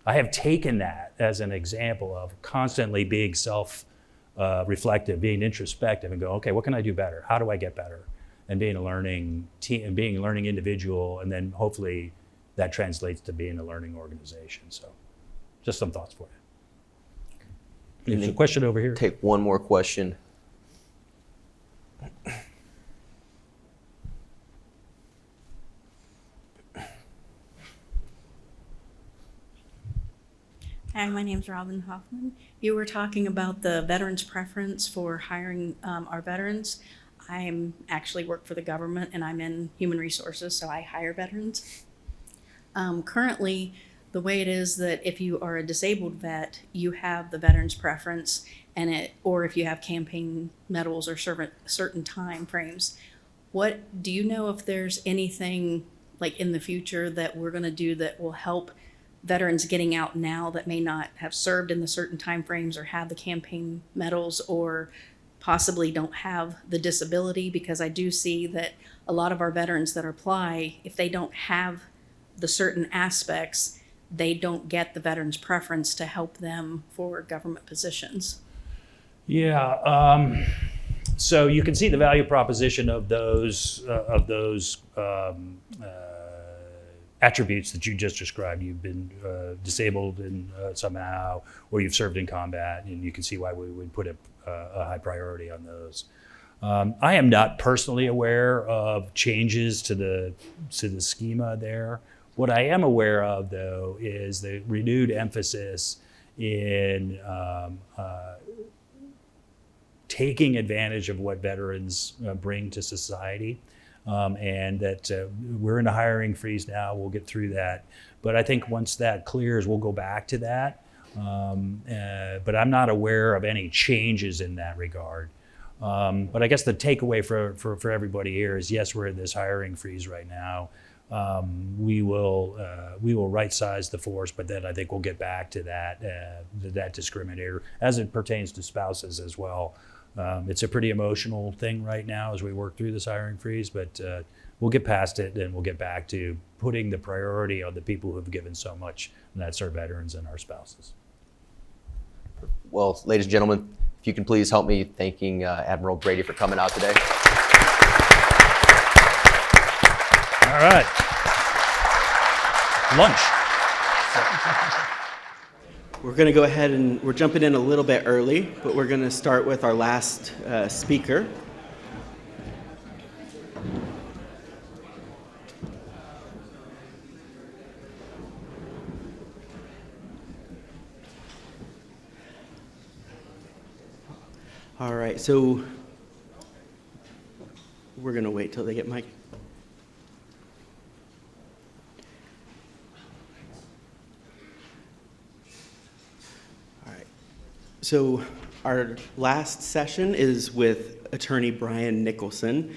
I have taken that as an example of constantly being self-reflective, being introspective, and go, okay, what can I do better? How do I get better? And being a learning team, and being a learning individual, and then hopefully that translates to being a learning organization. So, just some thoughts for you. There's a question over here. Take one more question. Hi, my name's Robin Hoffman. You were talking about the veterans' preference for hiring our veterans. I actually work for the government and I'm in human resources, so I hire veterans. Currently, the way it is that if you are a disabled vet, you have the veterans preference, or if you have campaign medals or certain time frames. What do you know if there's anything like in the future that we're going to do that will help veterans getting out now that may not have served in the certain time frames or have the campaign medals or possibly don't have the disability? Because I do see that a lot of our veterans that apply, if they don't have the certain aspects, they don't get the veterans preference to help them for government positions. Yeah, so you can see the value proposition of those attributes that you just described. You've been disabled in somehow, or you've served in combat, and you can see why we would put a high priority on those. I am not personally aware of changes to the schema there. What I am aware of, though, is the renewed emphasis in taking advantage of what veterans bring to society. And that we're in a hiring freeze now. We'll get through that. But I think once that clears, we'll go back to that. But I'm not aware of any changes in that regard. But I guess the takeaway for everybody here is, yes, we're in this hiring freeze right now. We will right-size the force, but then I think we'll get back to that discriminator as it pertains to spouses as well. It's a pretty emotional thing right now as we work through this hiring freeze, but we'll get past it and we'll get back to putting the priority on the people who have given so much, and that's our veterans and our spouses. Well, ladies and gentlemen, if you can please help me thanking Admiral Brady for coming out today. All right. Lunch. We're going to go ahead and we're jumping in a little bit early, but we're going to start with our last speaker. All right, so we're going to wait till they get mic. All right. So our last session is with attorney Brian Nicholson.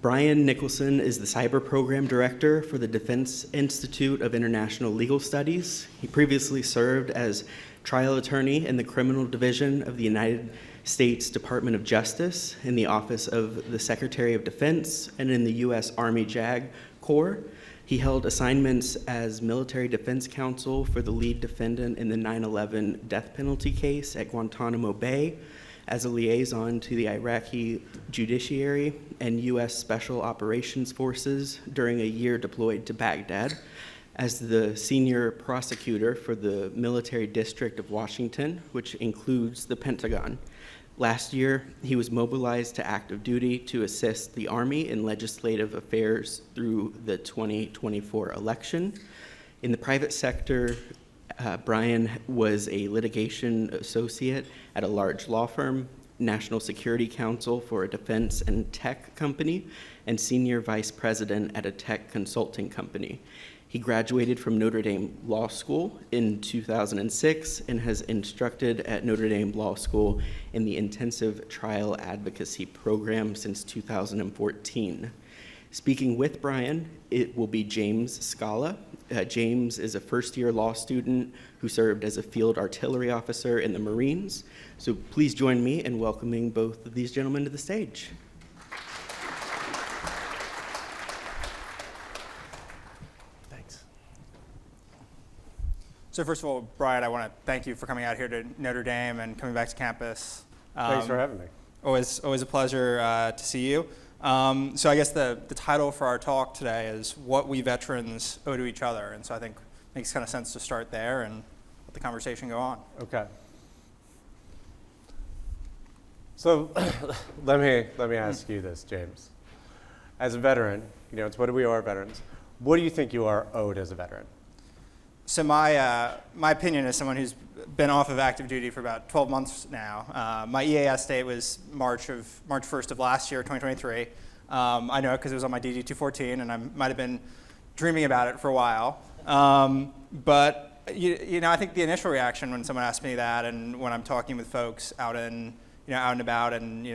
Brian Nicholson is the Cyber Program Director for the Defense Institute of International Legal Studies. He previously served as trial attorney in the Criminal Division of the United States Department of Justice, in the Office of the Secretary of Defense, and in the U.S. Army JAG Corps. He held assignments as military defense counsel for the lead defendant in the 9/11 death penalty case at Guantanamo Bay, as a liaison to the Iraqi judiciary and U.S. Special Operations Forces during a year deployed to Baghdad, as the senior prosecutor for the Military District of Washington, which includes the Pentagon. Last year, he was mobilized to active duty to assist the Army in legislative affairs through the 2024 election. In the private sector, Brian was a litigation associate at a large law firm, national security counsel for a defense and tech company, and senior vice president at a tech consulting company. He graduated from Notre Dame Law School in 2006 and has instructed at Notre Dame Law School in the intensive trial advocacy program since 2014. Speaking with Brian, it will be James Scala. James is a first-year law student who served as a field artillery officer in the Marines. So please join me in welcoming both of these gentlemen to the stage. Thanks. So first of all, Brian, I want to thank you for coming out here to Notre Dame and coming back to campus. Thanks for having me. Always a pleasure to see you. So I guess the title for our talk today is What We Veterans Owe to Each Other. And so I think it makes kind of sense to start there and let the conversation go on. Okay. So let me ask you this, James. As a veteran, it's what do we owe our veterans? What do you think you are owed as a veteran? So my opinion as someone who's been off of active duty for about 12 months now, my EAS date was March 1st of last year, 2023. I know it because it was on my DD-214, and I might have been dreaming about it for a while. But I think the initial reaction when someone asks me that, and when I'm talking with folks out and about, and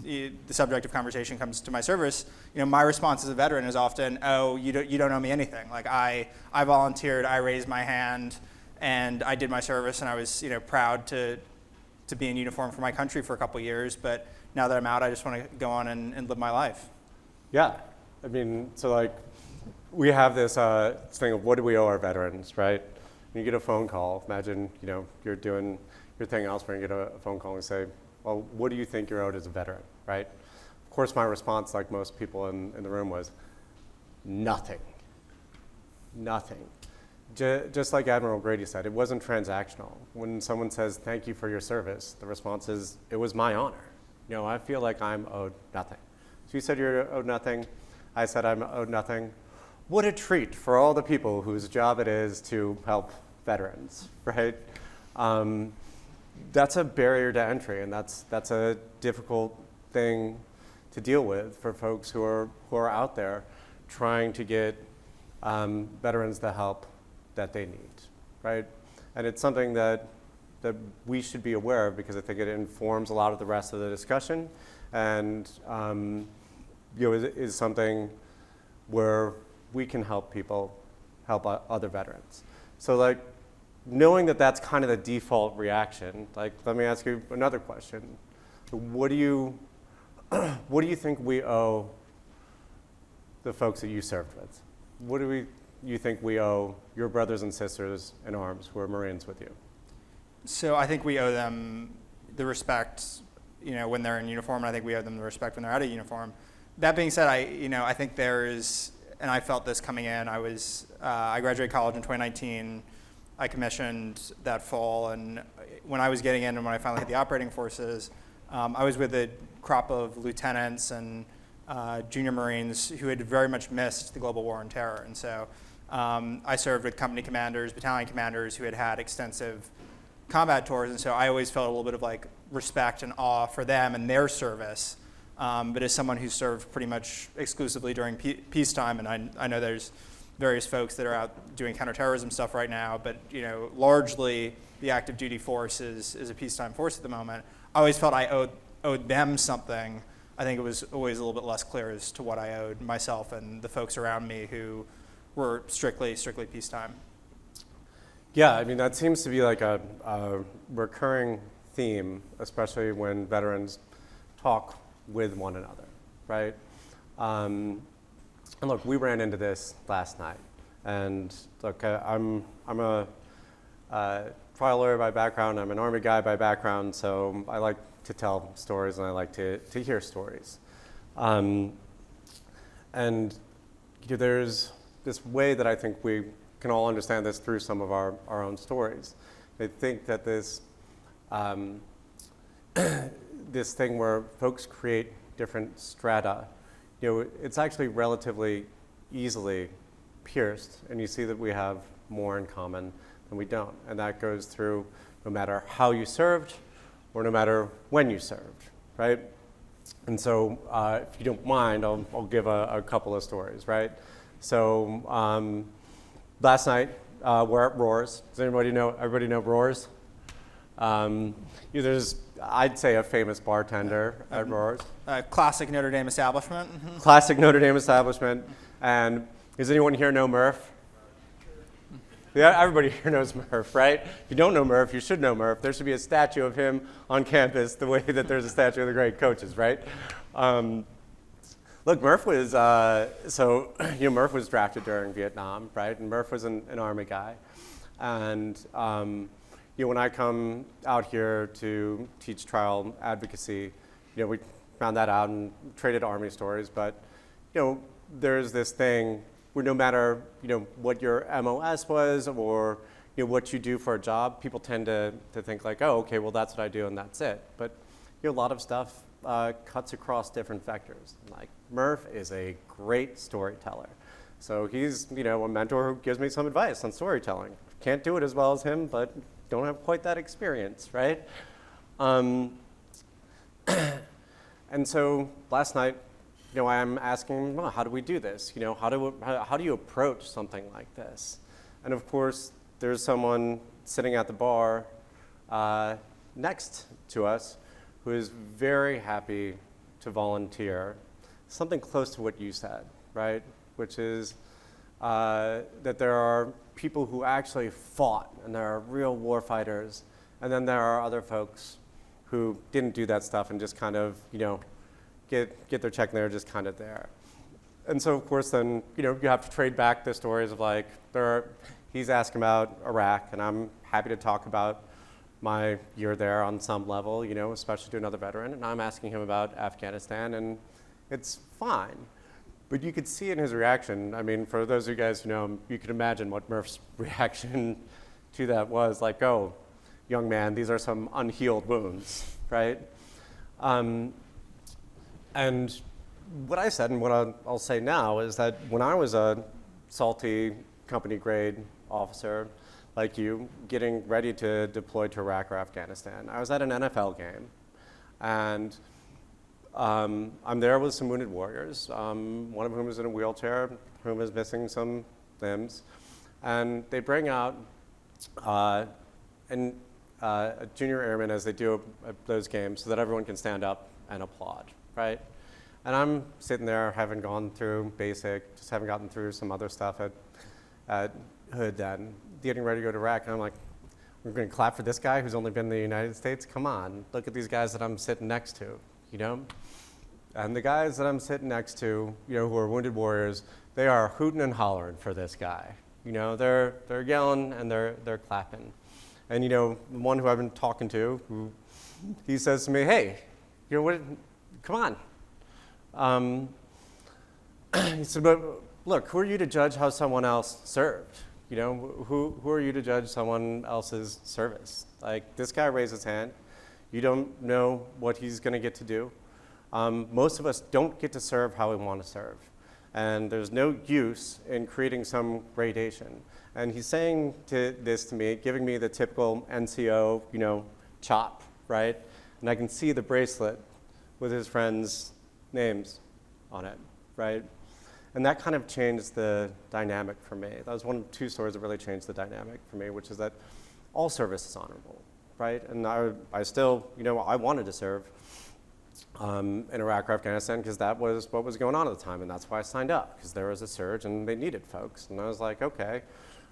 the subject of conversation comes to my service, my response as a veteran is often, "Oh, you don't owe me anything. Like I volunteered, I raised my hand, and I did my service, and I was proud to be in uniform for my country for a couple of years. But now that I'm out, I just want to go on and live my life." Yeah, I mean, so like we have this thing of what do we owe our veterans, right? You get a phone call. Imagine you're doing your thing elsewhere, and you get a phone call and say, "Well, what do you think you're owed as a veteran?" Right? Of course, my response, like most people in the room, was nothing. Nothing. Just like Admiral Grady said, it wasn't transactional. When someone says, "Thank you for your service," the response is, "It was my honor. I feel like I'm owed nothing." So you said you're owed nothing. I said I'm owed nothing. What a treat for all the people whose job it is to help veterans, right? That's a barrier to entry, and that's a difficult thing to deal with for folks who are out there trying to get veterans the help that they need, right? And it's something that we should be aware of because I think it informs a lot of the rest of the discussion, and is something where we can help people help other veterans. So like, knowing that that's kind of the default reaction, like, let me ask you another question. What do you think we owe the folks that you served with? What do you think we owe your brothers and sisters in arms who are Marines with you? So I think we owe them the respect, when they're in uniform, and I think we owe them the respect when they're out of uniform. That being said, I think there is, and I felt this coming in. I graduated college in 2019. I commissioned that fall, and when I was getting in and when I finally hit the operating forces, I was with a crop of lieutenants and junior Marines who had very much missed the global war on terror. And so I served with company commanders, battalion commanders who had extensive combat tours, and so I always felt a little bit of like respect and awe for them and their service. But as someone who served pretty much exclusively during peacetime, and I know there's various folks that are out doing counterterrorism stuff right now, but largely the active duty force is a peacetime force at the moment. I always felt I owed them something. I think it was always a little bit less clear as to what I owed myself and the folks around me who were strictly peacetime. Yeah, I mean, that seems to be like a recurring theme, especially when veterans talk with one another, right? And look, we ran into this last night. And look, I'm a trial lawyer by background. I'm an Army guy by background, so I like to tell stories and I like to hear stories. And there's this way that I think we can all understand this through some of our own stories. I think that this this thing where folks create different strata, it's actually relatively easily pierced, and you see that we have more in common than we don't. And that goes through no matter how you served or no matter when you served, right? And so if you don't mind, I'll give a couple of stories, right? So last night, we're at Roars. Does everybody know Roars? There's, I'd say, a famous bartender at Roars. Classic Notre Dame establishment. Classic Notre Dame establishment. And does anyone here know Murph? Yeah, everybody here knows Murph, right? If you don't know Murph, you should know Murph. There should be a statue of him on campus the way that there's a statue of the great coaches, right? Look, Murph was, Murph was drafted during Vietnam, right? And Murph was an Army guy. And when I come out here to teach trial advocacy, we found that out and traded Army stories. But, there's this thing where no matter, what your MOS was or, what you do for a job, people tend to think like, oh, okay, well, that's what I do and that's it. But, a lot of stuff cuts across different vectors. Like Murph is a great storyteller. So he's, a mentor who gives me some advice on storytelling. Can't do it as well as him, but don't have quite that experience, right? And so last night, I'm asking, well, how do we do this? How do you approach something like this? And of course, there's someone sitting at the bar next to us who is very happy to volunteer, something close to what you said, right? Which is that there are people who actually fought, and there are real war fighters, and then there are other folks who didn't do that stuff and just kind of, get their check and they're just kind of there. And so, of course, then, you have to trade back the stories of like, he's asking about Iraq, and I'm happy to talk about my year there on some level, especially to another veteran, and I'm asking him about Afghanistan, and it's fine. But you could see in his reaction, I mean, for those of you guys who know him, you could imagine what Murph's reaction to that was, like, oh, young man, these are some unhealed wounds, right? And what I said and what I'll say now is that when I was a salty company grade officer like you, getting ready to deploy to Iraq or Afghanistan, I was at an NFL game, and I'm there with some wounded warriors, one of whom is in a wheelchair, whom is missing some limbs, and they bring out a junior airman, as they do at those games, so that everyone can stand up and applaud, right? And I'm sitting there, having gone through basic, just haven't gotten through some other stuff at Hood then, getting ready to go to Iraq, and I'm like, we're going to clap for this guy who's only been in the United States? Come on, look at these guys that I'm sitting next to, And the guys that I'm sitting next to, who are wounded warriors, they are hooting and hollering for this guy. They're yelling and they're clapping. And the one who I've been talking to, he says to me, hey, come on. He said, but look, who are you to judge how someone else served? Who are you to judge someone else's service? Like, this guy raised his hand. You don't know what he's going to get to do. Most of us don't get to serve how we want to serve. And there's no use in creating some gradation. And he's saying this to me, giving me the typical NCO, chop, right? And I can see the bracelet with his friends' names on it, right? And that kind of changed the dynamic for me. That was one of 2 stories that really changed the dynamic for me, which is that all service is honorable, right? And I still, I wanted to serve in Iraq or Afghanistan because that was what was going on at the time, and that's why I signed up, because there was a surge and they needed folks. And I was like, okay,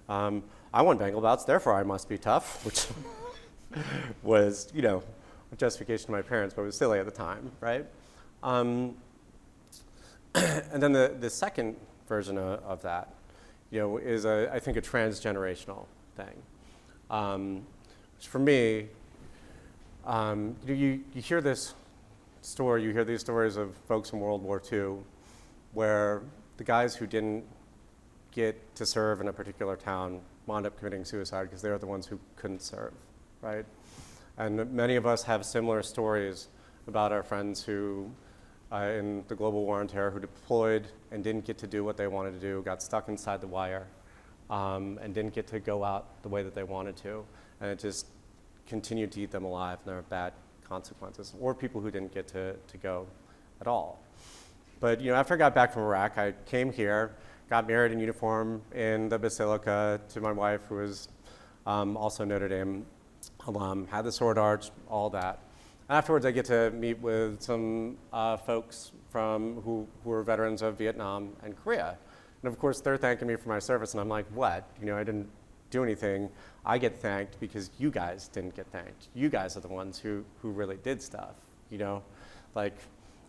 I won Bengal bouts, therefore I must be tough, which was, a justification to my parents, but it was silly at the time, right? And then the second version of that, is I think a transgenerational thing. Which for me, you hear this story, you hear these stories of folks from World War II, where the guys who didn't get to serve in a particular town wound up committing suicide because they were the ones who couldn't serve, right? And many of us have similar stories about our friends who, in the global war on terror, who deployed and didn't get to do what they wanted to do, got stuck inside the wire, and didn't get to go out the way that they wanted to, and it just continued to eat them alive, and there were bad consequences, or people who didn't get to go at all. But after I got back from Iraq, I came here, got married in uniform in the Basilica to my wife, who was also Notre Dame alum, had the sword arch, all that. Afterwards, I get to meet with some folks who were veterans of Vietnam and Korea. And of course, they're thanking me for my service, and I'm like, what? I didn't do anything. I get thanked because you guys didn't get thanked. You guys are the ones who really did stuff,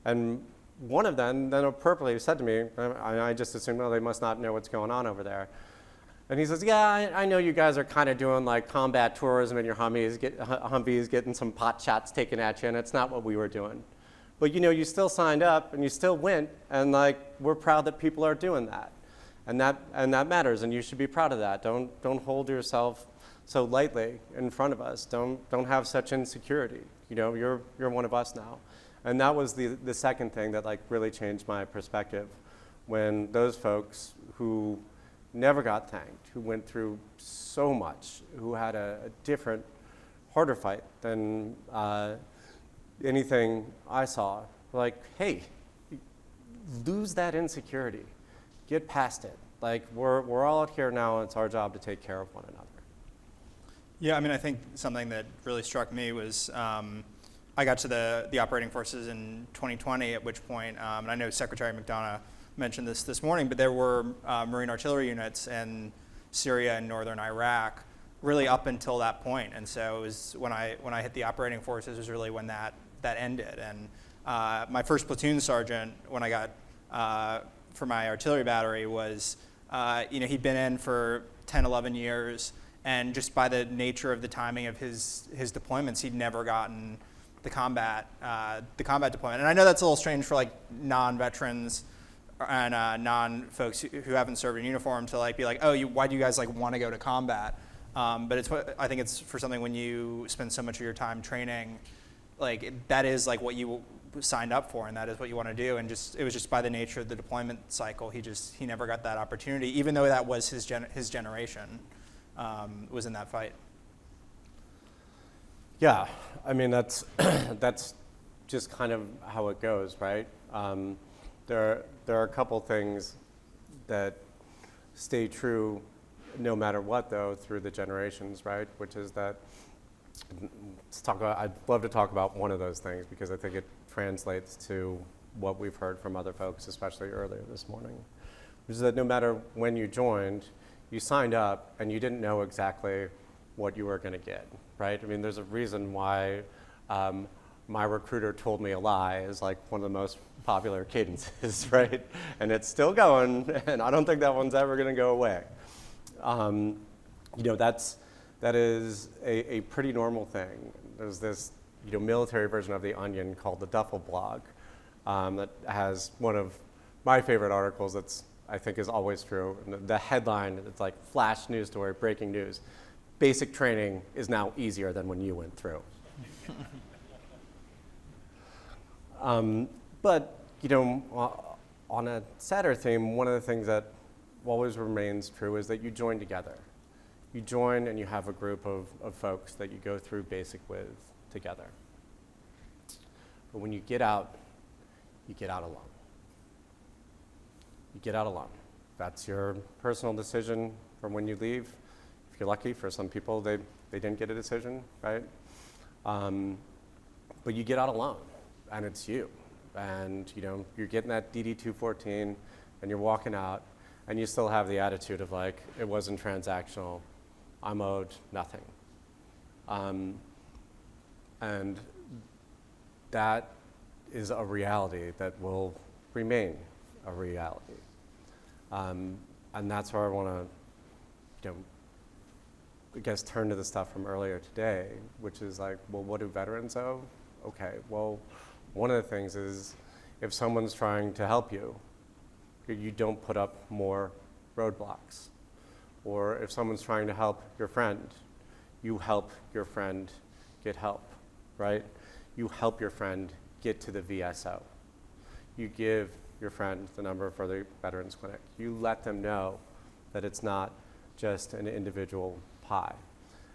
and one of them then appropriately said to me, I just assumed, they must not know what's going on over there. And he says, yeah, I know you guys are kind of doing like combat tourism in your Humvees, getting some pot shots taken at you, and it's not what we were doing. But you still signed up and you still went, and we're proud that people are doing that. And that matters, and you should be proud of that. Don't hold yourself so lightly in front of us. Don't have such insecurity. You're one of us now. And that was the second thing that really changed my perspective, when those folks who never got thanked, who went through so much, who had a different, harder fight than anything I saw, hey, lose that insecurity. Get past it. We're all out here now, and it's our job to take care of one another. Yeah, I think something that really struck me was I got to the operating forces in 2020, at which point, and I know Secretary McDonough mentioned this morning, but there were Marine artillery units in Syria and northern Iraq really up until that point. And so it was when I hit the operating forces was really when that ended. And my first platoon sergeant, when I got for my artillery battery, was he'd been in for 10, 11 years, and just by the nature of the timing of his deployments, he'd never gotten the combat deployment. And I know that's a little strange for non-veterans and non-folks who haven't served in uniform to be why do you guys want to go to combat? But I think it's for something when you spend so much of your time training, that is what you signed up for, and that is what you want to do. And it was just by the nature of the deployment cycle, he never got that opportunity, even though that was his generation was in that fight. Yeah, that's just kind of how it goes, right? There are a couple things that stay true no matter what, though, through the generations, right? Which is that, I'd love to talk about one of those things because I think it translates to what we've heard from other folks, especially earlier this morning, which is that no matter when you joined, you signed up and you didn't know exactly what you were going to get, right? There's a reason why my recruiter told me a lie is one of the most popular cadences, right? And it's still going, and I don't think that one's ever going to go away. That is a pretty normal thing. There's this military version of The Onion called the Duffel Blog that has one of my favorite articles that's I think is always true. And the headline, it's flash news story, breaking news. Basic training is now easier than when you went through. But on a sadder theme, one of the things that always remains true is that you join together. You join and you have a group of folks that you go through basic with together. But when you get out alone. You get out alone. That's your personal decision from when you leave. If you're lucky, for some people, they didn't get a decision, right? But you get out alone, and it's you. And you're getting that DD 214, and you're walking out, and you still have the attitude of like, it wasn't transactional, I'm owed nothing. And that is a reality that will remain a reality. And that's where I want to, I guess, turn to the stuff from earlier today, which is like, well, what do veterans owe? Okay, well, one of the things is if someone's trying to help you, you don't put up more roadblocks. Or if someone's trying to help your friend, you help your friend get help, right? You help your friend get to the VSO. You give your friend the number for the Veterans Clinic. You let them know that it's not just an individual pie.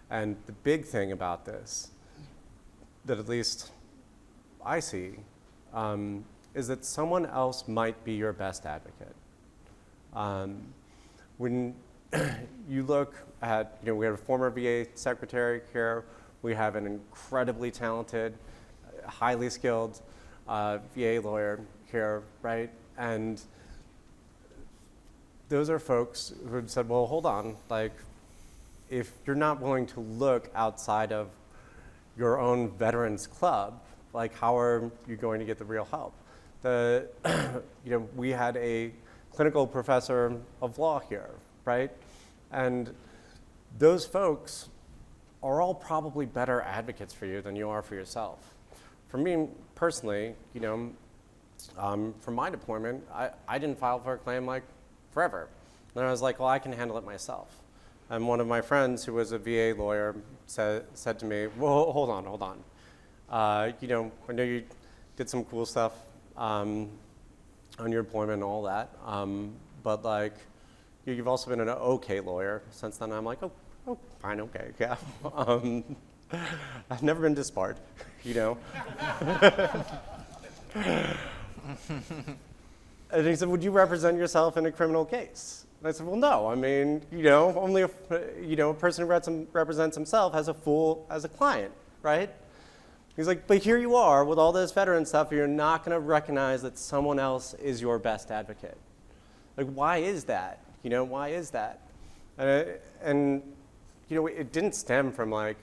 And the big thing about this, that at least I see, is that someone else might be your best advocate. When you look at, we have a former VA secretary here, we have an incredibly talented, highly skilled VA lawyer here, right? And those are folks who have said, well, hold on, like, if you're not willing to look outside of your own veterans club, like, how are you going to get the real help? We had a clinical professor of law here, right? And those folks are all probably better advocates for you than you are for yourself. For me personally, from my deployment, I didn't file for a claim like forever. And I was like, well, I can handle it myself. And one of my friends who was a VA lawyer said to me, well, hold on. I know you did some cool stuff on your deployment and all that, but like, you've also been an okay lawyer since then. I'm like, oh, fine, okay, yeah. I've never been disbarred, And he said, would you represent yourself in a criminal case? And I said, well, no. I mean, only a person who represents himself has a client, right? He's like, but here you are with all this veteran stuff, you're not going to recognize that someone else is your best advocate. Like, why is that? Why is that? And it didn't stem from like,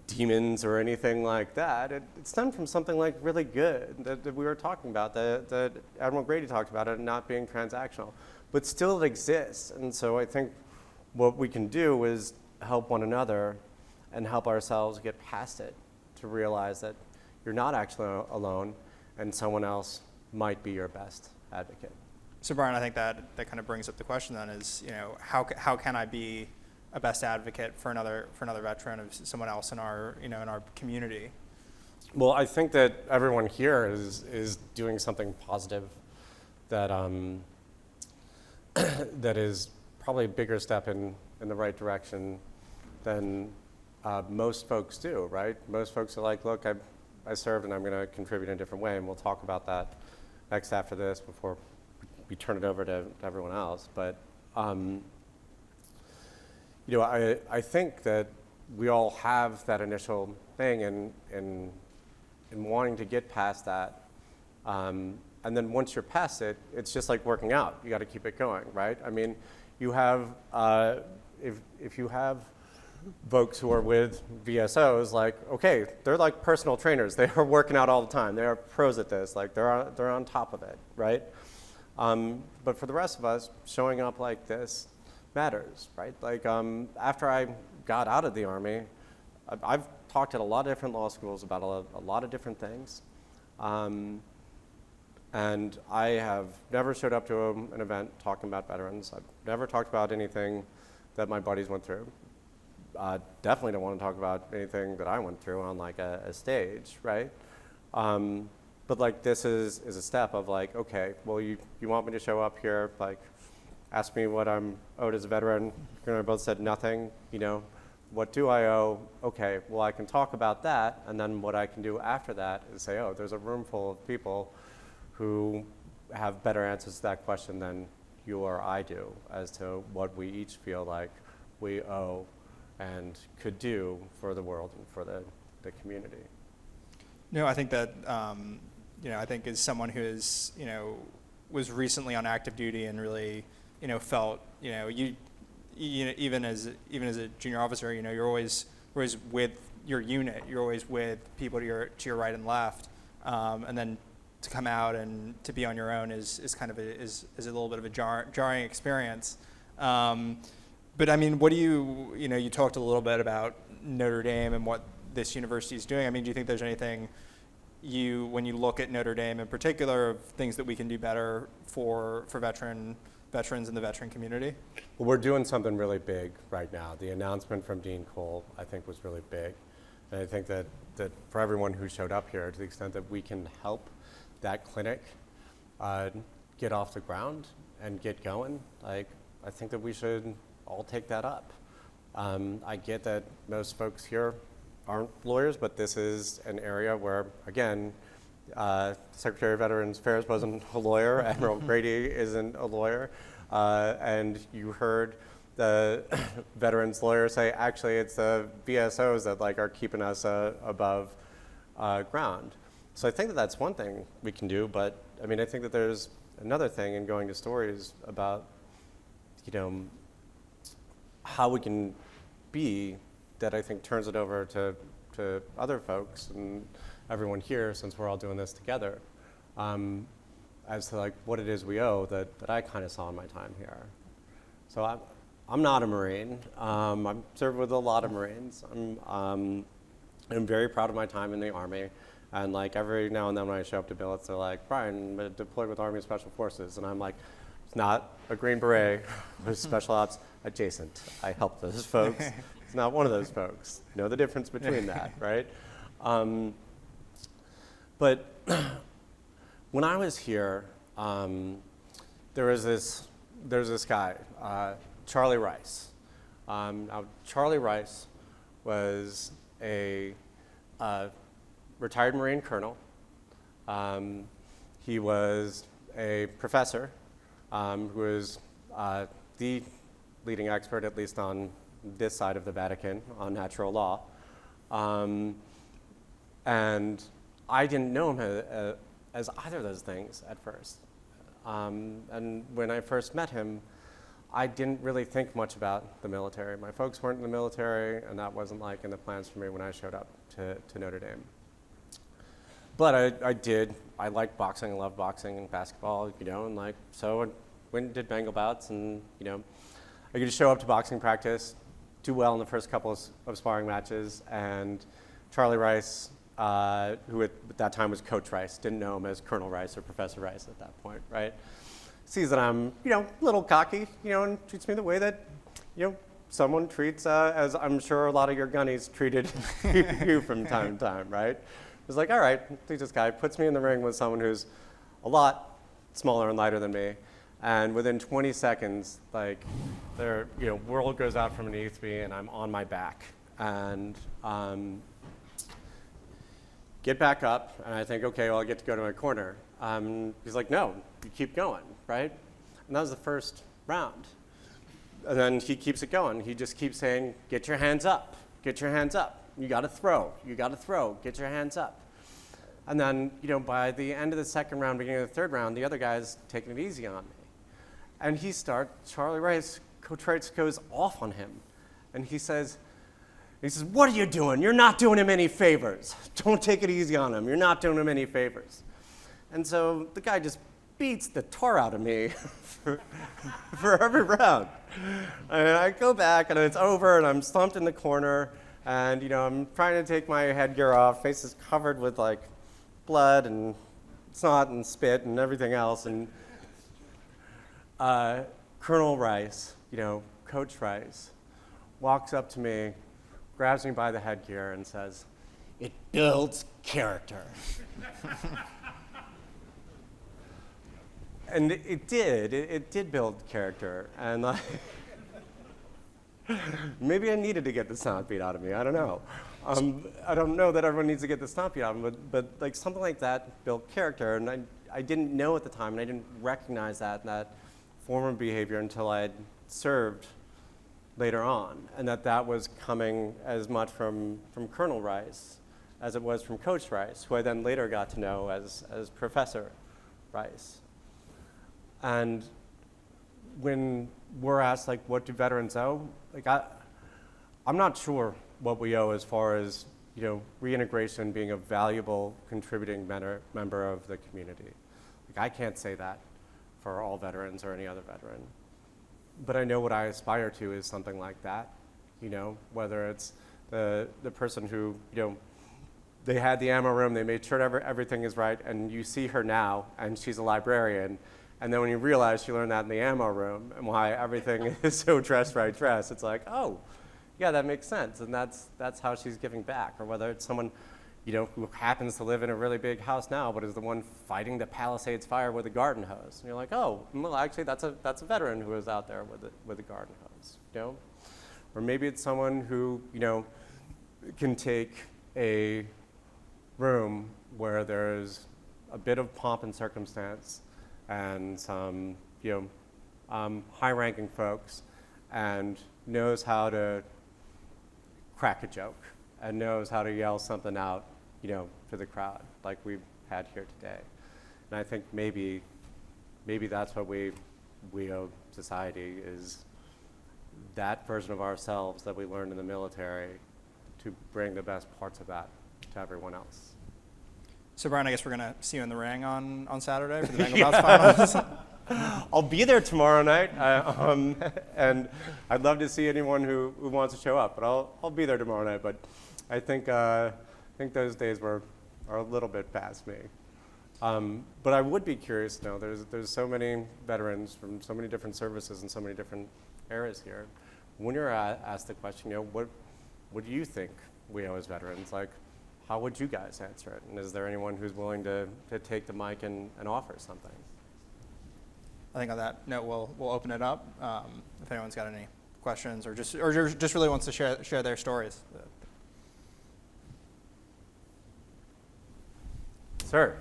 demons or anything like that. It stemmed from something like really good that we were talking about, that Admiral Grady talked about it not being transactional, but still it exists. And so I think what we can do is help one another and help ourselves get past it to realize that you're not actually alone and someone else might be your best advocate. So Brian, I think that kind of brings up the question then is, how can I be a best advocate for another veteran of someone else in our in our community? Well, I think that everyone here is doing something positive that that is probably a bigger step in the right direction than most folks do, right? Most folks are like, look, I served and I'm going to contribute in a different way, and we'll talk about that next after this before we turn it over to everyone else. But I think that we all have that initial thing in wanting to get past that. And then once you're past it, it's just like working out. You got to keep it going, right? I mean, you have, if you have folks who are with VSOs, like, okay, they're like personal trainers. They are working out all the time. They are pros at this. Like, they're on top of it, right? But for the rest of us, showing up like this matters, right? Like, after I got out of the Army, I've talked at a lot of different law schools about a lot of different things. And I have never showed up to an event talking about veterans. I've never talked about anything that my buddies went through. Definitely don't want to talk about anything that I went through on like a stage, right? But like this is a step of like, okay, well you want me to show up here, like ask me what I'm owed as a veteran. You and I both said nothing, you know, what do I owe? Okay, well I can talk about that, and then what I can do after that is say, oh, there's a room full of people who have better answers to that question than you or I do as to what we each feel like we owe and could do for the world and for the community. No, I think that, you know, I think as someone who is, you know, was recently on active duty and really, you know, felt, you know, even as a junior officer, you know, you're always with your unit, you're always with people to your right and left, and then to come out and to be on your own is kind of is a little bit of a jarring experience. But I mean, what do you know, you talked a little bit about Notre Dame and what this university is doing. I mean, do you think there's anything when you look at Notre Dame in particular, of things that we can do better for veterans in the veteran community? Well, we're doing something really big right now. The announcement from Dean Cole, I think, was really big. And I think that for everyone who showed up here, to the extent that we can help that clinic get off the ground and get going, like, I think that we should all take that up. I get that most folks here aren't lawyers, but this is an area where, again, Secretary of Veterans Affairs wasn't a lawyer, Admiral Grady isn't a lawyer, and you heard the veterans lawyer say, actually, it's the VSOs that like are keeping us above ground. So I think that that's one thing we can do, but I mean, I think that there's another thing in going to stories about, you know, how we can be that I think turns it over to other folks and everyone here, since we're all doing this together, as to like what it is we owe that I kind of saw in my time here. So I'm not a Marine. I've served with a lot of Marines. I'm very proud of my time in the Army. And like every now and then when I show up to billets, they're like, Brian, I'm deployed with Army Special Forces. And I'm like, it's not a Green Beret, it's Special Ops adjacent. I help those folks. It's not one of those folks. Know the difference between that, right? But when I was here, there was this guy, Charlie Rice. Now, Charlie Rice was a retired Marine colonel. He was a professor who was the leading expert, at least on this side of the Vatican, on natural law. And I didn't know him as either of those things at first. And when I first met him, I didn't really think much about the military. My folks weren't in the military, and that wasn't like in the plans for me when I showed up to Notre Dame. But I liked boxing, I loved boxing and basketball, you know, and like, so I went and did Bengal bouts, and, you know, I could just show up to boxing practice, do well in the first couple of sparring matches, and Charlie Rice, who at that time was Coach Rice, didn't know him as Colonel Rice or Professor Rice at that point, right? Sees that I'm, you know, a little cocky, you know, and treats me the way that, you know, someone treats, as I'm sure a lot of your gunnies treated you from time to time, right? It's like, all right, I think this guy puts me in the ring with someone who's a lot smaller and lighter than me, and within 20 seconds, like, their, you know, world goes out from underneath me, and I'm on my back, and get back up, and I think, okay, well, I get to go to my corner. He's like, no, you keep going, right? And that was the first round. And then he keeps it going. He just keeps saying, get your hands up, get your hands up. You gotta throw, get your hands up. And then, you know, by the end of the second round, beginning of the third round, the other guy's taking it easy on me. And Charlie Rice, Coach Rice goes off on him. And he says, what are you doing? You're not doing him any favors. Don't take it easy on him. You're not doing him any favors. And so the guy just beats the tar out of me for every round. And I go back, and it's over, and I'm slumped in the corner, and, you know, I'm trying to take my headgear off. Face is covered with, like, blood and snot and spit and everything else. And Colonel Rice, you know, Coach Rice, walks up to me, grabs me by the headgear, and says, it builds character. and it did build character, and like, maybe I needed to get the snot beat out of me. I don't know. I don't know that everyone needs to get the snot beat out of them, but like something like that built character, and I didn't know at the time, and I didn't recognize that form of behavior until I had served later on, and that was coming as much from Colonel Rice as it was from Coach Rice, who I then later got to know as Professor Rice. And when we're asked, like, what do veterans owe? Like, I'm not sure what we owe as far as, you know, reintegration being a valuable contributing member of the community. Like, I can't say that for all veterans or any other veteran. But I know what I aspire to is something like that, you know, whether it's the person who, you know, they had the ammo room, they made sure everything is right, and you see her now, and she's a librarian, and then when you realize she learned that in the ammo room, and why everything is so dressed, it's like, oh, yeah, that makes sense, and that's how she's giving back. Or whether it's someone, you know, who happens to live in a really big house now, but is the one fighting the Palisades fire with a garden hose, and you're like, oh, well, actually, that's a veteran who was out there with a garden hose, you know? Or maybe it's someone who, you know, can take a room where there's a bit of pomp and circumstance and some, you know, high-ranking folks, and knows how to crack a joke and knows how to yell something out, you know, to the crowd like we've had here today. And I think maybe that's what we owe society, is that version of ourselves that we learned in the military, to bring the best parts of that to everyone else. So Brian, I guess we're gonna see you in the ring on Saturday for the Bengal Bouts finals. I'll be there tomorrow night, and I'd love to see anyone who wants to show up. But I'll be there tomorrow night. But I think those days are a little bit past me. But I would be curious to know. There's so many veterans from so many different services and so many different eras here. When you're asked the question, you know, what do you think we owe as veterans? Like, how would you guys answer it? And is there anyone who's willing to take the mic and offer something? I think on that note, we'll open it up. If anyone's got any questions or just really wants to share their stories. Sir.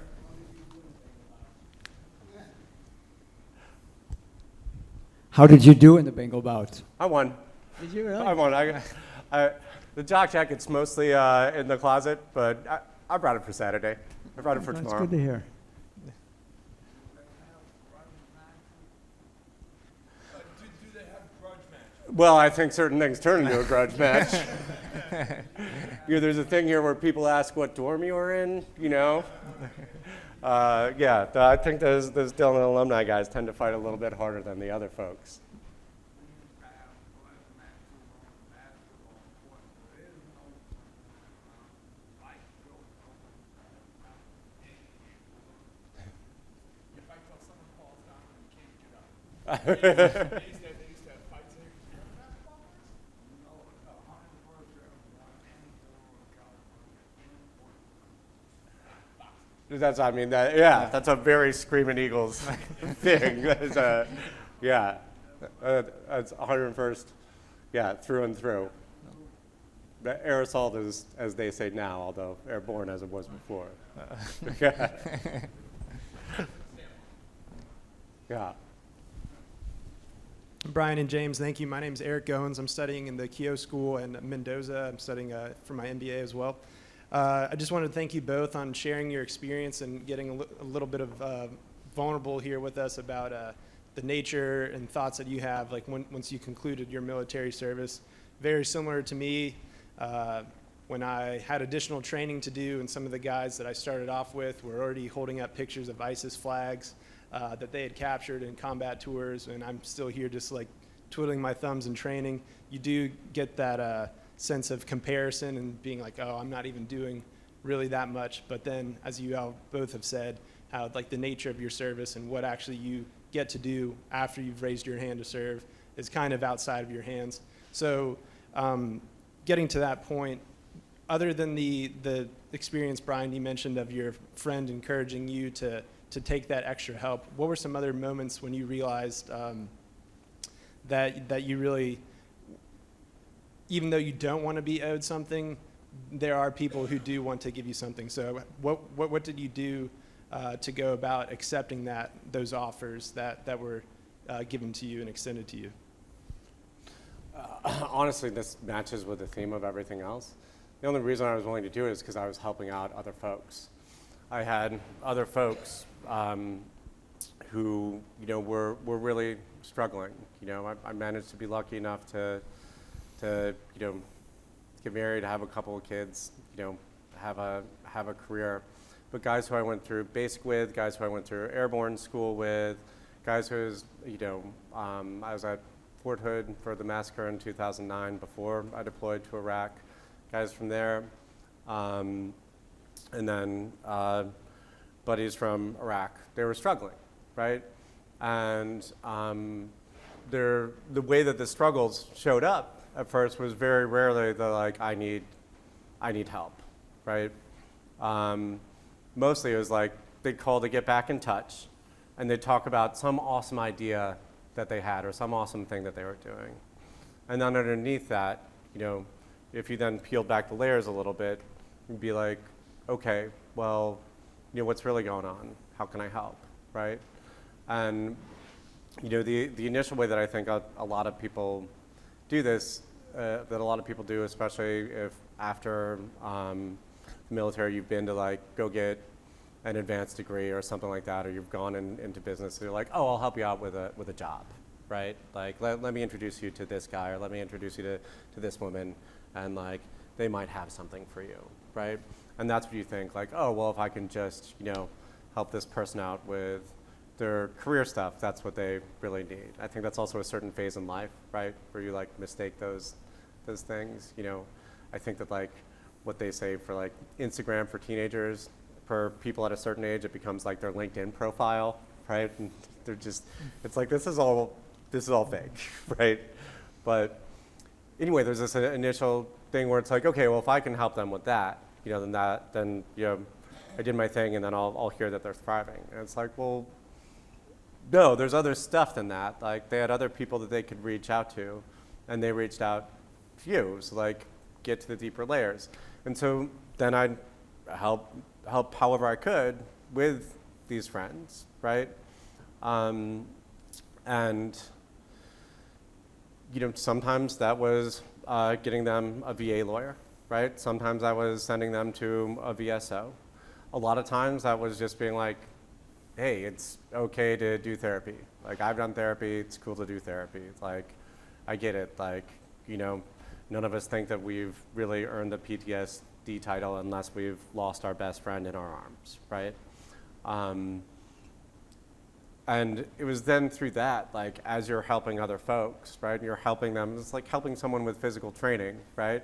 How did you do in the Bengal bout? I won. Did you really? I won. The jock jacket's mostly in the closet, but I brought it for Saturday. I brought it for tomorrow. That's good to hear. Well, I think certain things turn into a grudge match. You know, there's a thing here where people ask what dorm you were in, you know? Yeah, I think those Dillon alumni guys tend to fight a little bit harder than the other folks. That's a very Screaming Eagles thing. That's that's 101st, through and through. The air assault is, as they say now, although airborne as it was before. Yeah. Brian and James, thank you. My name is Eric Goins. I'm studying in the Keough School in Mendoza. I'm studying for my MBA as well. I just wanted to thank you both on sharing your experience and getting a little bit of vulnerable here with us about the nature and thoughts that you have, like once you concluded your military service. Very similar to me, when I had additional training to do, and some of the guys that I started off with were already holding up pictures of ISIS flags that they had captured in combat tours, and I'm still here just like twiddling my thumbs in training. You do get that sense of comparison and being like, oh, I'm not even doing really that much. But then, as you all both have said, how like the nature of your service and what actually you get to do after you've raised your hand to serve is kind of outside of your hands. So getting to that point, other than the experience, Brian, you mentioned of your friend encouraging you to take that extra help, what were some other moments when you realized that you really, even though you don't want to be owed something, there are people who do want to give you something? So what did you do to go about accepting those offers that were given to you and extended to you? Honestly, this matches with the theme of everything else. The only reason I was willing to do it is because I was helping out other folks. I had other folks who, were really struggling. I managed to be lucky enough to get married, have a couple of kids, have a career. But guys who I went through basic with, guys who I went through airborne school with, guys who I was at Fort Hood for the massacre in 2009 before I deployed to Iraq. Guys from there, and then buddies from Iraq. They were struggling, right? And the way that the struggles showed up at first was very rarely the like, I need help, right? Mostly it was like they'd call to get back in touch, and they'd talk about some awesome idea that they had or some awesome thing that they were doing. And then underneath that, if you then peeled back the layers a little bit, you'd be like, okay, well, what's really going on? How can I help, right? And the initial way that I think a lot of people do this, that a lot of people do, especially if after the military you've been to like go get an advanced degree or something like that, or you've gone into business, they're like, oh, I'll help you out with a job, right? Like, let me introduce you to this guy, or let me introduce you to this woman, and like, they might have something for you, right? And that's what you think, like, oh, well, if I can just, help this person out with their career stuff, that's what they really need. I think that's also a certain phase in life, right, where you like mistake those things. I think that like what they say for like Instagram for teenagers, for people at a certain age, it becomes like their LinkedIn profile, right? And they're just, it's like, this is all fake, right? But anyway, there's this initial thing where it's like, okay, well, if I can help them with that, then I did my thing, and then I'll hear that they're thriving. And it's like, well, no, there's other stuff than that. Like, they had other people that they could reach out to, and they reached out to you. So like, get to the deeper layers. And so then I'd help however I could with these friends, right? And sometimes that was getting them a VA lawyer, right? Sometimes I was sending them to a VSO. A lot of times that was just being like, hey, it's okay to do therapy. Like, I've done therapy, it's cool to do therapy. It's like, I get it. Like, none of us think that we've really earned the PTSD title unless we've lost our best friend in our arms, right? And it was then through that, like, as you're helping other folks, right, and you're helping them, it's like helping someone with physical training, right?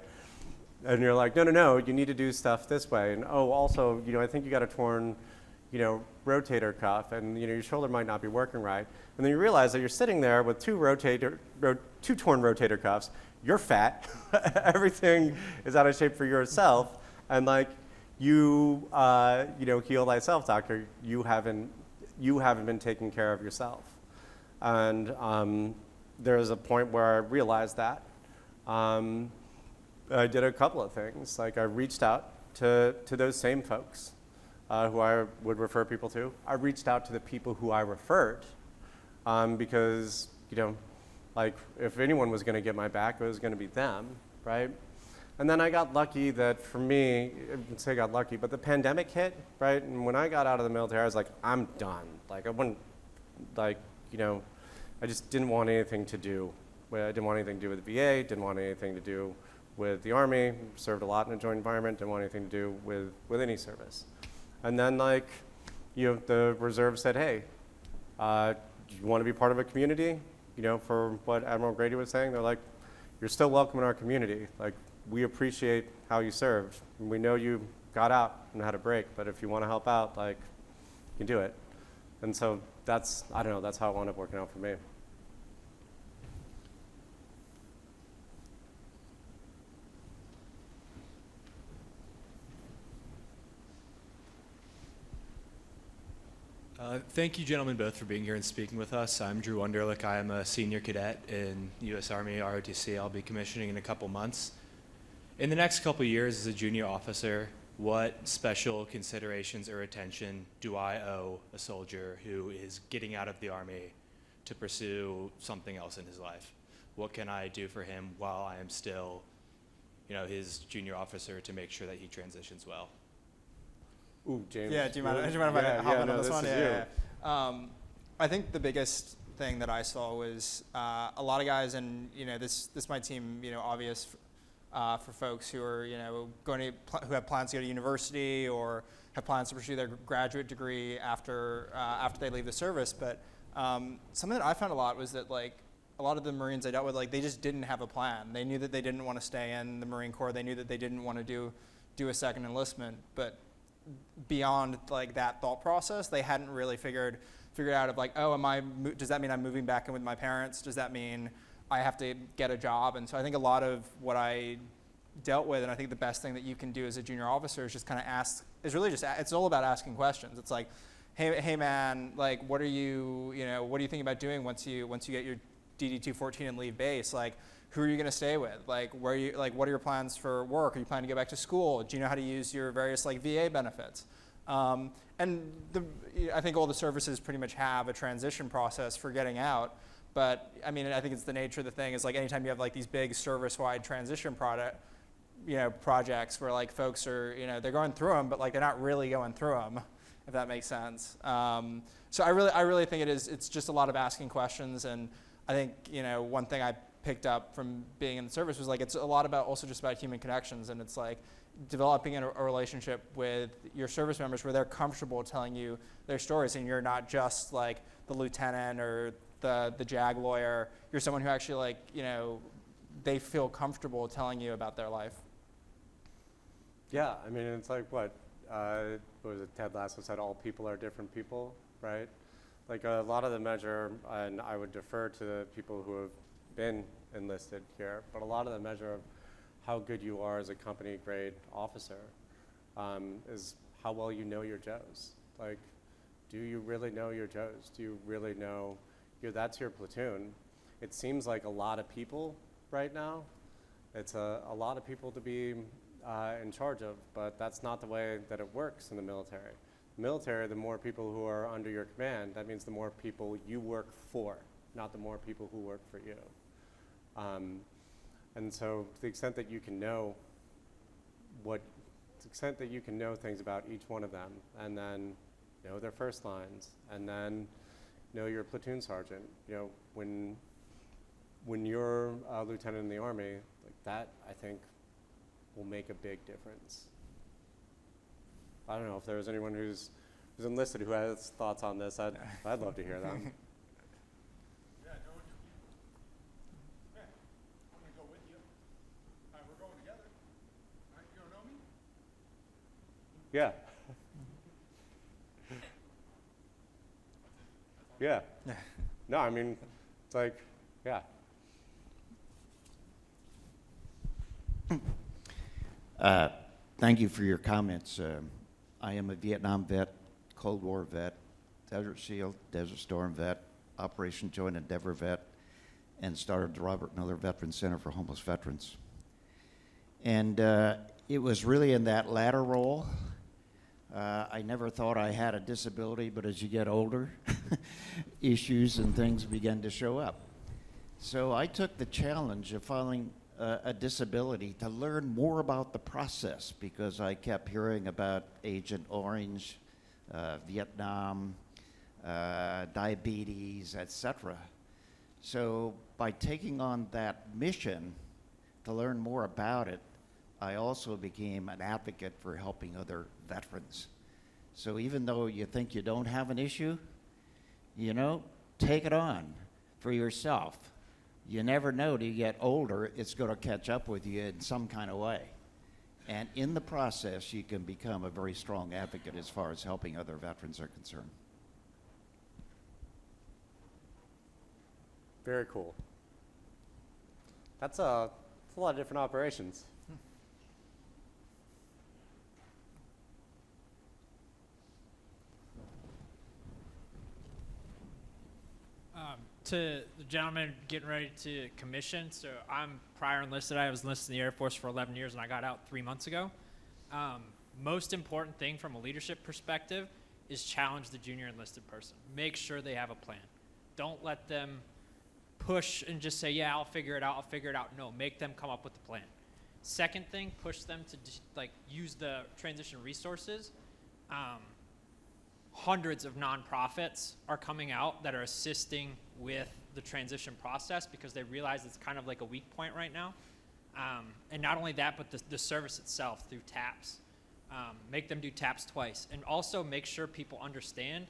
And you're like, no, you need to do stuff this way. And oh, also, I think you got a torn, rotator cuff, and your shoulder might not be working right. And then you realize that you're sitting there with two torn rotator cuffs. You're fat. Everything is out of shape for yourself, and like you, heal thyself, doctor. You haven't been taking care of yourself. And there was a point where I realized that. I did a couple of things. Like, I reached out to those same folks who I would refer people to. I reached out to the people who I referred because, like, if anyone was going to get my back, it was going to be them, right? And then I got lucky that, for me, I wouldn't say I got lucky, but the pandemic hit, right? And when I got out of the military, I was like, I'm done. Like, I wouldn't, like, I just didn't want anything to do. I didn't want anything to do with the VA, didn't want anything to do with the Army, served a lot in a joint environment, didn't want anything to do with any service. And then, like, the reserve said, hey, do you want to be part of a community? For what Admiral Grady was saying, they're like, you're still welcome in our community. Like, we appreciate how you served. And we know you got out and had a break, but if you want to help out, like, you can do it. And so that's how it wound up working out for me. Thank you, gentlemen, both for being here and speaking with us. I'm Drew Underlich. I am a senior cadet in U.S. Army ROTC. I'll be commissioning in a couple months. In the next couple years as a junior officer, what special considerations or attention do I owe a soldier who is getting out of the Army to pursue something else in his life? What can I do for him while I am still, his junior officer to make sure that he transitions well? Ooh, James. Yeah, do you mind if I hop in on this one? Yeah. I think the biggest thing that I saw was a lot of guys, and this might seem obvious for folks who are who have plans to go to university or have plans to pursue their graduate degree after they leave the service. But something that I found a lot was that a lot of the Marines I dealt with, they just didn't have a plan. They knew that they didn't want to stay in the Marine Corps. They knew that they didn't want to do a second enlistment, but beyond that thought process, they hadn't really figured out of does that mean I'm moving back in with my parents? Does that mean I have to get a job? And so I think a lot of what I dealt with, and I think the best thing that you can do as a junior officer is just kind of ask, it's all about asking questions. It's like, hey man, what are you thinking about doing once you get your DD-214 and leave base? Who are you going to stay with? Where are you, what are your plans for work? Are you planning to go back to school? Do you know how to use your various VA benefits? I think all the services pretty much have a transition process for getting out. But I think it's the nature of the thing is anytime you have these big service-wide transition projects where folks are, they're going through them, but they're not really going through them, if that makes sense. So I really think it's just a lot of asking questions. And I think, one thing I picked up from being in the service was it's a lot about also just about human connections, and it's developing a relationship with your service members where they're comfortable telling you their stories, and you're not just the lieutenant or the JAG lawyer. You're someone who actually they feel comfortable telling you about their life. Yeah, it's what was it, Ted Lasso said, all people are different people, right? A lot of the measure, and I would defer to the people who have been enlisted here, but a lot of the measure of how good you are as a company grade officer is how well you know your Joes. Do you really know your Joes? Do you really know that's your platoon? It seems like a lot of people right now. It's a lot of people to be in charge of, but that's not the way that it works in the military. The military, the more people who are under your command, that means the more people you work for, not the more people who work for you. And so to the extent that you can know things about each one of them, and then know their first lines, and then know your platoon sergeant, when you're a lieutenant in the Army, that I think will make a big difference. I don't know if there's anyone who's enlisted who has thoughts on this. I'd love to hear them. Yeah. Yeah. No, it's yeah. Thank you for your comments. I am a Vietnam vet, Cold War vet, Desert SEAL, Desert Storm vet, Operation Joint Endeavor vet, and started the Robert Miller Veterans Center for Homeless Veterans. And it was really in that latter role. I never thought I had a disability, but as you get older, issues and things begin to show up. So I took the challenge of filing a disability to learn more about the process, because I kept hearing about Agent Orange, Vietnam, diabetes, etc. So by taking on that mission to learn more about it, I also became an advocate for helping other veterans. So even though you think you don't have an issue, take it on for yourself. You never know, till you get older, it's going to catch up with you in some kind of way. And in the process, you can become a very strong advocate as far as helping other veterans are concerned. Very cool. That's a lot of different operations. to the gentleman getting ready to commission, so I'm prior enlisted. I was enlisted in the Air Force for 11 years, and I got out 3 months ago. Most important thing from a leadership perspective is challenge the junior enlisted person. Make sure they have a plan. Don't let them push and just say, yeah, I'll figure it out. No, make them come up with the plan. Second thing, push them to use the transition resources. Hundreds of nonprofits are coming out that are assisting with the transition process because they realize it's kind of like a weak point right now. And not only that, but the service itself through TAPS. Make them do TAPS twice. And also make sure people understand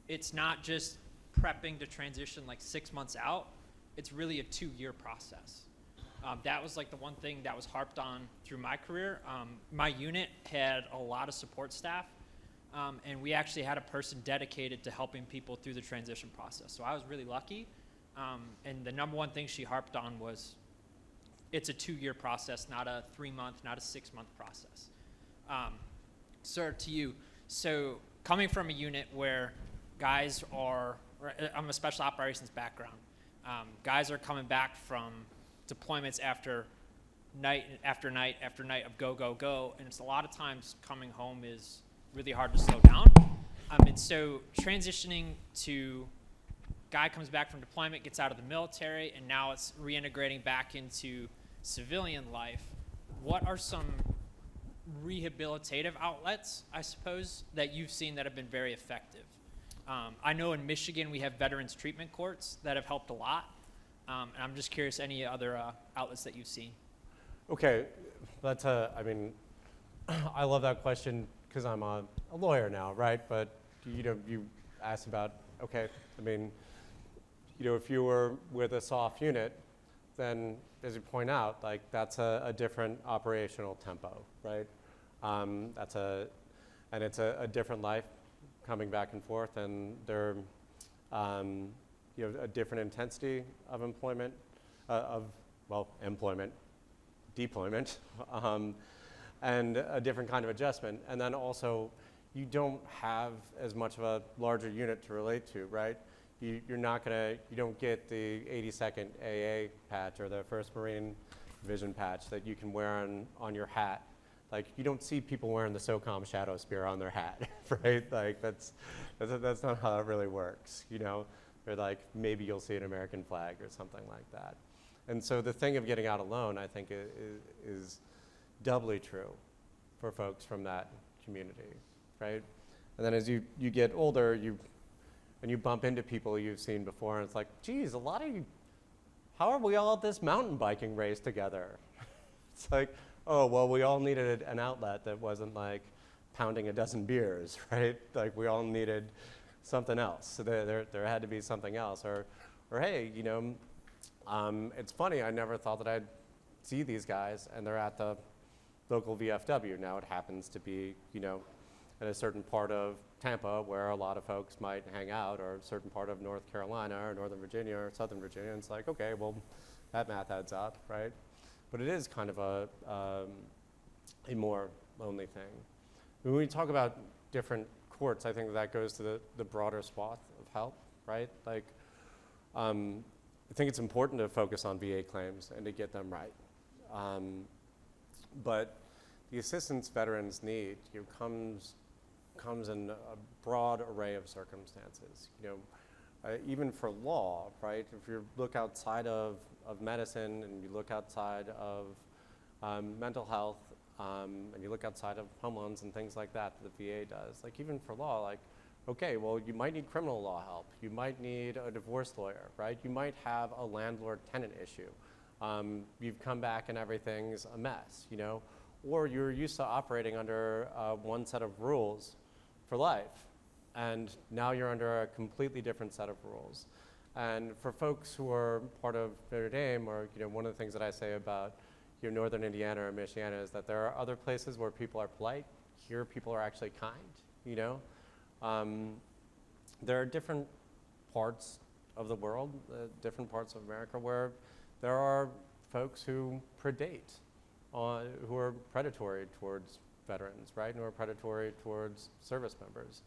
it's not just prepping to transition like 6 months out. It's really a 2-year process. That was like the one thing that was harped on through my career. My unit had a lot of support staff, and we actually had a person dedicated to helping people through the transition process. So I was really lucky. And the number one thing she harped on was it's a 2-year process, not a 3-month, not a 6-month process. Sir, to you, so coming from a unit where guys are, I'm a special operations background, guys are coming back from deployments after night after night after night of go, go, go, and it's a lot of times coming home is really hard to slow down. And so transitioning to guy comes back from deployment, gets out of the military, and now it's reintegrating back into civilian life. What are some rehabilitative outlets, I suppose, that you've seen that have been very effective? I know in Michigan we have veterans treatment courts that have helped a lot. And I'm just curious, any other outlets that you've seen? Okay, that's I mean, I love that question because I'm a lawyer now, right? But you asked about, okay, I mean, if you were with a soft unit, then as you point out, like that's a different operational tempo, right? And it's a different life coming back and forth, and they're a different intensity of employment, employment, deployment, and a different kind of adjustment. And then also, you don't have as much of a larger unit to relate to, right? You don't get the 82nd AA patch or the 1st Marine Division patch that you can wear on your hat. Like, you don't see people wearing the SOCOM Shadow Spear on their hat, right? Like, that's not how it really works, Or like, maybe you'll see an American flag or something like that. And so the thing of getting out alone, I think, is doubly true for folks from that community, right? And then as you get older, and you bump into people you've seen before, and it's like, geez, a lot of you, how are we all at this mountain biking race together? It's like, oh, well, we all needed an outlet that wasn't like pounding a dozen beers, right? Like, we all needed something else. So there had to be something else. Or hey, it's funny, I never thought that I'd see these guys, and they're at the local VFW. Now it happens to be, in a certain part of Tampa where a lot of folks might hang out, or a certain part of North Carolina or Northern Virginia or Southern Virginia. And it's like, okay, well, that math adds up, right? But it is kind of a more lonely thing. When we talk about different courts, I think that goes to the broader swath of help, right? Like, I think it's important to focus on VA claims and to get them right. But the assistance veterans need comes in a broad array of circumstances. Even for law, right? If you look outside of medicine, and you look outside of mental health, and you look outside of home loans and things like that the VA does, like even for law, like, okay, well, you might need criminal law help. You might need a divorce lawyer, right? You might have a landlord-tenant issue. You've come back and everything's a mess, Or you're used to operating under one set of rules for life, and now you're under a completely different set of rules. And for folks who are part of Notre Dame, or one of the things that I say about Northern Indiana or Michiana is that there are other places where people are polite. Here, people are actually kind. There are different parts of the world, different parts of America, where there are folks who predate, who are predatory towards veterans, right? And who are predatory towards service members.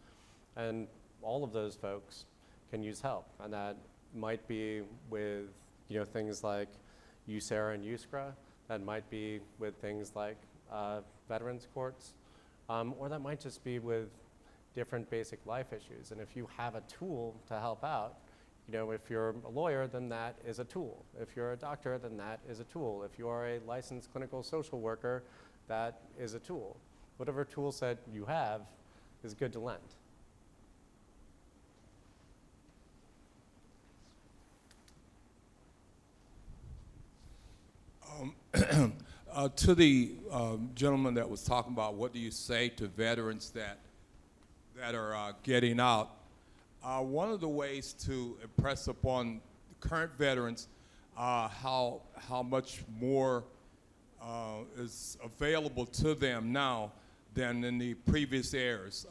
And all of those folks can use help. And that might be with things like USERA and USCRA. That might be with things like veterans courts, or that might just be with different basic life issues. And if you have a tool to help out, if you're a lawyer, then that is a tool. If you're a doctor, then that is a tool. If you are a licensed clinical social worker, that is a tool. Whatever tool set you have is good to lend. To the gentleman that was talking about what do you say to veterans that are getting out, one of the ways to impress upon current veterans how much more is available to them now than in the previous eras,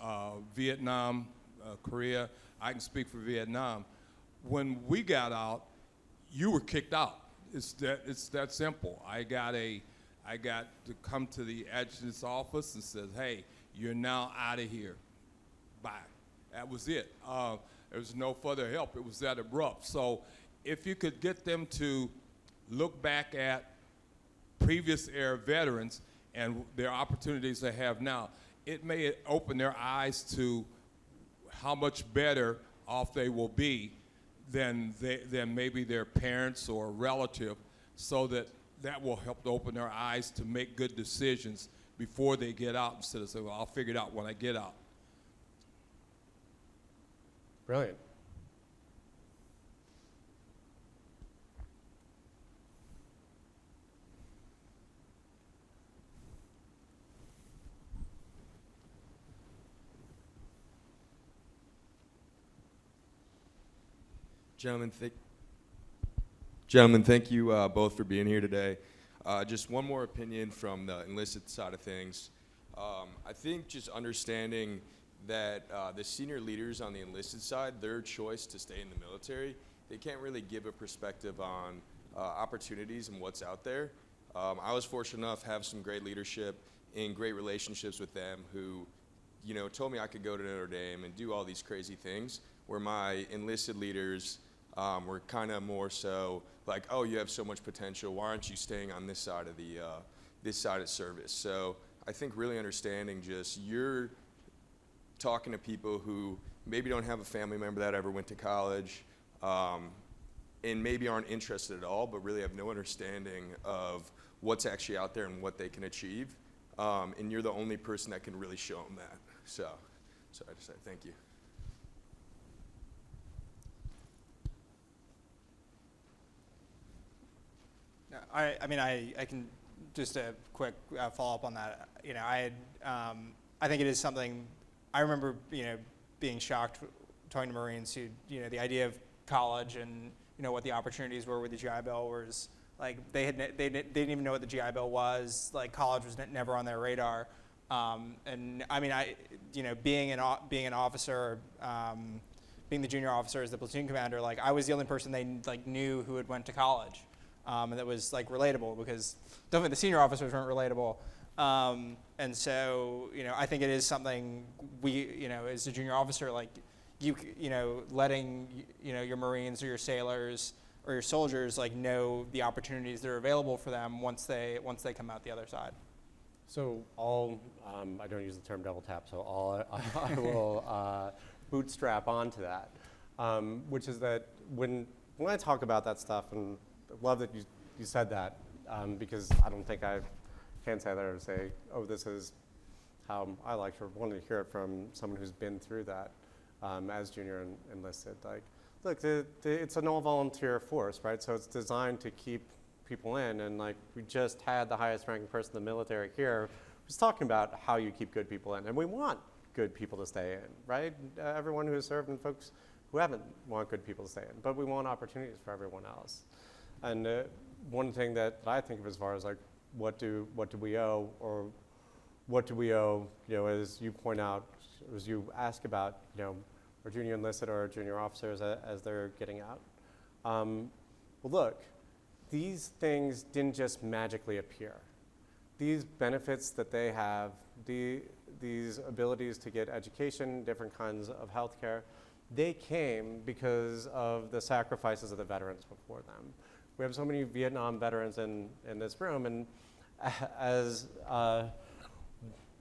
Vietnam, Korea. I can speak for Vietnam. When we got out, you were kicked out. It's that simple. I got to come to the adjutant's office and says, hey, you're now out of here. Bye. That was it. There was no further help. It was that abrupt. So if you could get them to look back at previous era veterans and their opportunities they have now, it may open their eyes to how much better off they will be than maybe their parents or a relative, so that will help to open their eyes to make good decisions before they get out, instead of saying, well, I'll figure it out when I get out. Brilliant. Gentlemen, thank you both for being here today. Just one more opinion from the enlisted side of things. I think just understanding that the senior leaders on the enlisted side, their choice to stay in the military, they can't really give a perspective on opportunities and what's out there. I was fortunate enough to have some great leadership and great relationships with them who, told me I could go to Notre Dame and do all these crazy things, where my enlisted leaders were kind of more so like, oh, you have so much potential, why aren't you staying on this side of the service? So I think really understanding just you're talking to people who maybe don't have a family member that ever went to college, and maybe aren't interested at all, but really have no understanding of what's actually out there and what they can achieve. And you're the only person that can really show them that. So I just say thank you. I can just a quick follow up on that. I think it is something. I remember being shocked talking to Marines who the idea of college and what the opportunities were with the GI Bill was like they didn't even know what the GI Bill was. Like college was never on their radar. And I mean being an officer, being the junior officer as the platoon commander, like I was the only person they knew who had went to college. And that was relatable, because definitely the senior officers weren't relatable. And so, I think it is something we, as a junior officer, letting, your Marines or your sailors or your soldiers, know the opportunities that are available for them once they come out the other side. So I don't use the term double tap, so I will bootstrap onto that, which is that when I talk about that stuff, and I love that you said that, because I don't think I can say that or say, oh, this is how I like to want to hear it from someone who's been through that as junior and enlisted. Look, it's an all-volunteer force, right? So it's designed to keep people in, and we just had the highest ranking person in the military here who's talking about how you keep good people in, and we want good people to stay in, right? Everyone who has served and folks who haven't want good people to stay in, but we want opportunities for everyone else. And one thing that I think of as far as what do we owe, or what do we owe, as you point out, as you ask about, our junior enlisted or our junior officers as they're getting out. Well, look, these things didn't just magically appear. These benefits that they have, these abilities to get education, different kinds of healthcare, they came because of the sacrifices of the veterans before them. We have so many Vietnam veterans in this room, and as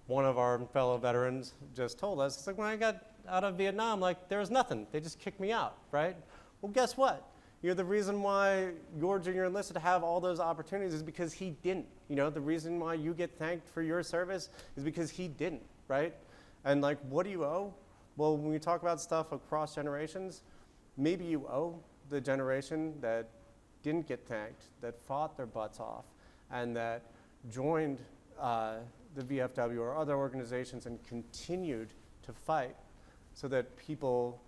one of our fellow veterans just told us, it's like, when I got out of Vietnam, like, there was nothing. They just kicked me out, right? Well, guess what? You know, the reason why your junior enlisted to have all those opportunities is because he didn't. You know, the reason why you get thanked for your service is because he didn't, right? And like, what do you owe? Well, when we talk about stuff across generations, maybe you owe the generation that didn't get thanked, that fought their butts off, and that joined the VFW or other organizations and continued to fight so that people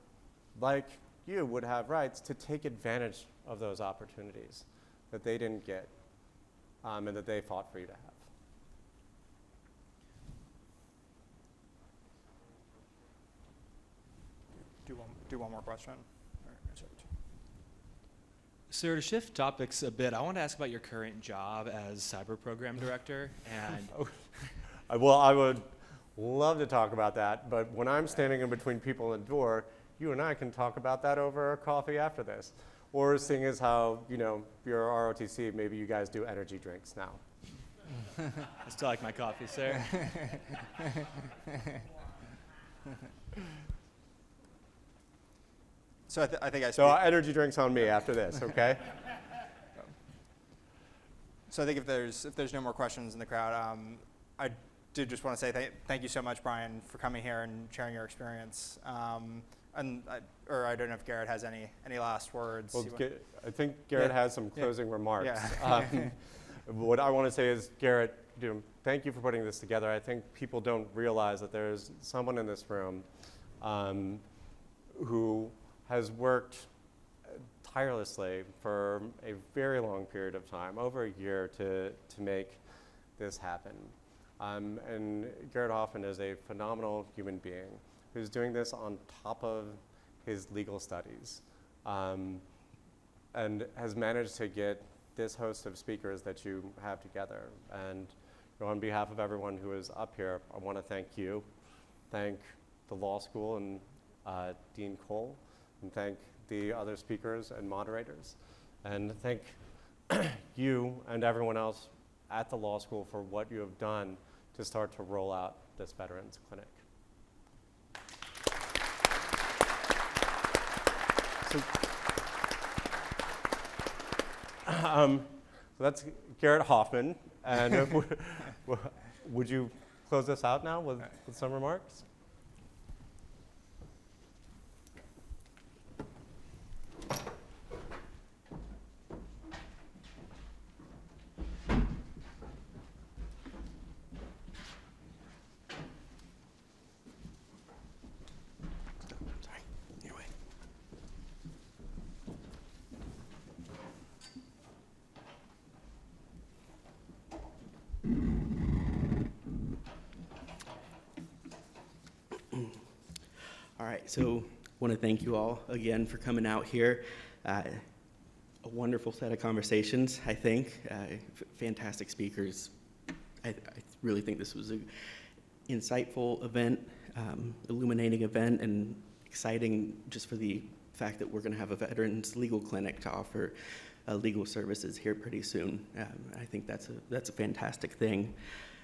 like you would have rights to take advantage of those opportunities that they didn't get and that they fought for you to have. Do one more question. So to shift topics a bit, I want to ask about your current job as cyber program director. And well, I would love to talk about that, but when I'm standing in between people and the door, you and I can talk about that over coffee after this. Or seeing as how, you know, you're ROTC, maybe you guys do energy drinks now. I still like my coffee, sir. So I think So energy drinks on me after this, okay? So I think if there's no more questions in the crowd, I did just want to say thank you so much, Brian, for coming here and sharing your experience. And I don't know if Garrett has any last words. Well, I think Garrett has some closing remarks. Yeah. What I want to say is, Garrett, thank you for putting this together. I think people don't realize that there's someone in this room who has worked tirelessly for a very long period of time, over a year, to make this happen. And Garrett Hoffman is a phenomenal human being who's doing this on top of his legal studies and has managed to get this host of speakers that you have together. And on behalf of everyone who is up here, I want to thank you, thank the law school and Dean Cole, and thank the other speakers and moderators, and thank you and everyone else at the law school for what you have done to start to roll out this Veterans Clinic. So that's Garrett Hoffman, and would you close this out now with some remarks? All right, so want to thank you all again for coming out here. A wonderful set of conversations, I think. Fantastic speakers. I really think this was an insightful event, illuminating event, and exciting just for the fact that we're going to have a veterans legal clinic to offer legal services here pretty soon. I think that's a fantastic thing.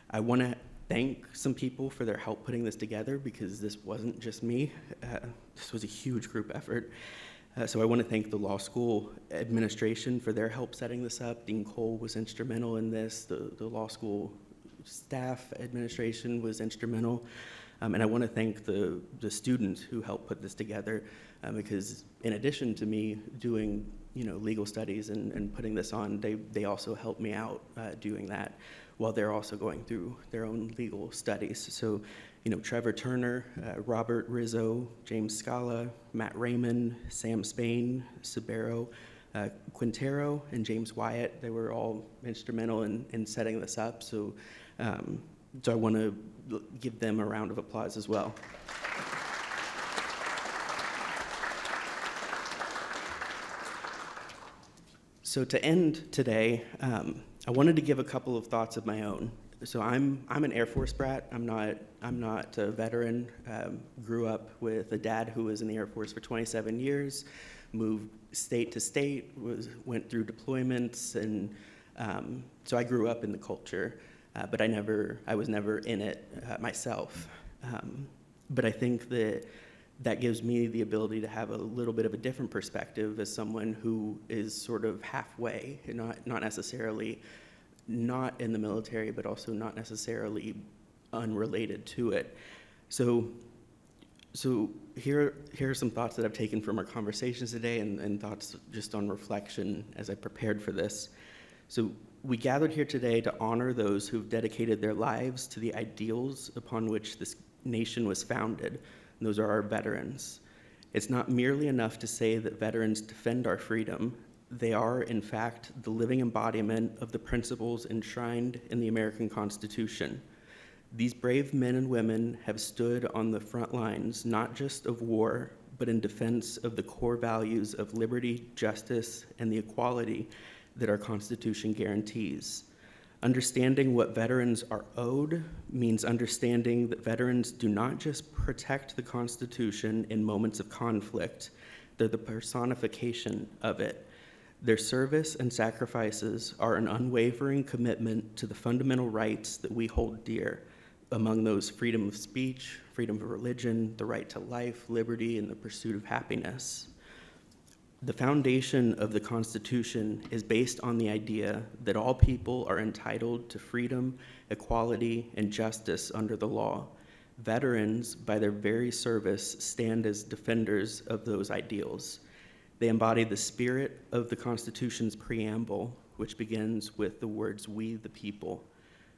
I want to thank some people for their help putting this together, because this wasn't just me. This was a huge group effort. So I want to thank the law school administration for their help setting this up. Dean Cole was instrumental in this. The law school staff administration was instrumental. And I want to thank the students who helped put this together, because in addition to me doing legal studies and putting this on, they also helped me out doing that, while they're also going through their own legal studies. So, Trevor Turner, Robert Rizzo, James Scala, Matt Raymond, Sam Spain, Sabero, Quintero, and James Wyatt, they were all instrumental in setting this up. So I want to give them a round of applause as well. So to end today, I wanted to give a couple of thoughts of my own. So I'm an Air Force brat. I'm not a veteran. Grew up with a dad who was in the Air Force for 27 years, moved state to state, went through deployments, and so I grew up in the culture, but I was never in it myself. But I think that gives me the ability to have a little bit of a different perspective as someone who is sort of halfway, not necessarily not in the military, but also not necessarily unrelated to it. So here are some thoughts that I've taken from our conversations today and thoughts just on reflection as I prepared for this. So we gathered here today to honor those who've dedicated their lives to the ideals upon which this nation was founded. And those are our veterans. It's not merely enough to say that veterans defend our freedom. They are, in fact, the living embodiment of the principles enshrined in the American Constitution. These brave men and women have stood on the front lines, not just of war, but in defense of the core values of liberty, justice, and the equality that our Constitution guarantees. Understanding what veterans are owed means understanding that veterans do not just protect the Constitution in moments of conflict, they're the personification of it. Their service and sacrifices are an unwavering commitment to the fundamental rights that we hold dear, among those freedom of speech, freedom of religion, the right to life, liberty, and the pursuit of happiness. The foundation of the Constitution is based on the idea that all people are entitled to freedom, equality, and justice under the law. Veterans, by their very service, stand as defenders of those ideals. They embody the spirit of the Constitution's preamble, which begins with the words, "We the people."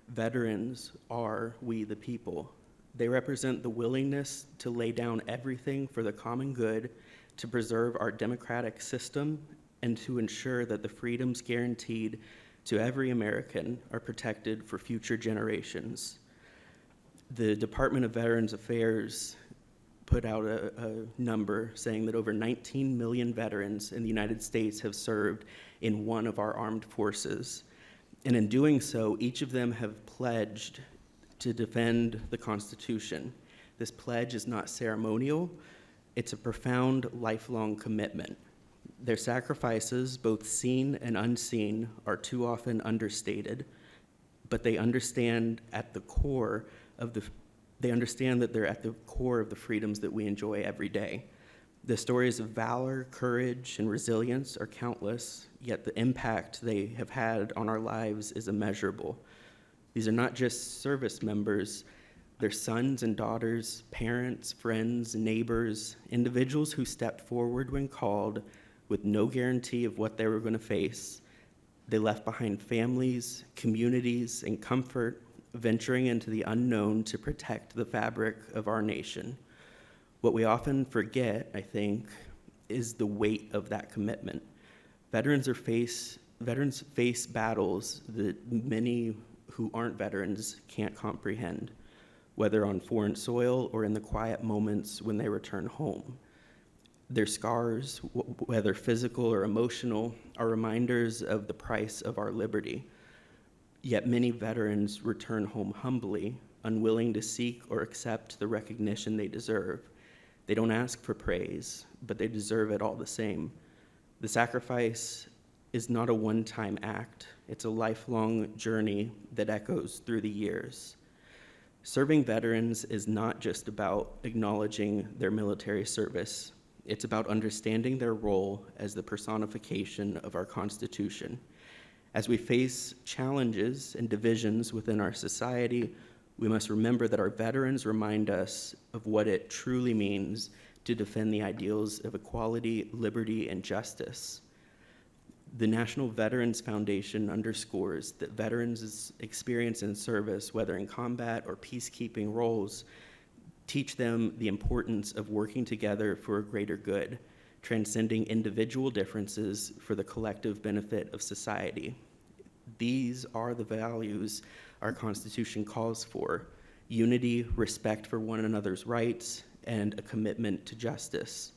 Veterans are we the people. They represent the willingness to lay down everything for the common good, to preserve our democratic system, and to ensure that the freedoms guaranteed to every American are protected for future generations. The Department of Veterans Affairs put out a number saying that over 19 million veterans in the United States have served in one of our armed forces. And in doing so, each of them have pledged to defend the Constitution. This pledge is not ceremonial, it's a profound, lifelong commitment. Their sacrifices, both seen and unseen, are too often understated, but they understand that they're at the core of the freedoms that we enjoy every day. The stories of valor, courage, and resilience are countless, yet the impact they have had on our lives is immeasurable. These are not just service members, they're sons and daughters, parents, friends, neighbors, individuals who stepped forward when called with no guarantee of what they were going to face. They left behind families, communities, and comfort, venturing into the unknown to protect the fabric of our nation. What we often forget, I think, is the weight of that commitment. Veterans face battles that many who aren't veterans can't comprehend, whether on foreign soil or in the quiet moments when they return home. Their scars, whether physical or emotional, are reminders of the price of our liberty. Yet many veterans return home humbly, unwilling to seek or accept the recognition they deserve. They don't ask for praise, but they deserve it all the same. The sacrifice is not a one-time act. It's a lifelong journey that echoes through the years. Serving veterans is not just about acknowledging their military service. It's about understanding their role as the personification of our Constitution. As we face challenges and divisions within our society, we must remember that our veterans remind us of what it truly means to defend the ideals of equality, liberty, and justice. The National Veterans Foundation underscores that veterans' experience in service, whether in combat or peacekeeping roles, teach them the importance of working together for a greater good, transcending individual differences for the collective benefit of society. These are the values our Constitution calls for: unity, respect for one another's rights, and a commitment to justice.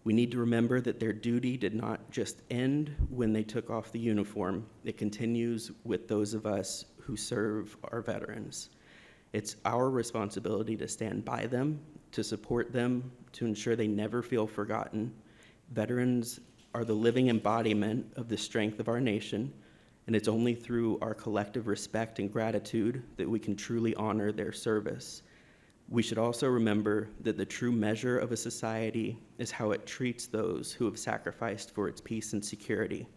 We need to remember that their duty did not just end when they took off the uniform. It continues with those of us who serve our veterans. It's our responsibility to stand by them, to support them, to ensure they never feel forgotten. Veterans are the living embodiment of the strength of our nation, and it's only through our collective respect and gratitude that we can truly honor their service. We should also remember that the true measure of a society is how it treats those who have sacrificed for its peace and security.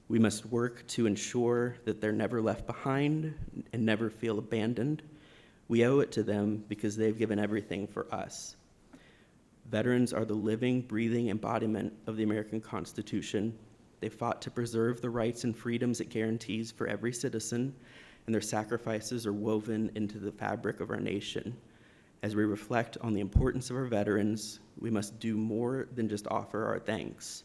We must work to ensure that they're never left behind and never feel abandoned. We owe it to them because they've given everything for us. Veterans are the living, breathing embodiment of the American Constitution. They fought to preserve the rights and freedoms it guarantees for every citizen, and their sacrifices are woven into the fabric of our nation. As we reflect on the importance of our veterans, we must do more than just offer our thanks.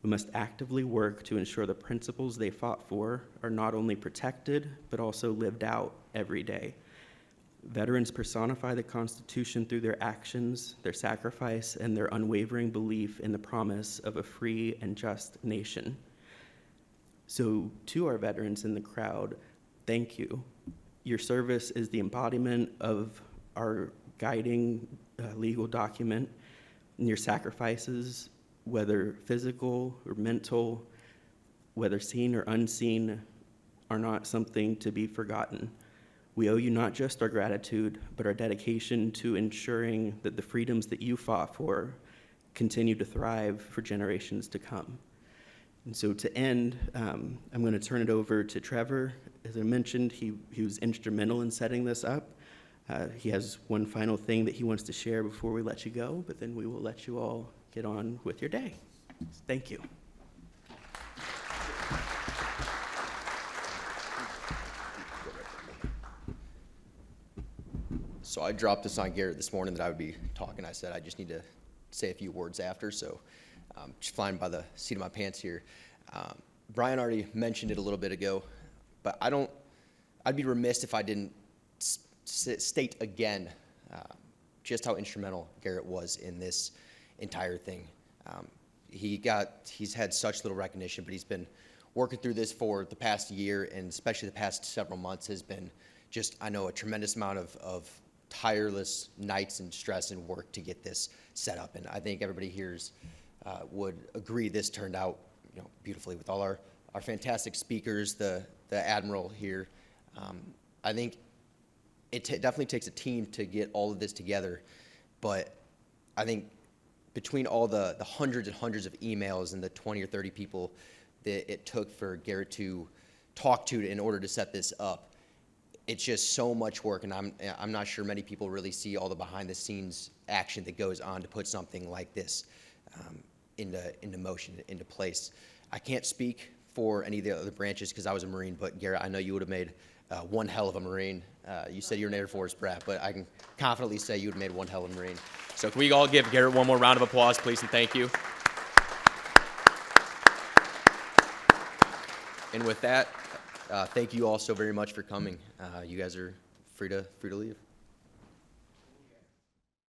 We must actively work to ensure the principles they fought for are not only protected, but also lived out every day. Veterans personify the Constitution through their actions, their sacrifice, and their unwavering belief in the promise of a free and just nation. So, to our veterans in the crowd, thank you. Your service is the embodiment of our guiding legal document, and your sacrifices, whether physical or mental, whether seen or unseen, are not something to be forgotten. We owe you not just our gratitude, but our dedication to ensuring that the freedoms that you fought for continue to thrive for generations to come. And so to end, I'm going to turn it over to Trevor. As I mentioned, he was instrumental in setting this up. He has one final thing that he wants to share before we let you go, but then we will let you all get on with your day. Thank you. So I dropped this on Garrett this morning that I would be talking. I said I just need to say a few words after, so just flying by the seat of my pants here. Brian already mentioned it a little bit ago, but I'd be remiss if I didn't state again just how instrumental Garrett was in this entire thing. He's had such little recognition, but he's been working through this for the past year, and especially the past several months has been just, I know, a tremendous amount of tireless nights and stress and work to get this set up. And I think everybody here would agree this turned out, beautifully with all our fantastic speakers, the Admiral here. I think it definitely takes a team to get all of this together, but I think between all the hundreds and hundreds of emails and the 20 or 30 people that it took for Garrett to talk to in order to set this up, it's just so much work, and I'm not sure many people really see all the behind-the-scenes action that goes on to put something like this into motion, into place. I can't speak for any of the other branches because I was a Marine, but Garrett, I know you would have made one hell of a Marine. You said you're an Air Force brat, but I can confidently say you would have made one hell of a Marine. So can we all give Garrett one more round of applause, please, and thank you. And with that, thank you all so very much for coming. You guys are free to leave.